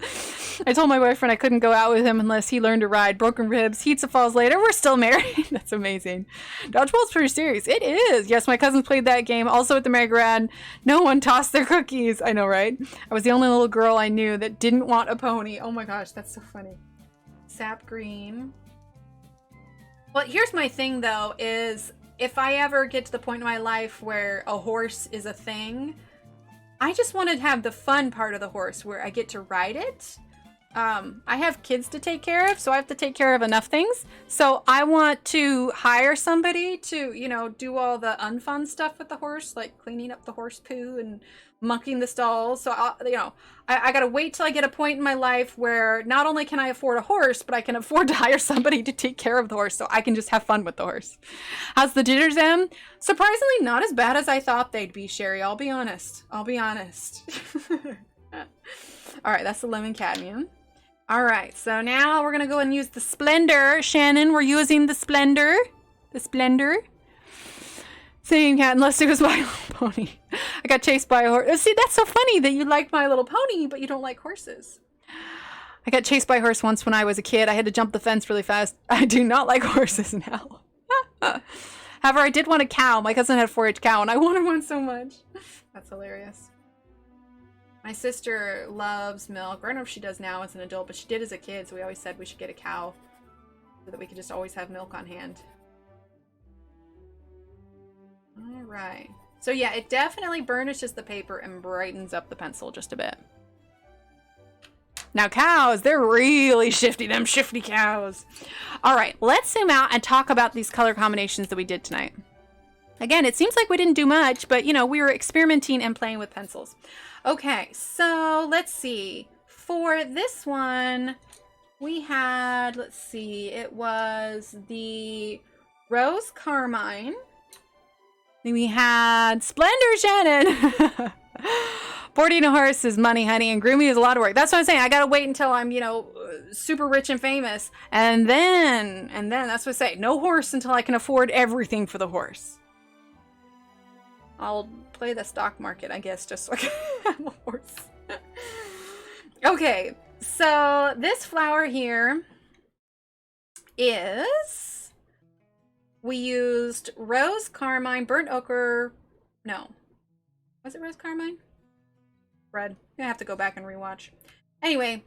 I told my boyfriend I couldn't go out with him unless he learned to ride. Broken ribs, heats of falls later. We're still married. That's amazing. Dodgeball's pretty serious. It is. Yes, my cousins played that game. Also at the merry-go-round. No one tossed their cookies. I know, right? I was the only little girl I knew that didn't want a pony. Oh my gosh, that's so funny. Sap green. Well, here's my thing, though, is if I ever get to the point in my life where a horse is a thing, I just want to have the fun part of the horse where I get to ride it. I have kids to take care of, so I have to take care of enough things. So I want to hire somebody to, you know, do all the unfun stuff with the horse, like cleaning up the horse poo and mucking the stalls. So, I got to wait till I get a point in my life where not only can I afford a horse, but I can afford to hire somebody to take care of the horse so I can just have fun with the horse. How's the jitters, Em? Surprisingly, not as bad as I thought they'd be, Sherry. I'll be honest. I'll be honest. All right, that's the lemon cadmium. All right, so now we're going to go and use the Splendor. Shannon, we're using the Splendor. The Splendor. Same cat, unless it was My Little Pony. I got chased by a horse. See, that's so funny that you like My Little Pony, but you don't like horses. I got chased by a horse once when I was a kid. I had to jump the fence really fast. I do not like horses now. However, I did want a cow. My cousin had a 4-H cow, and I wanted one so much. That's hilarious. My sister loves milk. I don't know if she does now as an adult, but she did as a kid, so we always said we should get a cow so that we could just always have milk on hand. All right. So yeah, it definitely burnishes the paper and brightens up the pencil just a bit. Now cows, they're really shifty, them shifty cows. All right, let's zoom out and talk about these color combinations that we did tonight. Again, it seems like we didn't do much, but you know, we were experimenting and playing with pencils. Okay, so let's see. For this one, we had, let's see, it was the Rose Carmine. Then we had Splendor Shannon. Boarding a horse is money, honey, and grooming is a lot of work. That's what I'm saying. I gotta wait until I'm, you know, super rich and famous. And then that's what I say. No horse until I can afford everything for the horse. I'll play the stock market, I guess, just so I can have a horse. Okay, so this flower here is, we used Rose Carmine, Burnt Ochre, no. Was it Rose Carmine? Red. I have to go back and rewatch. Anyway,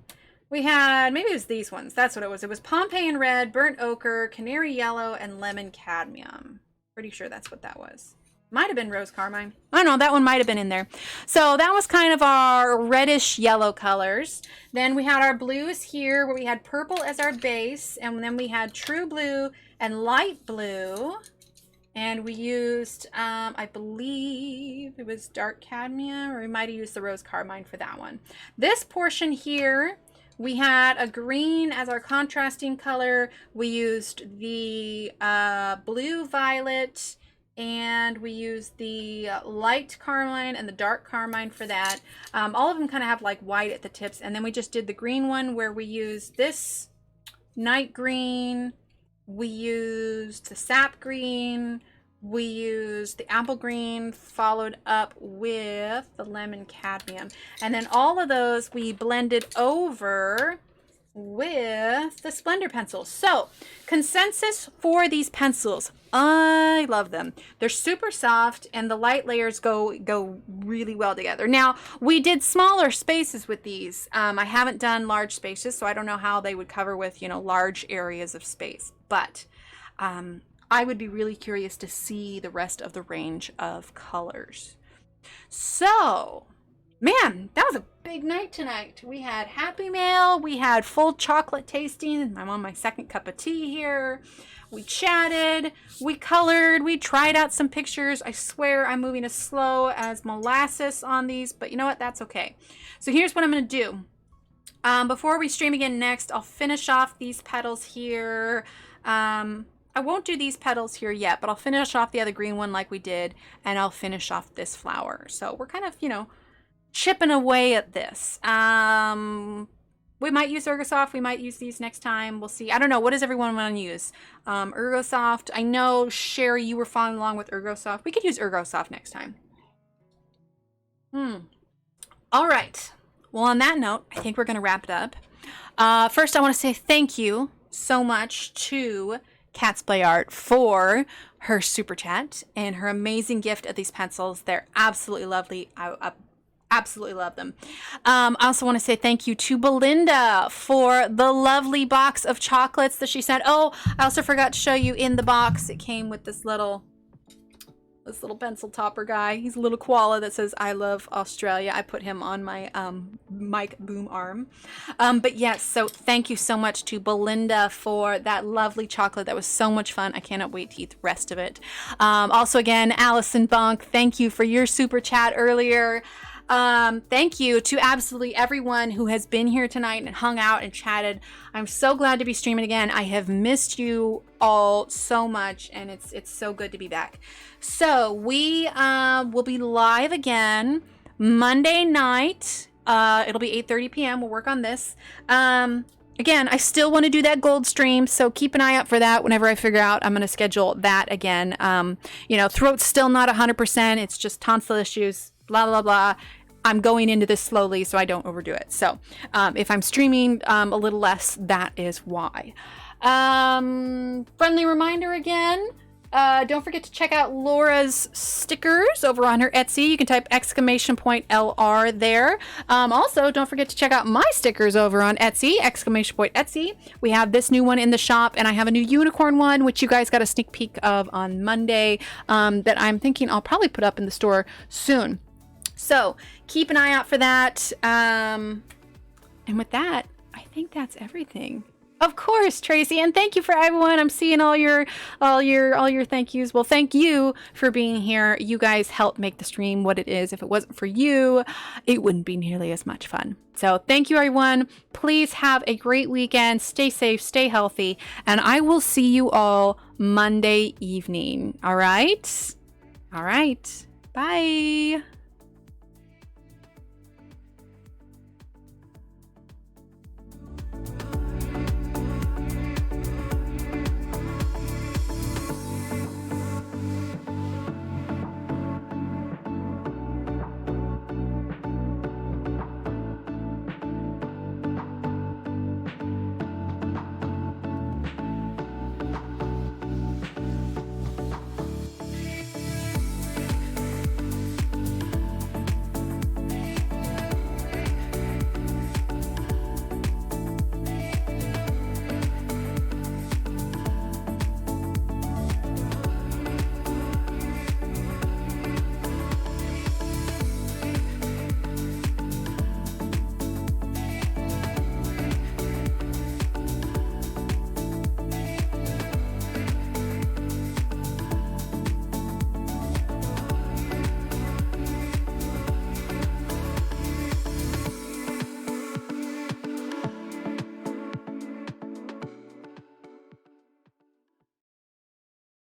we had, maybe it was these ones. That's what it was. It was Pompeian Red, Burnt Ochre, Canary Yellow, and Lemon Cadmium. Pretty sure that's what that was. Might have been Rose Carmine. I don't know, that one might have been in there. So that was kind of our reddish yellow colors. Then we had our blues here where we had purple as our base, and then we had true blue and light blue. And we used, I believe it was dark cadmium, or we might have used the Rose Carmine for that one. This portion here, we had a green as our contrasting color. We used the blue violet and we used the light carmine and the dark carmine for that. All of them kind of have like white at the tips, and then we just did the green one where we used this night green, we used the sap green, we used the apple green, followed up with the lemon cadmium, and then all of those we blended over with the Splendor pencils. So consensus for these pencils, I love them. They're super soft and the light layers go really well together. Now we did smaller spaces with these. I haven't done large spaces, so I don't know how they would cover with, you know, large areas of space, but I would be really curious to see the rest of the range of colors. So man, that was a big night tonight. We had Happy Mail, we had full chocolate tasting. I'm on my second cup of tea here. We chatted, we colored, we tried out some pictures. I swear I'm moving as slow as molasses on these, but you know what? That's okay. So here's what I'm going to do. Before we stream again next, I'll finish off these petals here. I won't do these petals here yet, but I'll finish off the other green one like we did, and I'll finish off this flower. So we're kind of, you know, chipping away at this. We might use Ergosoft. We might use these next time. We'll see. I don't know. What does everyone want to use? Ergosoft. I know, Sherry, you were following along with Ergosoft. We could use Ergosoft next time. All right. Well, on that note, I think we're going to wrap it up. First, I want to say thank you so much to Cat's Play Art for her super chat and her amazing gift of these pencils. They're absolutely lovely. I absolutely love them. I also want to say thank you to Belinda for the lovely box of chocolates that she sent. Oh, I also forgot to show you in the box. It came with this little pencil topper guy. He's a little koala that says "I love Australia." I put him on my mic boom arm. But yes, so thank you so much to Belinda for that lovely chocolate. That was so much fun. I cannot wait to eat the rest of it. Also, again, Allison Bonk, thank you for your super chat earlier. Thank you to absolutely everyone who has been here tonight and hung out and chatted. I'm so glad to be streaming again. I have missed you all so much, and it's so good to be back. So we will be live again Monday night. It'll be 8:30 p.m. We'll work on this. Again, I still want to do that gold stream, so keep an eye out for that. Whenever I figure out, I'm going to schedule that again. You know, throat's still not 100%. It's just tonsil issues, blah, blah, blah. I'm going into this slowly so I don't overdo it. So if I'm streaming a little less, that is why. Friendly reminder again, don't forget to check out Laura's stickers over on her Etsy. You can type !LR there. Also, don't forget to check out my stickers over on Etsy, !Etsy. We have this new one in the shop, and I have a new unicorn one, which you guys got a sneak peek of on Monday, that I'm thinking I'll probably put up in the store soon. So keep an eye out for that. And with that, I think that's everything. Of course, Tracy, and thank you for everyone. I'm seeing all your thank yous. Well, thank you for being here. You guys helped make the stream what it is. If it wasn't for you, it wouldn't be nearly as much fun. So thank you, everyone. Please have a great weekend. Stay safe, stay healthy, and I will see you all Monday evening. All right? All right. Bye.